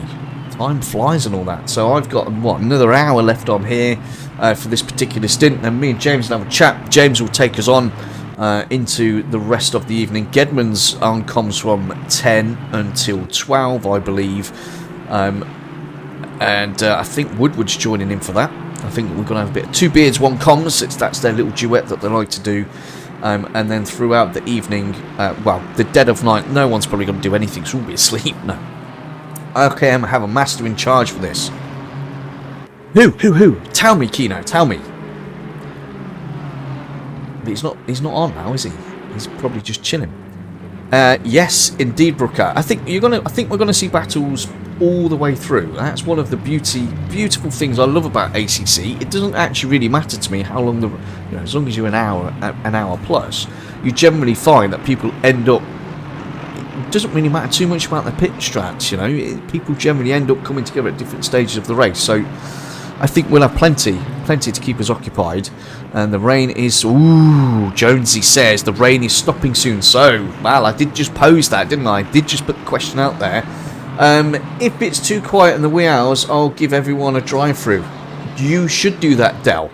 Time flies and all that. So I've got, what, another hour left on here for this particular stint. And me and James will have a chat. James will take us on into the rest of the evening. Gedman's on comms from 10 until 12, I believe. And I think Woodward's joining in for that. I think we're going to have a bit of two beards, one comms. That's their little duet that they like to do. And then throughout the evening, well, the dead of night, no one's probably going to do anything, so we'll be asleep. No. Okay, I'm going to have a master in charge for this. Who? Tell me, Kino, tell me. But he's not on now, is he? He's probably just chilling. Yes, indeed, Brooker. I think we're gonna see battles all the way through. That's one of the beautiful things I love about ACC. It doesn't actually really matter to me how long as long as you're an hour plus, you generally find that people end up. It doesn't really matter too much about the pit strats. People generally end up coming together at different stages of the race. So I think we'll have plenty to keep us occupied. And the rain is... Ooh, Jonesy says the rain is stopping soon. So, well, I did just pose that, didn't I? I did just put the question out there. If it's too quiet in the wee hours, I'll give everyone a drive-through. You should do that, Del.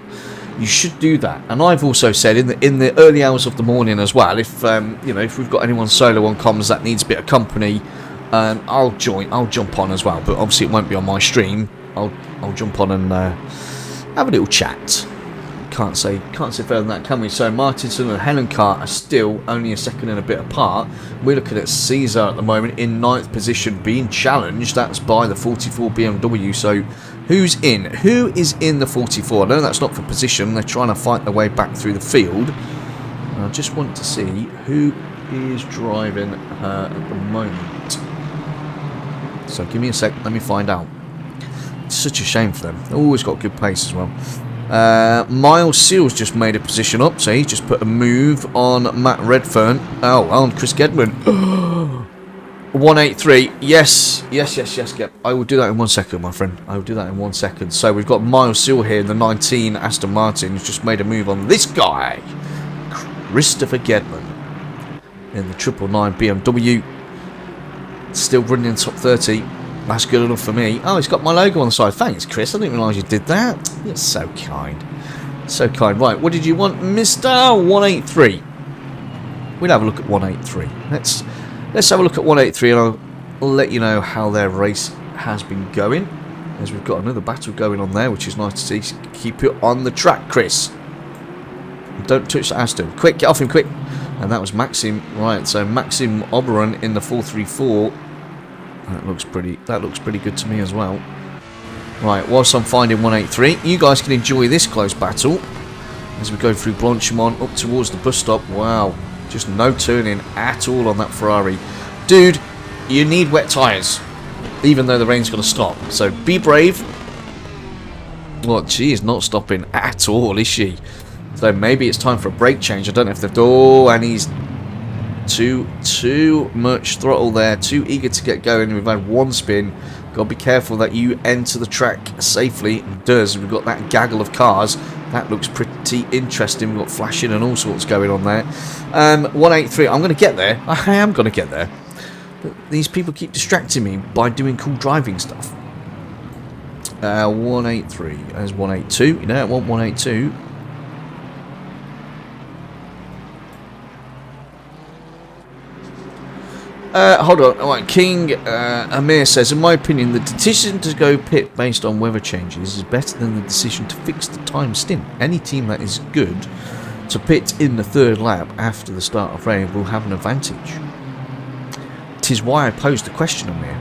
You should do that. And I've also said in the early hours of the morning as well, if we've got anyone solo on comms that needs a bit of company, I'll jump on as well. But obviously it won't be on my stream. I'll jump on and have a little chat. Can't say further than that, can we? So Martinson and Helen Carr are still only a second and a bit apart. We're looking at Caesar at the moment in 9th position, being challenged. That's by the 44 BMW. So who's in? Who is in the 44? I know that's not for position. They're trying to fight their way back through the field. I just want to see who is driving her at the moment. So give me a sec. Let me find out. It's such a shame for them. They've always got good pace as well. Miles Seals just made a position up, so he's just put a move on Matt Redfern. Oh, on Chris Gedman. 183. Yes. Yep. I will do that in 1 second, my friend. I will do that in 1 second. So we've got Miles Seal here in the 19 Aston Martin, who's just made a move on this guy, Christopher Gedman, in the 999 BMW. Still running in top 30. That's good enough for me. Oh, it's got my logo on the side. Thanks, Chris. I didn't realise you did that. You're so kind. So kind. Right, what did you want, Mr. 183? We'll have a look at 183. Let's have a look at 183 and I'll let you know how their race has been going. As we've got another battle going on there, which is nice to see. Keep it on the track, Chris. Don't touch the Aston. Quick, get off him, quick. And that was Maxim. Right, so Maxim Oberon in the 434. That looks pretty good to me as well. Right, whilst I'm finding 183, you guys can enjoy this close battle as we go through Blanchimont up towards the bus stop. Wow, just no turning at all on that Ferrari. Dude, you need wet tyres, even though the rain's going to stop. So be brave. Well, she is not stopping at all, is she? So maybe it's time for a brake change. I don't know if they've... Oh, and he's... Too much throttle there, too eager to get going. We've had one spin. Got to be careful that you enter the track safely. It does. We've got that gaggle of cars. That looks pretty interesting. We've got flashing and all sorts going on there. 183. I'm going to get there. I am going to get there. But these people keep distracting me by doing cool driving stuff. 183. There's 182. You know, I want 182. Hold on. All right, King Amir says, in my opinion, the decision to go pit based on weather changes is better than the decision to fix the time stint. Any team that is good to pit in the third lap after the start of rain will have an advantage. Tis why I posed the question, Amir,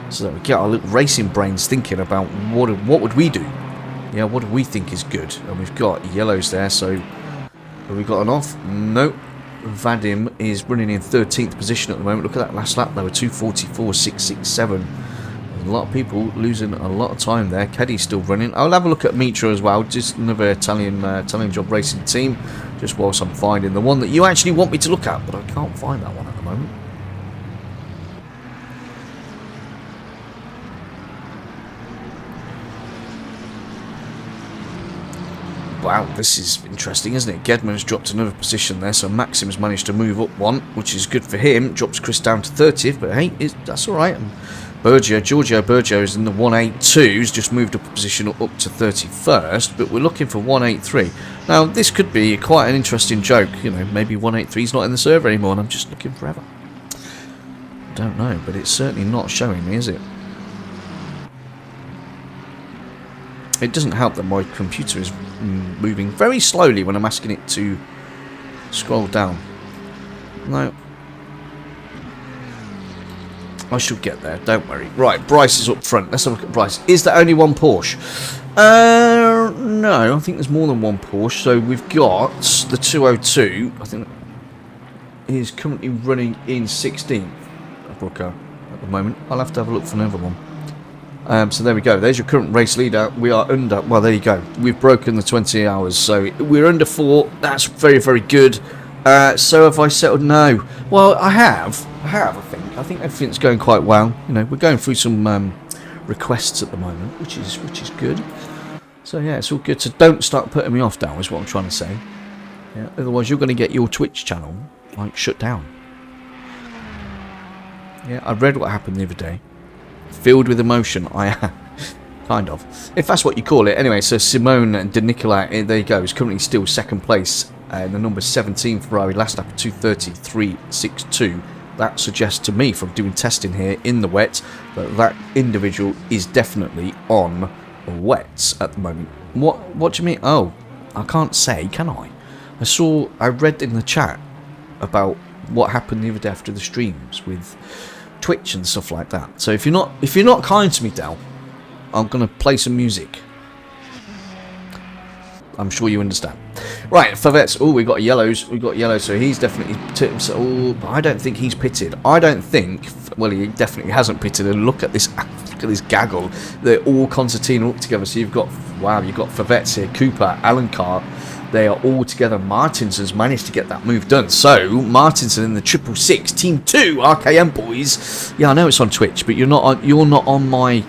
so that we get our little racing brains thinking about what would we do? Yeah, what do we think is good? And we've got yellows there, so have we got an off? Nope. Vadim is running in 13th position at the moment. Look at that last lap, they were 2:44.667. A lot of people losing a lot of time there. Keddy's still running. I'll have a look at Mitra as well. Just another Italian job racing team. Just whilst I'm finding the one that you actually want me to look at, but I can't find that one at the moment. Wow, this is interesting, isn't it? Gedman's dropped another position there, so Maxim's managed to move up one, which is good for him. Drops Chris down to 30th, but hey, that's all right. And Giorgio Bergio is in the 182s, just moved up a position up to 31st, but we're looking for 183. Now, this could be quite an interesting joke. You know, maybe 183 is not in the server anymore, and I'm just looking forever. Don't know, but it's certainly not showing me, is it? It doesn't help that my computer is moving very slowly when I'm asking it to scroll down. No. I should get there, don't worry. Right, Bryce is up front. Let's have a look at Bryce. Is there only one Porsche? No, I think there's more than one Porsche. So we've got the 202. I think is currently running in 16th Brooker at the moment. I'll have to have a look for another one. So there we go. There's your current race leader. We are under... Well, there you go. We've broken the 20 hours. So we're under 4. That's very, very good. So have I settled? No. Well, I have, I think. I think everything's going quite well. You know, we're going through some requests at the moment, which is good. So, yeah, it's all good. So don't start putting me off down, is what I'm trying to say. Yeah, otherwise, you're going to get your Twitch channel, like, shut down. Yeah, I read what happened the other day. Filled with emotion, I am. Kind of. If that's what you call it. Anyway, so Simone De Nicola, there you go, is currently still second place. The number 17 Ferrari, last lap 2:33.62. That suggests to me, from doing testing here in the wet, that that individual is definitely on wets at the moment. What do you mean? Oh, I can't say, can I? I read in the chat about what happened the other day after the streams with Twitch and stuff like that. So if you're not kind to me, Del, I'm gonna play some music. I'm sure you understand. Right, Favettes. Oh, we got yellows. We got yellows. So he's definitely. Oh, I don't think he's pitted. I don't think. Well, he definitely hasn't pitted. And look at this. Look at this gaggle. They're all concertina up together. So you've got. Wow, you've got Favettes here. Cooper, Alan Carr. They are all together. Martinson's managed to get that move done. So Martinson in the 666 Team 2 RKM boys. Yeah, I know it's on Twitch, but you're not on my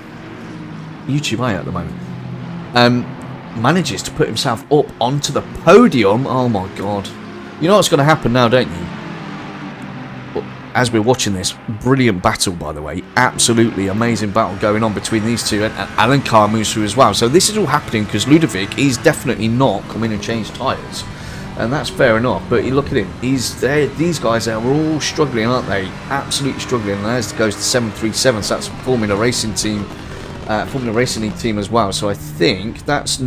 YouTube at the moment. Manages to put himself up onto the podium. Oh my god. You know what's going to happen now, don't you? Well, as we're watching this, brilliant battle, by the way. Absolutely amazing battle going on between these two. And Alan Carr moves through as well. So this is all happening because Ludovic is definitely not coming and changed tyres. And that's fair enough. But you look at him. These guys are all struggling, aren't they? Absolutely struggling. And there's goes to 737. So that's a Formula Racing team. Formula Racing League team as well, so I think that's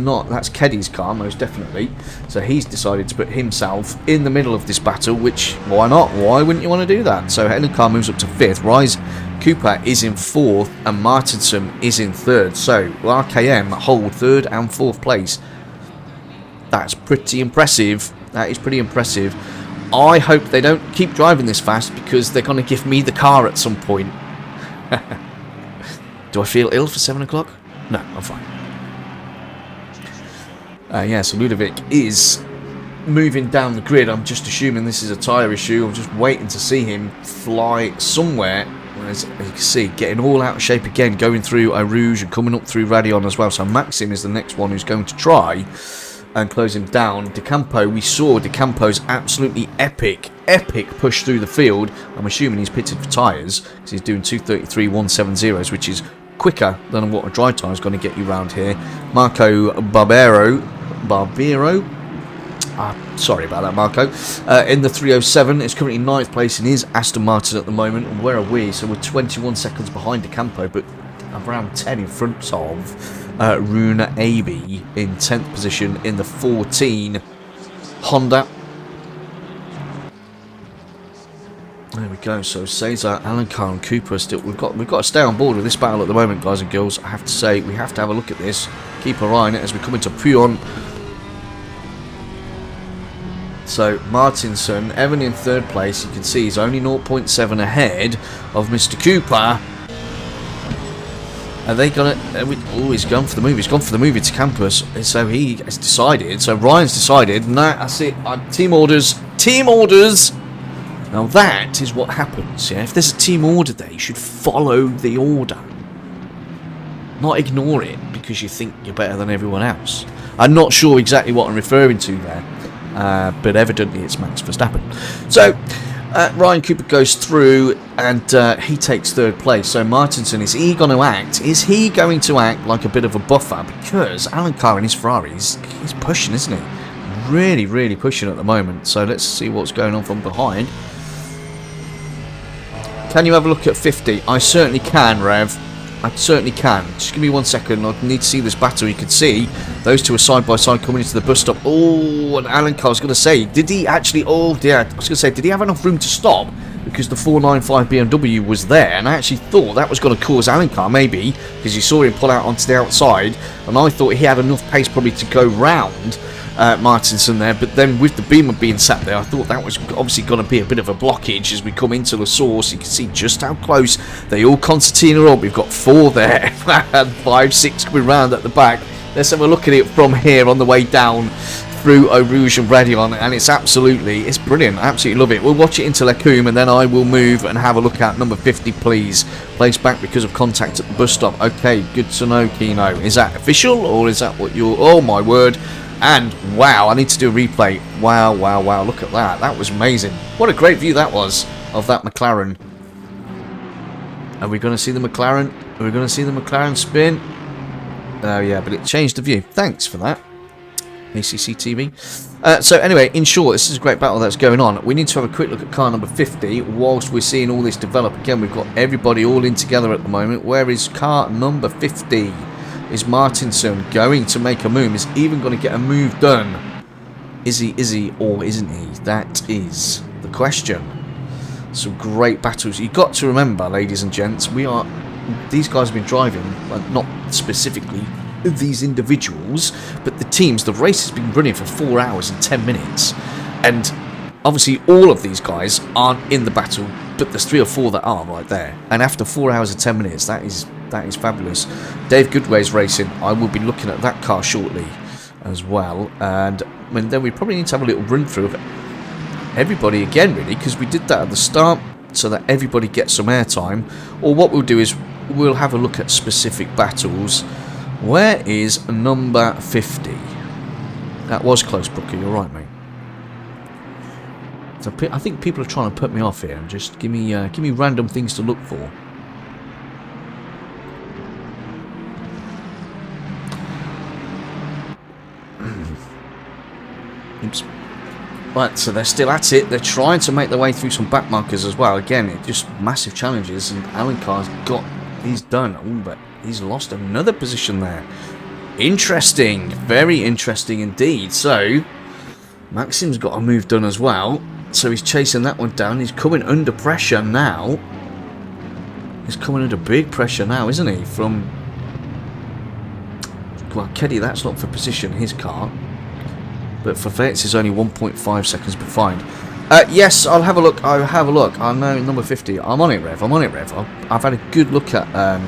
Keddy's car, most definitely. So he's decided to put himself in the middle of this battle, which, why not? Why wouldn't you want to do that? So Helen Carr moves up to 5th, Rise Cooper is in 4th, and Martinson is in 3rd. So RKM hold 3rd and 4th place. That's pretty impressive. That is pretty impressive. I hope they don't keep driving this fast, because they're going to give me the car at some point. Do I feel ill for 7 o'clock? No, I'm fine. Yeah, so Ludovic is moving down the grid. I'm just assuming this is a tyre issue. I'm just waiting to see him fly somewhere. As you can see, getting all out of shape again, going through Eau Rouge and coming up through Radion as well. So Maxim is the next one who's going to try and close him down. De Campo, we saw De Campo's absolutely epic push through the field. I'm assuming he's pitted for tyres, because he's doing 2:33.170s, which is quicker than what a dry tyre is going to get you around here. Marco Barbero, sorry about that, Marco. In the 307, it's currently 9th place in his Aston Martin at the moment. And where are we? So we're 21 seconds behind De Campo, but around 10 in front of Rune Abbey in 10th position in the 14 Honda. There we go. So Cesar, Alan Carr and Cooper still. We've got to stay on board with this battle at the moment, guys and girls. I have to say, we have to have a look at this. Keep an eye on it as we come into Puyon. So Martinson, Evan in 3rd place. You can see he's only 0.7 ahead of Mr. Cooper. Are they gonna? Oh, he's gone for the move. He's gone for the move into campus. So he has decided. So Ryan's decided. No, that's it. Team orders. Team orders. Now that is what happens. Yeah, if there's a team order there, you should follow the order, not ignore it because you think you're better than everyone else. I'm not sure exactly what I'm referring to there, but evidently it's Max Verstappen. So. Ryan Cooper goes through and he takes third place. So Martinson, is he going to act? Is he going to act like a bit of a buffer? Because Alan Carr in his Ferrari, he's pushing, isn't he? Really, really pushing at the moment. So let's see what's going on from behind. Can you have a look at 50? I certainly can, Rev. I certainly can. Just give me 1 second. I need to see this battle. You can see those two are side by side coming into the bus stop. Oh, and Alan Carr, I was going to say, did he actually... Oh, yeah, I was going to say, did he have enough room to stop? Because the 495 BMW was there, and I actually thought that was going to cause Alan Carr, maybe, because you saw him pull out onto the outside, and I thought he had enough pace probably to go round Martinson there, but then with the Beamer being sat there, I thought that was obviously going to be a bit of a blockage as we come into the source. You can see just how close they all concertina up. We've got 4 there and 5, 6 coming round at the back. Let's have a look at it from here on the way down through Eau Rouge and Raidillon, and it's brilliant. I absolutely love it. We'll watch it into Lecombe, and then I will move and have a look at number 50, please. Placed back because of contact at the bus stop. Okay, good to know, Keno. Is that official, or is that what you're... Oh my word. And wow, I need to do a replay. Wow, wow, wow, look at that. That was amazing. What a great view that was of that McLaren. Are we going to see the McLaren? Are we going to see the McLaren spin? Oh yeah, but it changed the view. Thanks for that, ACC TV. So anyway, in short, this is a great battle that's going on. We need to have a quick look at car number 50 whilst we're seeing all this develop. Again, we've got everybody all in together at the moment. Where is car number 50? Is Martinson going to make a move? Is even going to get a move done? Is he, or isn't he? That is the question. Some great battles. You've got to remember, ladies and gents, these guys have been driving, well, not specifically these individuals, but the teams. The race has been running for 4 hours and 10 minutes. And obviously all of these guys aren't in the battle, but there's 3 or 4 that are right there. And after 4 hours and 10 minutes, that is fabulous. Dave Goodway's racing. I will be looking at that car shortly as well. And then we probably need to have a little run through of everybody again, really, because we did that at the start so that everybody gets some airtime. Or what we'll do is we'll have a look at specific battles. Where is number 50? That was close, Brooker. You're right, mate. So I think people are trying to put me off here and just give me random things to look for. Oops. Right, so they're still at it. They're trying to make their way through some back markers as well. Again, it's just massive challenges, and Alan Carr's he's done. Ooh, but he's lost another position there. Interesting, very interesting indeed. So Maxim's got a move done as well. So he's chasing that one down. He's coming under pressure now. He's coming under big pressure now, isn't he? From, well, Keddy, that's not for position, his car. But for Vets is only 1.5 seconds behind. Yes, I'll have a look. I'll have a look. I know number 50. I'm on it, Rev. I'm on it, Rev. I've had a good look at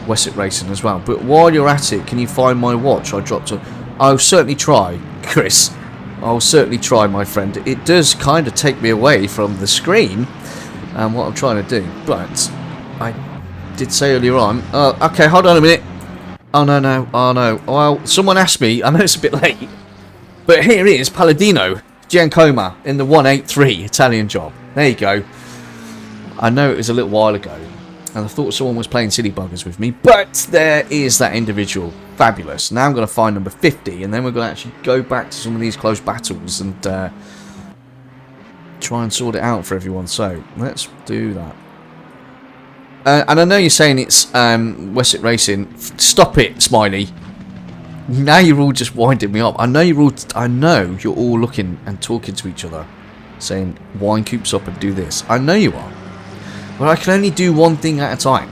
Wessex Racing as well. But while you're at it, can you find my watch? I dropped it. I'll certainly try, Chris. I'll certainly try, my friend. It does kind of take me away from the screen and what I'm trying to do. But I did say earlier on. Okay, hold on a minute. Oh, no. Oh, no. Well, someone asked me. I know it's a bit late. But here is Palladino Giancoma in the 183 Italian job. There you go. I know it was a little while ago, and I thought someone was playing silly buggers with me, but there is that individual. Fabulous. Now I'm going to find number 50, and then we're going to actually go back to some of these close battles and try and sort it out for everyone. So let's do that. And I know you're saying it's Wessex Racing. Stop it, Smiley. Now you're all just winding me up. I know you're all looking and talking to each other, saying wind coops up and do this. I know you are, but I can only do one thing at a time.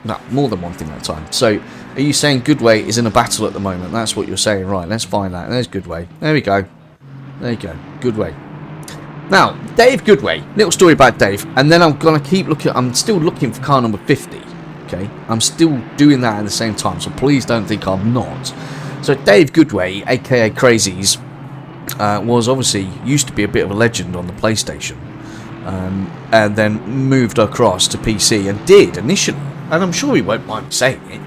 No, more than one thing at a time. So, are you saying Goodway is in a battle at the moment? That's what you're saying, right? Let's find that. There's Goodway. There we go. There you go. Goodway. Now, Dave Goodway. Little story about Dave, and then I'm gonna keep looking. I'm still looking for car number 50. Okay, I'm still doing that at the same time, so please don't think I'm not. So Dave Goodway, aka Crazies, was obviously used to be a bit of a legend on the PlayStation, and then moved across to PC and did initially, and I'm sure he won't mind me saying it,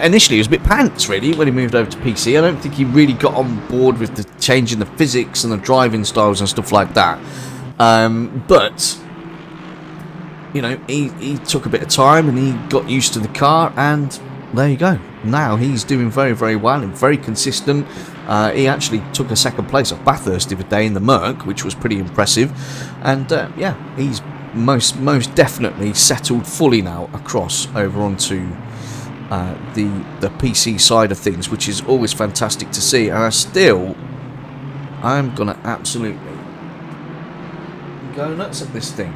initially he was a bit pants really when he moved over to PC. I don't think he really got on board with the change in the physics and the driving styles and stuff like that, but you know, he took a bit of time and he got used to the car, and there you go. Now he's doing very, very well and very consistent. He actually took a second place at Bathurst the other day in the Merc, which was pretty impressive. And yeah, he's most definitely settled fully now across over onto the PC side of things, which is always fantastic to see. And I'm gonna absolutely go nuts at this thing.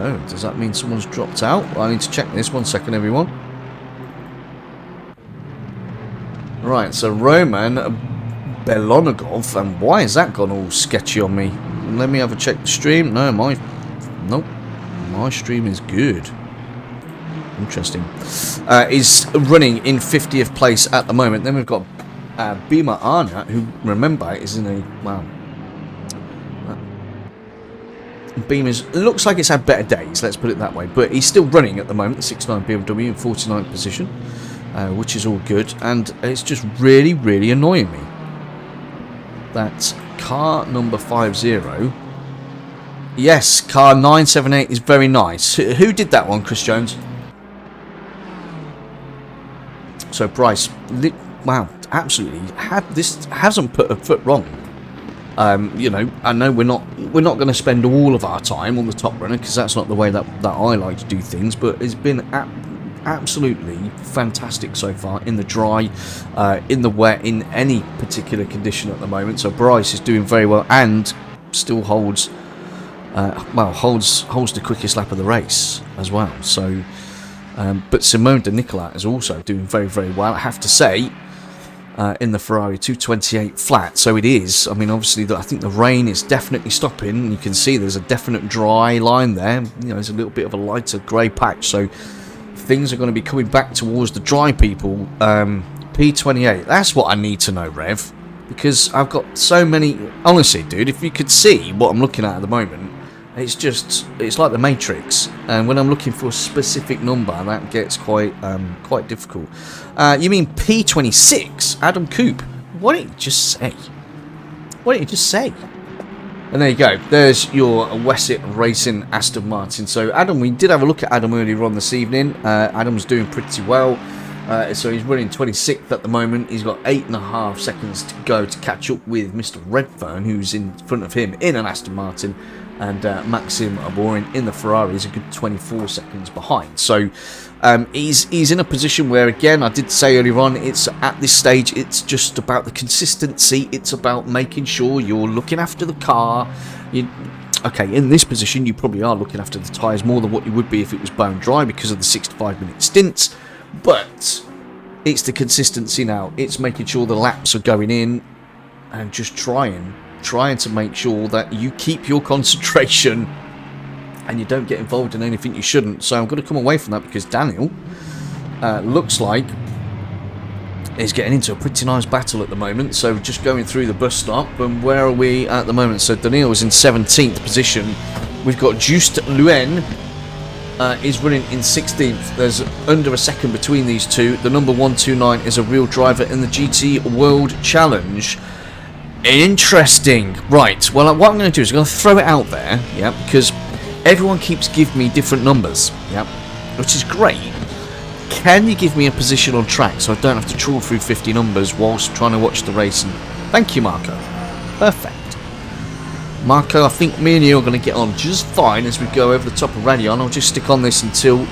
Oh, does that mean someone's dropped out? Well, I need to check this. 1 second, everyone. Right, so Roman Belonogov, and why has that gone all sketchy on me? Let me have a check the stream. No, nope, my stream is good. Interesting. Is running in 50th place at the moment. Then we've got Bima Arna, who, remember, is in a, wow, Beamer's looks like it's had better days, let's put it that way, but he's still running at the moment, 69 BMW in 49th position, which is all good, and it's just really, really annoying me that car number 50, yes, car 978 is very nice. Who did that one, Chris Jones? So Bryce, wow, absolutely, this hasn't put a foot wrong. You know, I know we're not going to spend all of our time on the top runner, because that's not the way that I like to do things, but it's been absolutely fantastic so far in the dry, in the wet, in any particular condition at the moment. So Bryce is doing very well and still holds the quickest lap of the race as well. So but Simone de Nicola is also doing very, very well, I have to say, in the Ferrari 228 flat. So it is, I mean, obviously I think the rain is definitely stopping. You can see there's a definite dry line there. You know, there's a little bit of a lighter grey patch, so things are going to be coming back towards the dry people. P28, that's what I need to know, Rev, because I've got so many. Honestly, dude, if you could see what I'm looking at the moment, it's like the Matrix, and when I'm looking for a specific number, that gets quite difficult. You mean P26, Adam Coop? Why don't you just say? Why don't you just say? And there you go. There's your Wesset Racing Aston Martin. So Adam, we did have a look at Adam earlier on this evening. Adam's doing pretty well. So he's running 26th at the moment. He's got 8.5 seconds to go to catch up with Mr. Redfern, who's in front of him in an Aston Martin. And Maxim Aborin in the Ferrari is a good 24 seconds behind. So he's in a position where, again, I did say earlier on, it's at this stage, it's just about the consistency. It's about making sure you're looking after the car. Okay, in this position, you probably are looking after the tyres more than what you would be if it was bone dry because of the 65-minute stints. But it's the consistency now. It's making sure the laps are going in and just trying to make sure that you keep your concentration and you don't get involved in anything you shouldn't. So I'm going to come away from that because Daniel looks like he's getting into a pretty nice battle at the moment. So just going through the bus stop, and where are we at the moment? So Daniel is in 17th position. We've got Just Luen is running in 16th. There's under a second between these two. The number 129 is a real driver in the GT World Challenge. Interesting. Right, well, what I'm going to do is I'm going to throw it out there, yeah, because everyone keeps giving me different numbers, yeah, which is great. Can you give me a position on track so I don't have to trawl through 50 numbers whilst trying to watch the race? And thank you, Marco. Perfect. Marco, I think me and you are going to get on just fine as we go over the top of Radion. I'll just stick on this until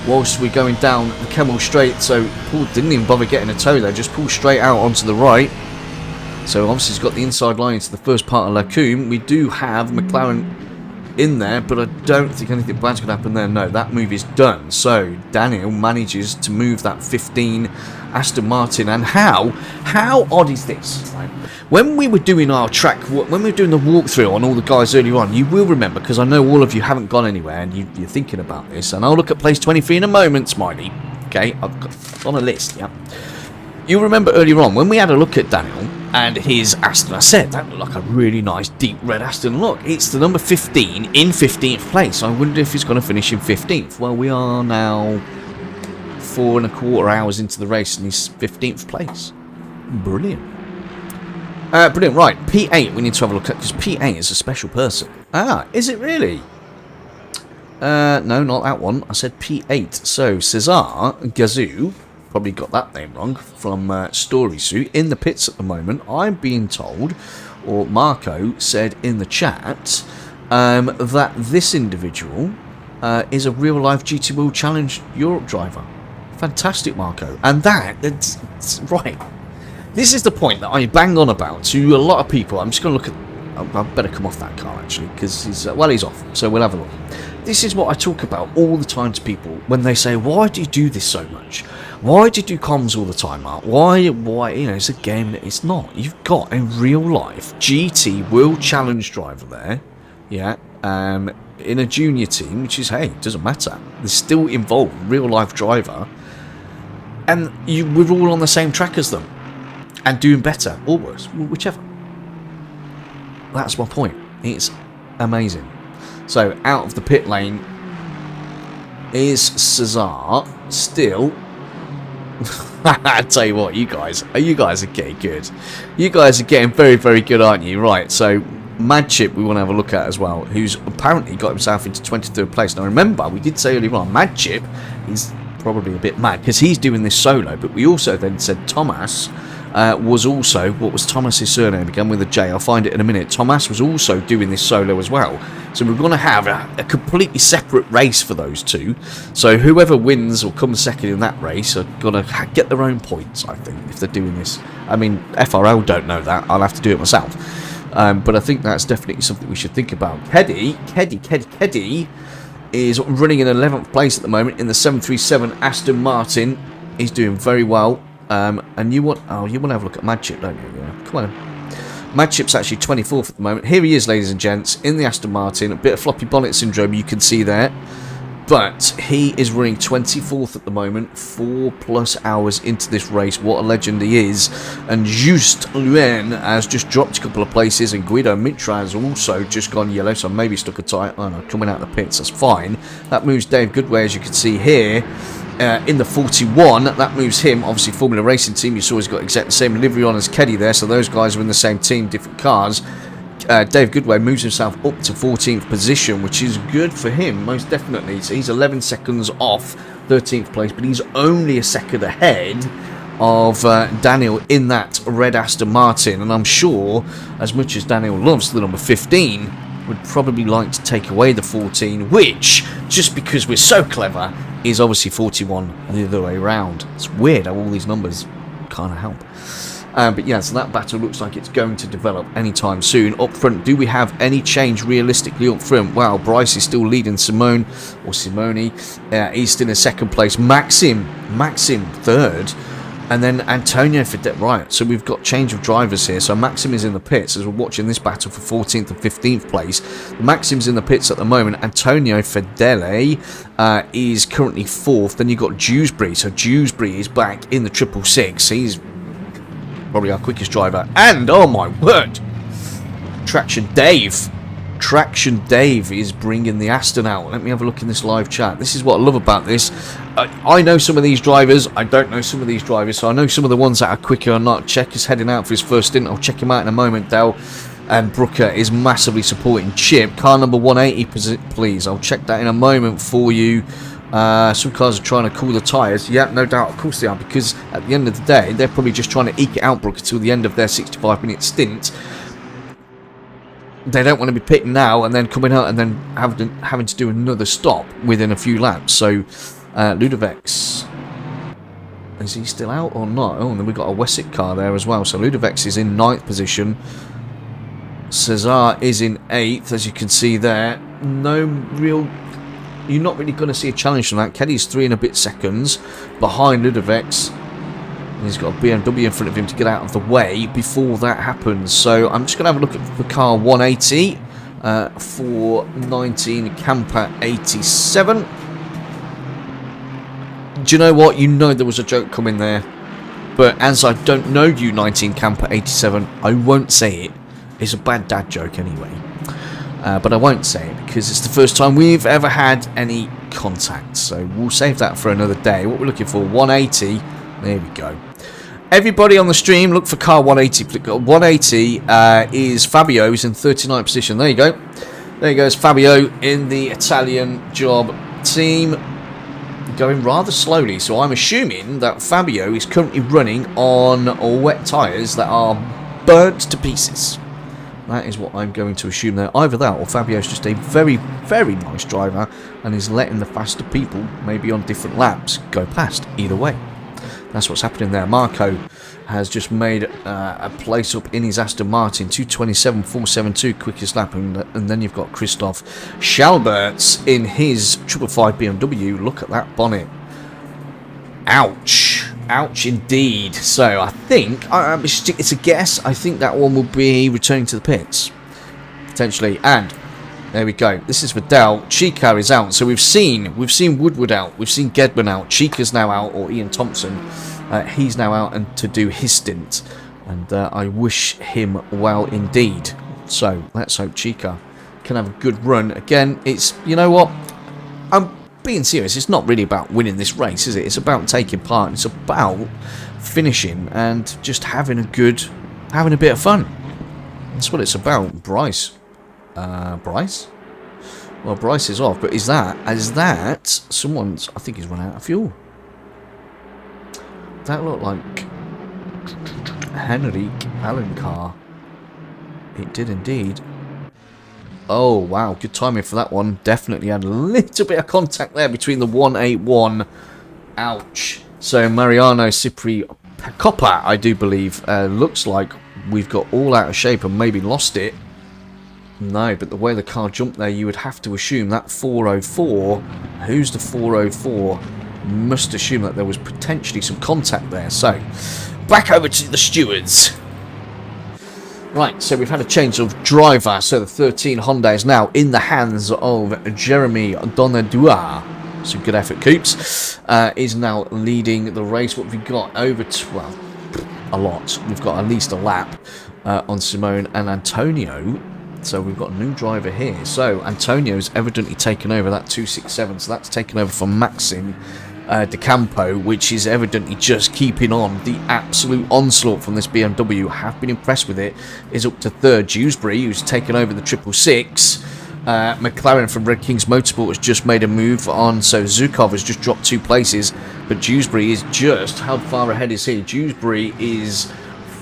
whilst we're going down the Kemmel Straight. So Paul didn't even bother getting a toe there, just pull straight out onto the right. So obviously he's got the inside line into the first part of Lacombe. We do have McLaren in there, but I don't think anything bad's going to happen there. No, that move is done. So Daniel manages to move that 15 Aston Martin. And how odd is this? Right? When we were doing our track, when we were doing the walkthrough on all the guys earlier on, you will remember, because I know all of you haven't gone anywhere and you're thinking about this, and I'll look at place 23 in a moment, Smiley. Okay, I've got it's on a list, yeah. You'll remember earlier on when we had a look at Daniel and his Aston, I said that looked like a really nice deep red Aston. Look, it's the number 15 in 15th place. I wonder if he's going to finish in 15th. Well, we are now 4.25 hours into the race and he's 15th place. Brilliant. Brilliant, right. P8 we need to have a look at, because P8 is a special person. Ah, is it really? No, not that one. I said P8. So, Cesar Gazoo, probably got that name wrong, from Story Suit, in the pits at the moment. I'm being told, or Marco said in the chat, that this individual is a real-life GT World Challenge Europe driver. Fantastic, Marco. And it's right. This is the point that I bang on about to a lot of people. I'm just going to look at... I better come off that car, actually, because he's off, so we'll have a look. This is what I talk about all the time to people when they say, why do you do this so much? Why do you do comms all the time, Mark? Why, you know, it's a game. It's not. You've got a real-life GT World Challenge driver there, yeah, in a junior team, which is, hey, it doesn't matter. They're still involved, real-life driver, and we're all on the same track as them, and doing better, or worse, whichever. That's my point. It's amazing. So, out of the pit lane is Cesar, still... I tell you what, you guys are getting good. You guys are getting very, very good, aren't you? Right, so Madchip we want to have a look at as well, who's apparently got himself into 23rd place. Now remember, we did say earlier on, Madchip is probably a bit mad because he's doing this solo, but we also then said Thomas was also, what was Thomas's surname again with a J? I'll find it in a minute. Thomas was also doing this solo as well. So we're going to have a completely separate race for those two. So whoever wins or comes second in that race are going to get their own points, I think, if they're doing this. I mean, FRL don't know that. I'll have to do it myself. But I think that's definitely something we should think about. Keddy is running in 11th place at the moment in the 737 Aston Martin. He's doing very well. And you want to have a look at Madchip, don't you? Yeah. Come on. Madchip's actually 24th at the moment. Here he is, ladies and gents, in the Aston Martin. A bit of floppy bonnet syndrome you can see there. But he is running 24th at the moment, 4+ hours into this race. What a legend he is. And Just Luen has just dropped a couple of places, and Guido Mitra has also just gone yellow, so maybe stuck a tyre. Oh no, coming out of the pits, that's fine. That moves Dave Goodway, as you can see here. In the 41, that moves him, obviously Formula Racing team. You saw he's got exactly the same livery on as Keddy there, so those guys are in the same team, different cars. Dave Goodway moves himself up to 14th position, which is good for him, most definitely. So he's 11 seconds off 13th place, but he's only a second ahead of Daniel in that red Aston Martin. And I'm sure, as much as Daniel loves the number 15, would probably like to take away the 14, which, just because we're so clever, is obviously 41 the other way around. It's weird how all these numbers kind of help. But yeah, so that battle looks like it's going to develop anytime soon. Up front, do we have any change realistically up front? Well, Bryce is still leading Simone. He's still in second place. Maxim third. And then Antonio Fidel. Right, so we've got change of drivers here. So Maxim is in the pits as we're watching this battle for 14th and 15th place. Maxim's in the pits at the moment. Antonio Fedele is currently 4th. Then you've got Dewsbury. So Dewsbury is back in the 666. He's probably our quickest driver. And, oh my word, Traction Dave is bringing the Aston out. Let me have a look in this live chat. This is what I love about this. I know some of these drivers. I don't know some of these drivers. So I know some of the ones that are quicker or not. Check is heading out for his first stint. I'll check him out in a moment. Dale and Brooker is massively supporting Chip. Car number 180, please. I'll check that in a moment for you. Some cars are trying to cool the tyres. Yeah, no doubt, of course they are, because at the end of the day, they're probably just trying to eke it out, Brooker, until the end of their 65-minute stint. They don't want to be pitting now and then coming out and then having to do another stop within a few laps. So, Ludovex, is he still out or not? Oh, and then we've got a Wessick car there as well. So, Ludovex is in 9th position. Cesar is in 8th, as you can see there. no real... You're not really going to see a challenge from that. Keddy's 3 and a bit seconds behind Ludovic's. He's got a BMW in front of him to get out of the way before that happens. So I'm just going to have a look at the car 180 for 19 Camper 87. Do you know what? You know there was a joke coming there. But as I don't know you, 19 Camper 87, I won't say it. It's a bad dad joke anyway. But I won't say it because it's the first time we've ever had any contact. So we'll save that for another day. What we're looking for, 180. There we go. Everybody on the stream, look for car 180. 180 is Fabio. He's in 39th position. There you go. There goes Fabio in the Italian job team. Going rather slowly. So I'm assuming that Fabio is currently running on wet tyres that are burnt to pieces. That is what I'm going to assume there. Either that or Fabio's just a very, very nice driver and is letting the faster people, maybe on different laps, go past. Either way. That's what's happening there. Marco has just made a place up in his Aston Martin. 2:27.472 quickest lap. And then you've got Christoph Schalberts in his 555 BMW. Look at that bonnet. Ouch. Ouch indeed. So I think, it's a guess, I think that one will be returning to the pits. Potentially. And there we go. This is Vidal. Chica is out. So we've seen Woodward out. We've seen Gedman out. Chica's now out, or Ian Thompson. He's now out and to do his stint. And I wish him well indeed. So let's hope Chica can have a good run. Again, it's, you know what? I'm being serious. It's not really about winning this race, is it? It's about taking part. It's about finishing and just having a bit of fun. That's what it's about. Bryce? Well, Bryce is off, but is that someone's... I think he's run out of fuel. That looked like Henrik Alencar. It did indeed. Oh, wow. Good timing for that one. Definitely had a little bit of contact there between the 181. Ouch. So, Mariano Cipri Coppa, I do believe, looks like we've got all out of shape and maybe lost it. No, but the way the car jumped there, you would have to assume that 404, who's the 404, must assume that there was potentially some contact there. So, back over to the stewards. Right, so we've had a change of driver. So the 13 Honda is now in the hands of Jeremy Donadua. So good effort, Coops. Is now leading the race. What have we got? Well, a lot. We've got at least a lap on Simone and Antonio. So we've got a new driver here. So Antonio's evidently taken over that 267. So that's taken over from Maxim De Campo, which is evidently just keeping on the absolute onslaught from this BMW. Have been impressed with it. Is up to third. Dewsbury, who's taken over the 666. McLaren from Red Kings Motorsport has just made a move on. So Zukov has just dropped 2 places. But Dewsbury is just... How far ahead is he? Dewsbury is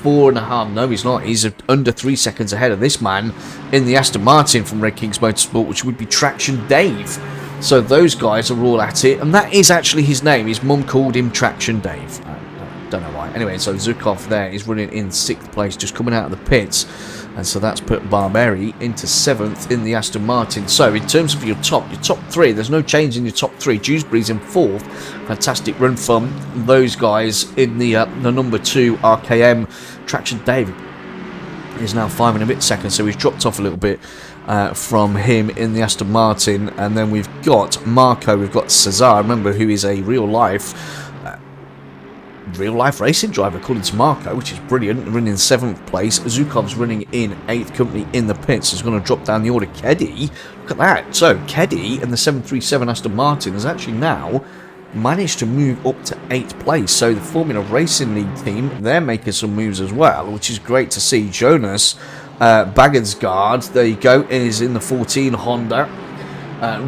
4.5. No, he's not. He's under 3 seconds ahead of this man in the Aston Martin from Red Kings Motorsport, which would be Traction Dave. So those guys are all at it, and that is actually his name. His mum called him Traction Dave. I don't know why. Anyway, so Zukov there is running in 6th place, just coming out of the pits. And so that's put Barberi into 7th in the Aston Martin. So in terms of your top 3, there's no change in your top 3. Dewsbury's in 4th. Fantastic run from those guys in the number 2 RKM. Traction Dave is now 5 and a bit seconds, so he's dropped off a little bit from him in the Aston Martin. And then we've got Marco, we've got Cesar, remember, who is a real life racing driver according to Marco, which is brilliant, running in 7th place. Zukov's running in 8th, currently in the pits. He's going to drop down the order. Keddy, look at that. So Keddy and the 737 Aston Martin has actually now managed to move up to 8th place. So the Formula Racing League team, they're making some moves as well, which is great to see. Jonas Bagensgaard, there you go, is in the 14 Honda,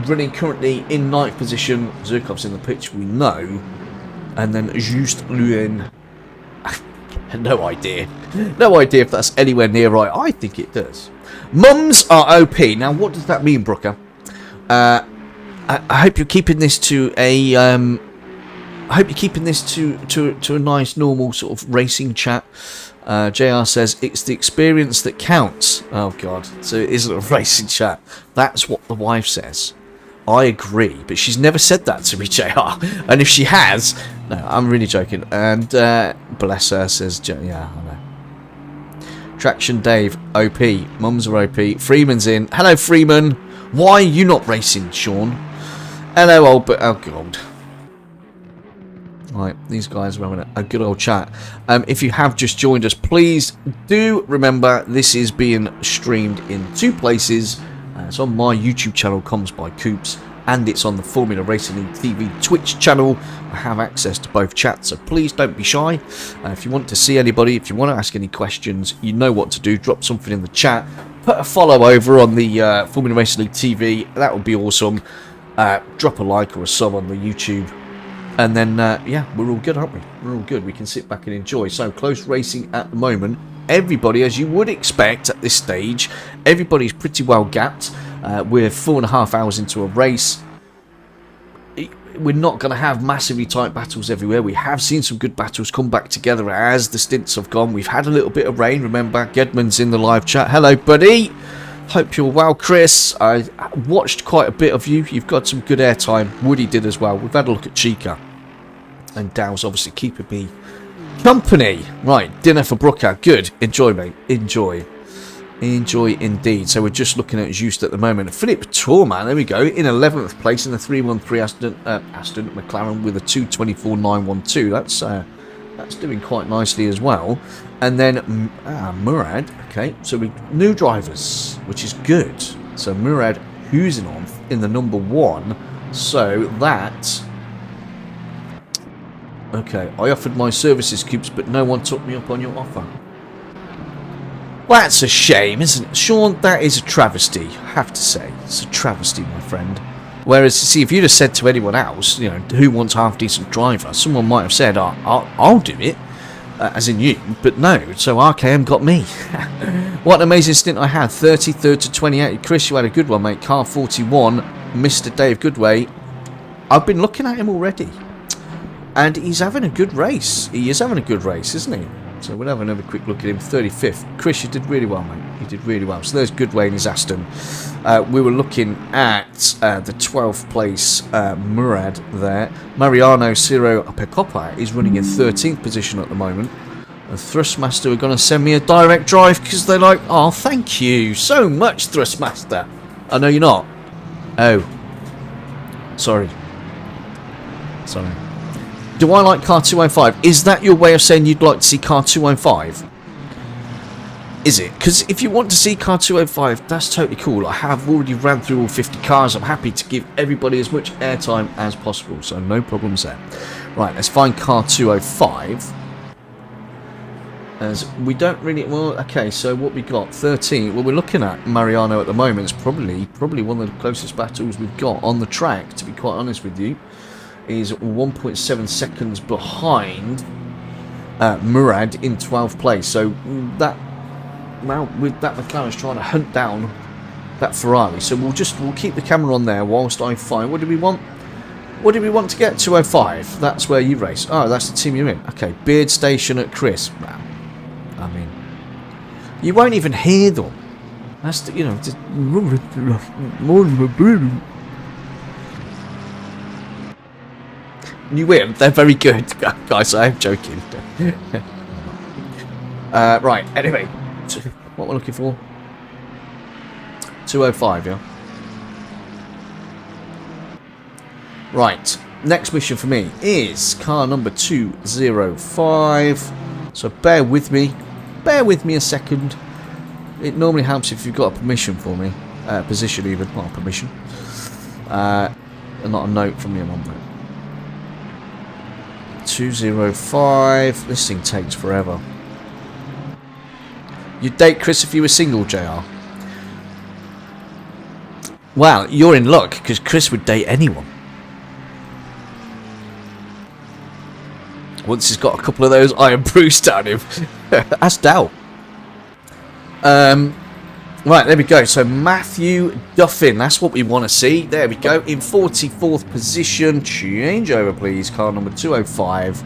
running currently in 9th position. Zurkov's in the pitch, we know. And then Just Luen, no idea if that's anywhere near right. I think it does. Mums are OP. Now what does that mean, Brooker? I hope you're keeping this to a to a nice normal sort of racing chat. JR says, it's the experience that counts. Oh, God. So it isn't a racing chat. That's what the wife says. I agree, but she's never said that to me, JR. And if she has... No, I'm really joking. And bless her, says... Yeah, I know. Traction Dave, OP. Mums are OP. Freeman's in. Hello, Freeman. Why are you not racing, Sean? Hello, old... Oh, God. Right, these guys are having a good old chat. If you have just joined us, please do remember this is being streamed in 2 places. It's on my YouTube channel, COMMS by Coops, and it's on the Formula Racing League TV Twitch channel. I have access to both chats, so please don't be shy. If you want to see anybody, if you want to ask any questions, you know what to do. Drop something in the chat. Put a follow over on the Formula Racing League TV. That would be awesome. Drop a like or a sub on the YouTube. And then, yeah, we're all good, aren't we? We're all good. We can sit back and enjoy. So, close racing at the moment. Everybody, as you would expect at this stage, everybody's pretty well gapped. We're 4.5 hours into a race. We're not going to have massively tight battles everywhere. We have seen some good battles come back together as the stints have gone. We've had a little bit of rain. Remember, Gedman's in the live chat. Hello, buddy. Hope you're well, Chris. I watched quite a bit of you. You've got some good airtime. Woody did as well. We've had a look at Chica. And Dow's obviously keeping me company. Right, dinner for Brooker. Good. Enjoy, mate. Enjoy. Enjoy indeed. So we're just looking at Just at the moment. Philip Torman, there we go. In 11th place in the 313 Aston McLaren with a 224.912. That's doing quite nicely as well. And then Murad. Okay, so we new drivers, which is good. So Murad Husinov in the number 1. So that... Okay, I offered my services, Coops, but no one took me up on your offer. Well, that's a shame, isn't it? Sean, that is a travesty, I have to say. It's a travesty, my friend. Whereas, see, if you'd have said to anyone else, you know, who wants half-decent driver, someone might have said, I'll do it, as in you, but no, so RKM got me. What an amazing stint I had, 33rd to 28. Chris, you had a good one, mate. Car 41, Mr. Dave Goodway. I've been looking at him already. And he's having a good race. He is having a good race, isn't he? So we'll have another quick look at him. 35th. Chris, you did really well, mate. You did really well. So there's Goodway in his Aston. We were looking at the 12th place Murad there. Mariano Ciro Pecopa is running in 13th position at the moment. And Thrustmaster are going to send me a direct drive because they're like, oh, thank you so much, Thrustmaster. I know you're not. Oh. Sorry. Sorry. Do I like car 205? Is that your way of saying you'd like to see car 205? Is it? Because if you want to see car 205, that's totally cool. I have already ran through all 50 cars. I'm happy to give everybody as much airtime as possible, so no problems there. Right, let's find car 205. As we don't really... Well, okay, so what we got? 13. Well, we're looking at Mariano at the moment. It's probably one of the closest battles we've got on the track, to be quite honest with you. Is 1.7 seconds behind Murad in 12th place. So that with that McLaren's trying to hunt down that Ferrari. So we'll keep the camera on there whilst I find. What do we want? What do we want to get? 205. That's where you race. Oh, that's the team you're in. Okay, Beard Station at Chris. Wow. I mean, you won't even hear them. That's the, you know, just you win. They're very good, guys. I'm joking. Right. Anyway, what we're looking for? 205. Yeah. Right. Next mission for me is car number 205. So bear with me. Bear with me a second. It normally helps if you've got a permission for me. Position even, not a permission. And not a note from your mum. 205. This thing takes forever. You'd date Chris if you were single, JR? Well, you're in luck, because Chris would date anyone. Once he's got a couple of those Iron Bruce down him. That's Dow. Right, there we go. So Matthew Duffin, that's what we want to see. There we go. In 44th position. Change over, please. Car number 205.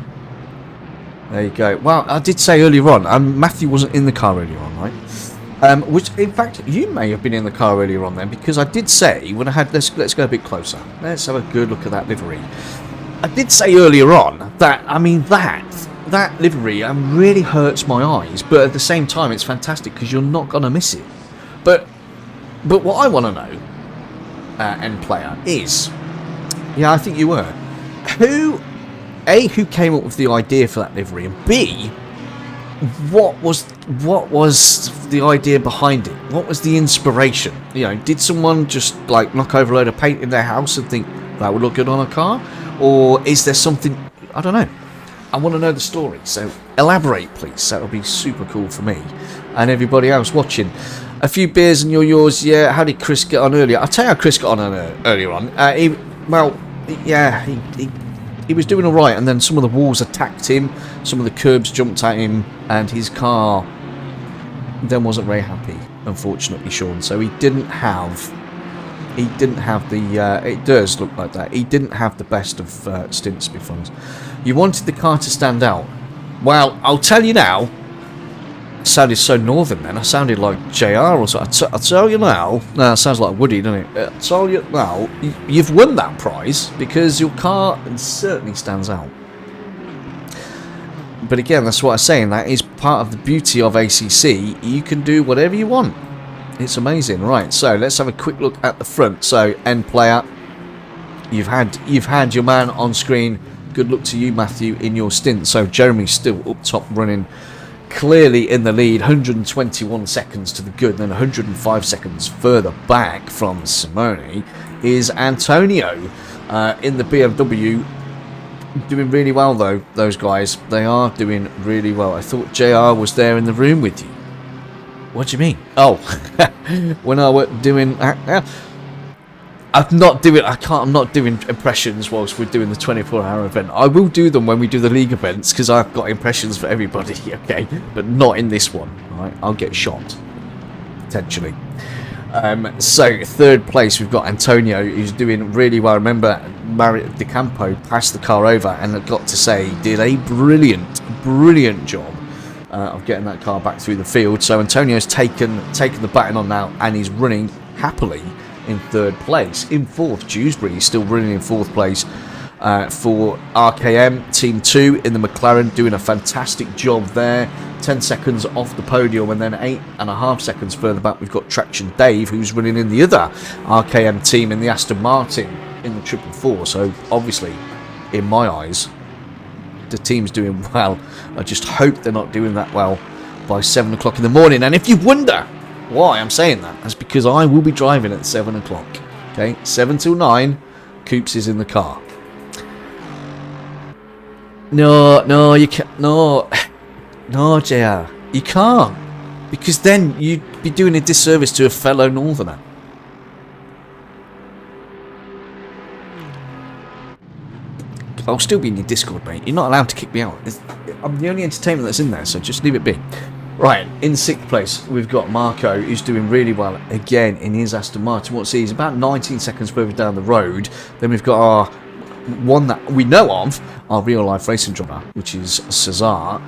There you go. Well, I did say earlier on, Matthew wasn't in the car earlier on, right? Which, in fact, you may have been in the car earlier on then, because I did say, when I had, let's go a bit closer. Let's have a good look at that livery. I did say earlier on that, I mean, that livery really hurts my eyes, but at the same time, it's fantastic because you're not going to miss it. But what I want to know, end player, is, yeah, I think you were, who came up with the idea for that livery, and B, what was the idea behind it? What was the inspiration? You know, did someone just like knock over a load of paint in their house and think that would look good on a car, or is there something? I don't know. I want to know the story. So elaborate, please. That would be super cool for me and everybody else watching. A few beers and you're yours. Yeah. How did Chris get on earlier? I'll tell you how Chris got on earlier on. He was doing all right, and then some of the walls attacked him, some of the curbs jumped at him, and his car then wasn't very happy, unfortunately, Sean. So he didn't have the, it does look like that, he didn't have the best of stints before. You wanted the car to stand out. Well, I'll tell you now, I sounded so northern then, I sounded like JR or something. I'll tell you now, no, it sounds like Woody, doesn't it? I'll tell you now, you've won that prize because your car certainly stands out. But again, that's what I'm saying, that is part of the beauty of ACC. You can do whatever you want. It's amazing. Right, so let's have a quick look at the front. So, end player, you've had your man on screen. Good luck to you, Matthew, in your stint. So Jeremy's still up top running, clearly in the lead, 121 seconds to the good, and then 105 seconds further back from Simone is Antonio in the BMW. Doing really well though, those guys. They are doing really well. I thought JR was there in the room with you. What do you mean? Oh, when I were doing... I'm not doing impressions whilst we're doing the 24-hour event. I will do them when we do the league events, because I've got impressions for everybody, okay? But not in this one, alright? I'll get shot, potentially. So, third place, we've got Antonio, who's doing really well. Remember, Mario De Campo passed the car over, and I've got to say, he did a brilliant job of getting that car back through the field. So Antonio's taken the baton on now, and he's running happily in third place. In fourth, Dewsbury is still running in fourth place for RKM Team 2 in the McLaren, doing a fantastic job there. 10 seconds off the podium, and then 8.5 seconds further back we've got Traction Dave, who's running in the other RKM team in the Aston Martin in the 444. So obviously, in my eyes, the team's doing well. I just hope they're not doing that well by 7 o'clock in the morning. And if you wonder why I'm saying that, that's because I will be driving at 7 o'clock. Okay, 7 till 9, Coops is in the car. No, you can't. No, JR, you can't, because then you'd be doing a disservice to a fellow northerner. I'll still be in your Discord, mate. You're not allowed to kick me out. I'm the only entertainment that's in there, so just leave it be. Right, in 6th place, we've got Marco, who's doing really well, again, in his Aston Martin. What's he? He's about 19 seconds further down the road. Then we've got our one that we know of, our real-life racing driver, which is Cesar,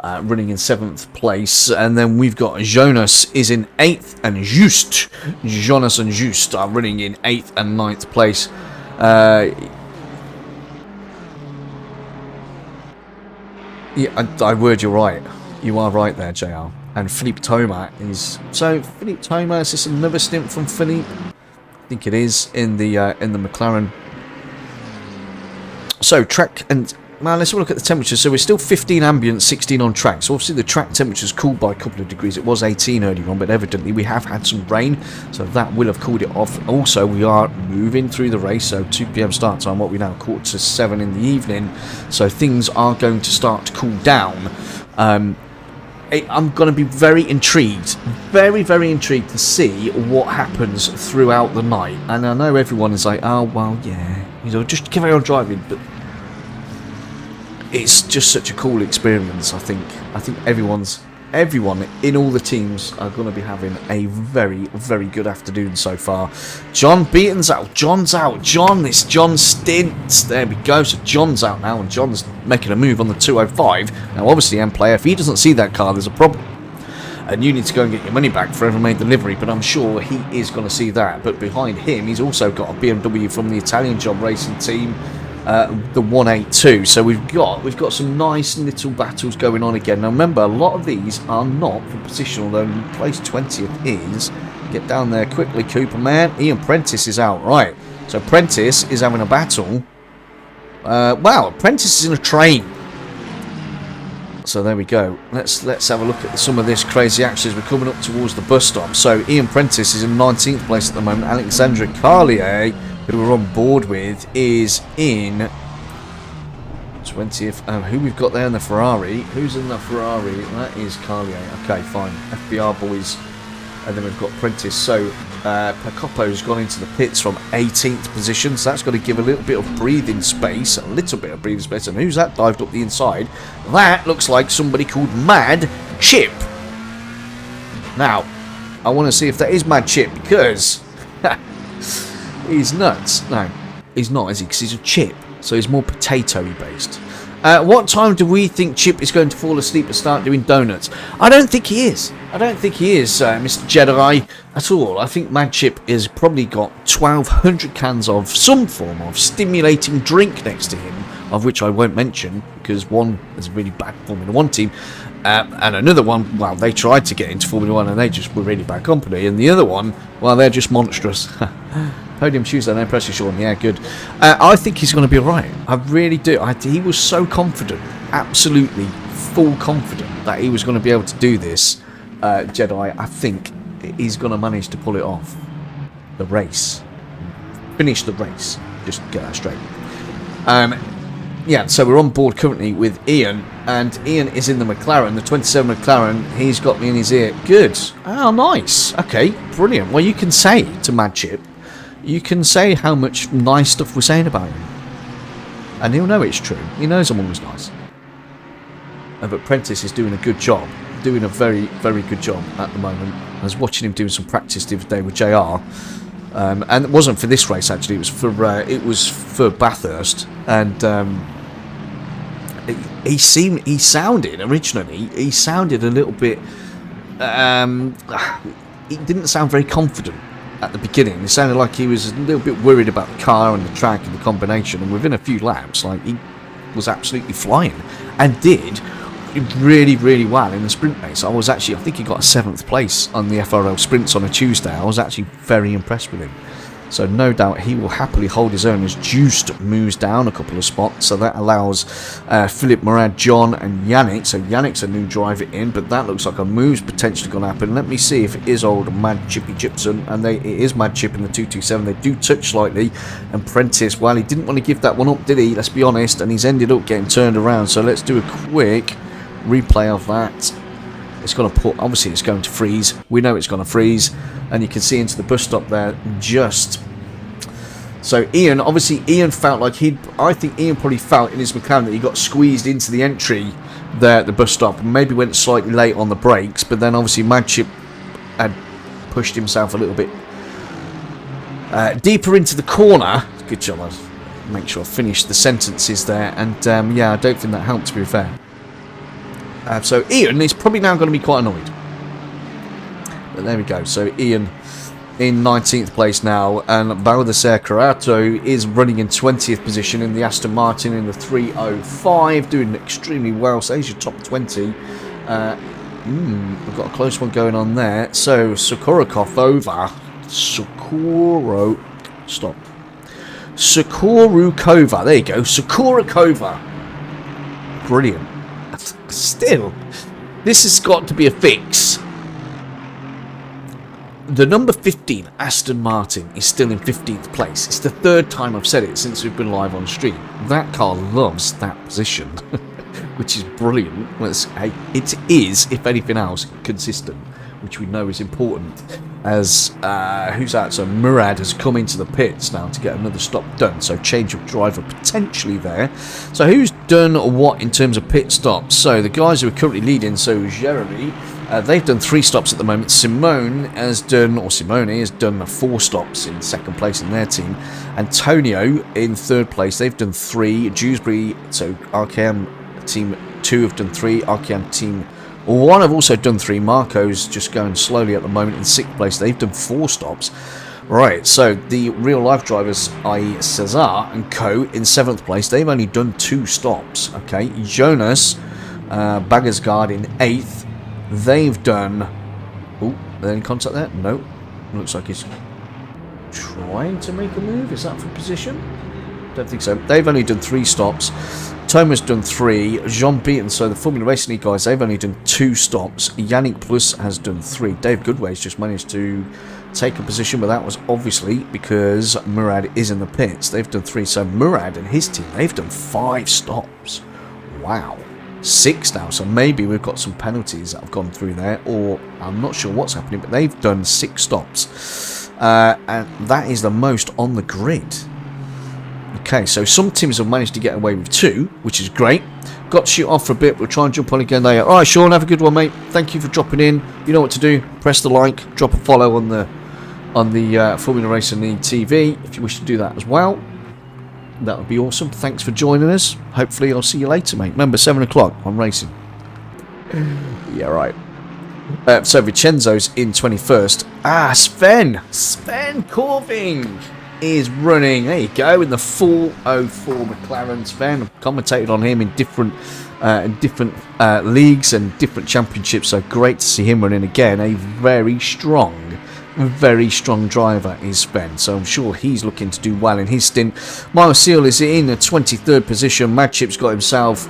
running in 7th place. And then we've got Jonas is in 8th, and Jonas and Just are running in 8th and 9th place. Yeah, I word you're right. You are right there, JR. And Philippe Thomas is... So, Philippe Thomas, is this another stint from Philippe? I think it is, in the McLaren. So, track and... Now, let's have a look at the temperature. So, we're still 15 ambient, 16 on track. So, obviously, the track temperature's cooled by a couple of degrees. It was 18 earlier on, but evidently we have had some rain. So, that will have cooled it off. Also, we are moving through the race. So, 2 PM start time. What we now 6:45 in the evening. So, things are going to start to cool down. I'm going to be very intrigued, very intrigued to see what happens throughout the night. And I know everyone is like, oh, well, yeah, you know, just carry on driving, but it's just such a cool experience. I think everyone's everyone in all the teams are going to be having a very, very good afternoon so far. John Beaton's out. John's out. It's John Stint. There we go. So John's out now, and John's making a move on the 205. Now, obviously, M player, if he doesn't see that car, there's a problem. And you need to go and get your money back for ever made delivery, but I'm sure he is going to see that. But behind him, he's also got a BMW from the Italian Job Racing team, the 182. So we've got some nice little battles going on again. Now remember, a lot of these are not for position, although place 20th is. Get down there quickly, Cooper man. Ian Prentice is out, right? So Prentice is having a battle. Wow, Prentice is in a train. So there we go. Let's have a look at some of this crazy action as we're coming up towards the bus stop. So Ian Prentice is in 19th place at the moment. Alexandra Carlier, who we're on board with, is in 20th. Who we've got there in the Ferrari? Who's in the Ferrari? That is Carlier. Okay, fine. FBR boys. And then we've got Prentice. So Pacopo's gone into the pits from 18th position. So that's got to give a little bit of breathing space. And who's that dived up the inside? That looks like somebody called Mad Chip. Now, I want to see if that is Mad Chip, because he's nuts. No, he's not, is he? Because he's a chip. So he's more potato-y based. What time do we think Chip is going to fall asleep and start doing donuts? I don't think he is. Mr. Jedi, at all. I think Mad Chip has probably got 1,200 cans of some form of stimulating drink next to him, of which I won't mention, because one is a really bad Formula 1 team, and another one, well, they tried to get into Formula 1 and they just were really bad company, and the other one, well, they're just monstrous. Podium Tuesday, no pressure, Sean. Yeah, good. I think he's going to be alright. I really do. He was so confident, absolutely full confident, that he was going to be able to do this. Jedi, I think he's going to manage to pull it off. The race. Finish the race. Just get that straight. Yeah, so we're on board currently with Ian, and Ian is in the McLaren, the 27 McLaren. He's got me in his ear. Good. Oh, nice. Okay, brilliant. Well, you can say to Mad Chip, you can say how much nice stuff we're saying about him, and he'll know it's true. He knows I'm always nice. But Prentice is doing a good job, doing a very, very good job at the moment. I was watching him doing some practice the other day with JR, and it wasn't for this race actually. It was for Bathurst, and he sounded a little bit. He didn't sound very confident at the beginning. It sounded like he was a little bit worried about the car and the track and the combination, and within a few laps, like, he was absolutely flying and did really, really well in the sprint race. I think he got a 7th place on the FRL sprints on a Tuesday. I was actually very impressed with him. So no doubt he will happily hold his own as Juiced moves down a couple of spots. So that allows Philip, Murad, John and Yannick. So Yannick's a new driver in, but that looks like a move's potentially going to happen. Let me see if it is old Mad Chippy Chipson. And it is Mad Chip in the 227. They do touch slightly. And Prentice, well, he didn't want to give that one up, did he? Let's be honest. And he's ended up getting turned around. So let's do a quick replay of that. It's going to obviously it's going to freeze. We know it's going to freeze, and you can see into the bus stop there. So Ian felt like I think Ian probably felt in his McLaren that he got squeezed into the entry there at the bus stop, and maybe went slightly late on the brakes, but then obviously Mad Chip had pushed himself a little bit deeper into the corner. Good job. I'll make sure I finish the sentences there, and yeah, I don't think that helped, to be fair. So Ian is probably now going to be quite annoyed. But there we go. So Ian in 19th place now, and Baldassare Carato is running in 20th position in the Aston Martin in the 305, doing extremely well. So he's your top 20. We've got a close one going on there. So Sakurukova, there you go, Sakurukova. Brilliant. Still, this has got to be a fix. The number 15 Aston Martin is still in 15th place. It's the 3rd time I've said it since we've been live on stream. That car loves that position, which is brilliant. It is, if anything else, consistent, which we know is important. as who's that? So Murad has come into the pits now to get another stop done. So change of driver potentially there. So who's done what in terms of pit stops? So the guys who are currently leading, so Jeremy, they've done 3 stops at the moment. Simone has done 4 stops in second place in their team. Antonio in third place, they've done 3. Dewsbury, so RKM team 2 have done 3. RKM team 1 have also done 3. Marco's just going slowly at the moment in 6th place. They've done 4 stops. Right, so the real life drivers, i.e. Cesar and Co. in 7th place, they've only done 2 stops. Okay, Jonas Baggersgaard in 8th. They've done... Oh, are they in contact there? No. Looks like he's trying to make a move. Is that for position? Don't think so. They've only done 3 stops. Thomas done 3. Jean Beaton, so the Formula Racing League guys, they've only done 2 stops. Yannick Plus has done 3. Dave Goodway's just managed to take a position, but that was obviously because Murad is in the pits. They've done 3. So Murad and his team, they've done 5 stops. Wow. 6 now, so maybe we've got some penalties that have gone through there, or I'm not sure what's happening, but they've done 6 stops, and that is the most on the grid. Okay, so some teams have managed to get away with 2, which is great. Got to shoot off for a bit. We'll try and jump on again later. Alright, Sean, have a good one, mate. Thank you for dropping in. You know what to do. Press the like, drop a follow on the Formula Racing League TV if you wish to do that as well. That would be awesome. Thanks for joining us. Hopefully I'll see you later, mate. Remember, 7 o'clock on racing. Yeah, right. So Vincenzo's in 21st. Sven Corving is running. There you go, in the 404 McLaren. Sven, I've commentated on him in different leagues and different championships. So great to see him running again. A very strong driver is Sven, so I'm sure he's looking to do well in his stint. Miles Seal is in the 23rd position. Madchip's got himself,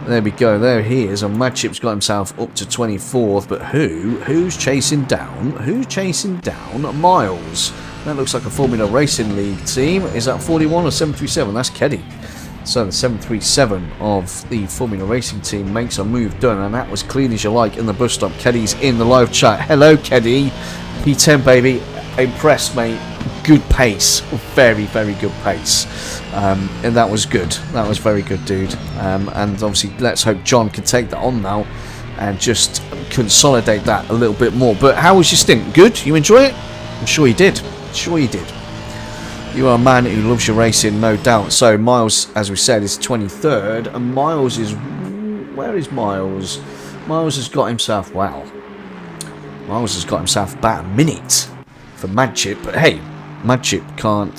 there we go, there he is, and Madchip's got himself up to 24th, but who's chasing down Miles? That looks like a Formula Racing League team. Is that 41 or 737? That's Keddy. So the 737 of the Formula Racing team makes a move done, and that was clean as you like in the bus stop. Keddy's in the live chat. Hello, Keddy. P10, baby. Impressed, mate. Good pace. Very, very good pace. And that was good. That was very good, dude. And obviously, let's hope John can take that on now and just consolidate that a little bit more. But how was your stint? Good? You enjoy it? I'm sure you did. You are a man who loves your racing, no doubt. So Miles, as we said, is 23rd, and Miles is... Where is Miles? Miles has got himself... Wow. Miles has got himself about a minute for Madchip, but hey, Madchip can't...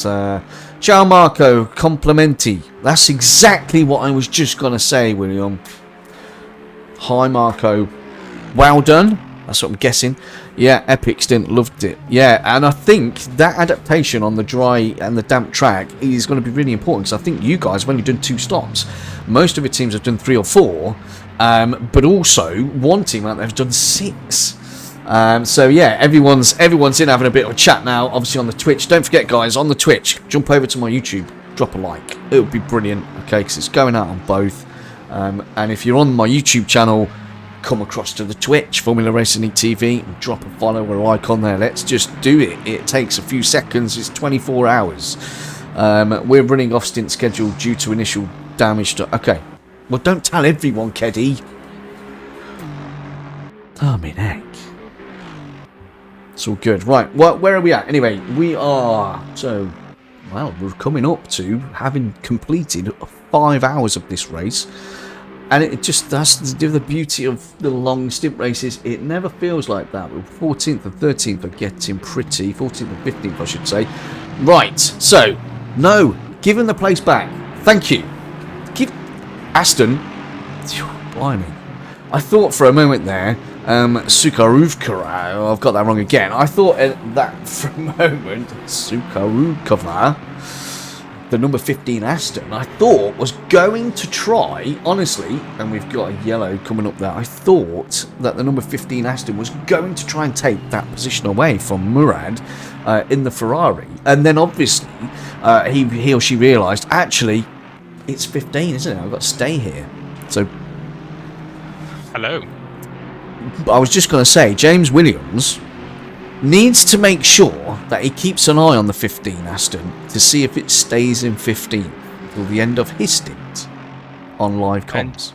Ciao Marco, complimenti. That's exactly what I was just going to say, William. Hi Marco. Well done. That's what I'm guessing. Yeah, epic stint, loved it. Yeah, and I think that adaptation on the dry and the damp track is going to be really important, because I think you guys have only done 2 stops. Most of the teams have done 3 or 4, but also one team out there has done 6. So yeah, everyone's in having a bit of a chat now, obviously on the Twitch. Don't forget, guys, on the Twitch, jump over to my YouTube, drop a like. It would be brilliant, okay, because it's going out on both. And if you're on my YouTube channel, come across to the Twitch, Formula Racing League TV, and drop a follow or icon there. Let's just do it. It takes a few seconds. It's 24 hours. We're running off stint schedule due to initial damage to... Okay. Well, don't tell everyone, Keddy. Oh, my neck. It's all good. Right. Well, where are we at? Anyway, we are... So, well, we're coming up to having completed 5 hours of this race. And it just, that's the beauty of the long stint races. It never feels like that. 14th and 13th are getting pretty. 14th and 15th, I should say. Right. So, no. Give him the place back. Thank you. Give Aston... Blimey. I thought for a moment there, Sukaruvkara, I've got that wrong again. I thought that for a moment, Sukarukova, the number 15 Aston, I thought was going to try, honestly, and we've got a yellow coming up there, I thought that the number 15 Aston was going to try and take that position away from Murad in the Ferrari. And then obviously he or she realised, actually, it's 15, isn't it? I've got to stay here. So... Hello. I was just going to say, James Williams needs to make sure that he keeps an eye on the 15 Aston to see if it stays in 15 till the end of his stint on live comms.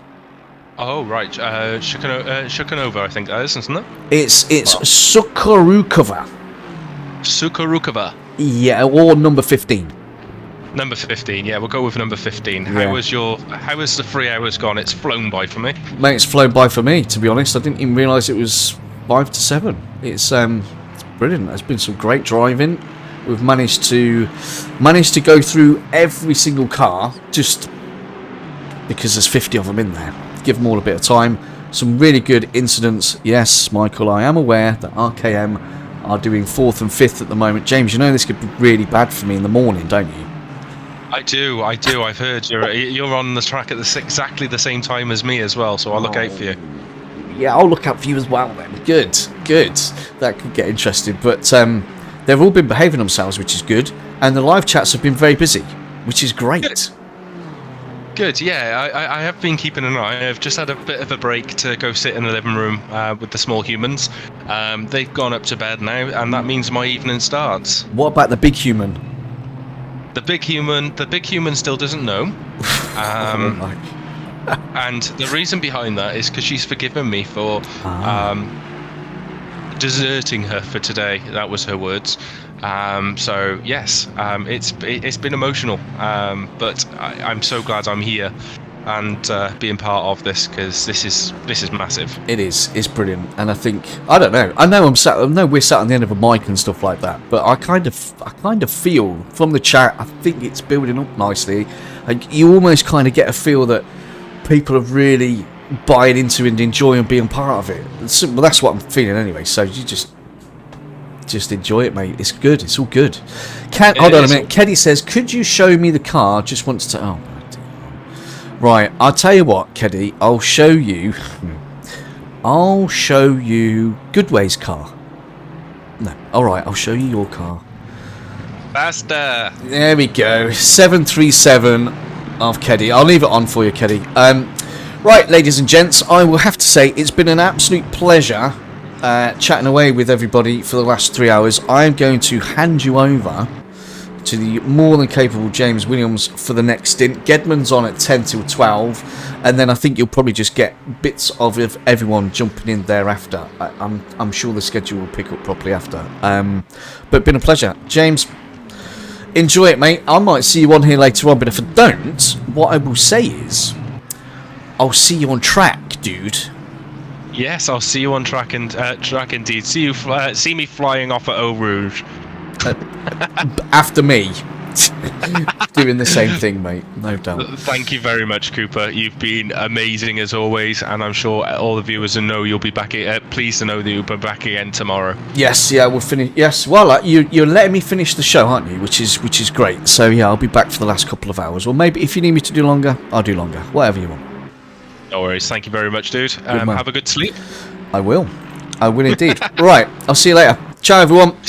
Oh, right. Shukanova, I think that is, isn't it? It's Sukarukova. Sukarukova. Yeah, or number 15. Number 15, yeah, we'll go with number 15. Yeah. How has the 3 hours gone? It's flown by for me. Mate, it's flown by for me, to be honest. I didn't even realise it was 5 to 7. It's brilliant. There's been some great driving. We've managed to go through every single car just because there's 50 of them in there. Give them all a bit of time. Some really good incidents. Yes, Michael, I am aware that RKM are doing 4th and 5th at the moment. James, you know this could be really bad for me in the morning, don't you? I do. I've heard you're on the track at exactly the same time as me as well, so I'll look out for you. Yeah, I'll look out for you as well then. Good. That could get interesting. But they've all been behaving themselves, which is good. And the live chats have been very busy, which is great. Good, yeah. I have been keeping an eye. I've just had a bit of a break to go sit in the living room with the small humans. They've gone up to bed now, and that means my evening starts. What about the big human? The big human still doesn't know. And the reason behind that is because she's forgiven me for deserting her for today. That was her words. So yes, it's been emotional, but I'm so glad I'm here and being part of this, because this is massive. It's brilliant. And I think, I know we're sat on the end of a mic and stuff like that, but I kind of feel from the chat, I think it's building up nicely. Like, you almost kind of get a feel that people are really buying into and enjoying being part of it. Well, that's what I'm feeling anyway. So you just enjoy it, mate. It's good. It's all good. Hold on a minute. Keddy says, "Could you show me the car?" Just wants to. Oh, right. I'll tell you what, Keddy. I'll show you Goodway's car. No. All right. I'll show you your car. Faster. There we go. 737 of Keddy. I'll leave it on for you, Keddy. Right, ladies and gents. I will have to say it's been an absolute pleasure. Chatting away with everybody for the last 3 hours. I am going to hand you over to the more than capable James Williams for the next stint. Gedman's on at 10 till 12, and then I think you'll probably just get bits of everyone jumping in thereafter. I'm sure the schedule will pick up properly after. But been a pleasure, James. Enjoy it, mate. I might see you on here later on, but if I don't, what I will say is, I'll see you on track, dude. Yes, I'll see you on track indeed. See me flying off at Eau Rouge. After me. Doing the same thing, mate. No doubt. Thank you very much, Cooper. You've been amazing as always, and I'm sure all the viewers know you'll be back. Pleased to know that you'll be back again tomorrow. Yes, yeah, we'll finish. Yes, well, you're letting me finish the show, aren't you? Which is great. So yeah, I'll be back for the last couple of hours. Or maybe if you need me to do longer, I'll do longer. Whatever you want. No worries. Thank you very much, dude. Have a good sleep. I will indeed. Right, I'll see you later. Ciao, everyone.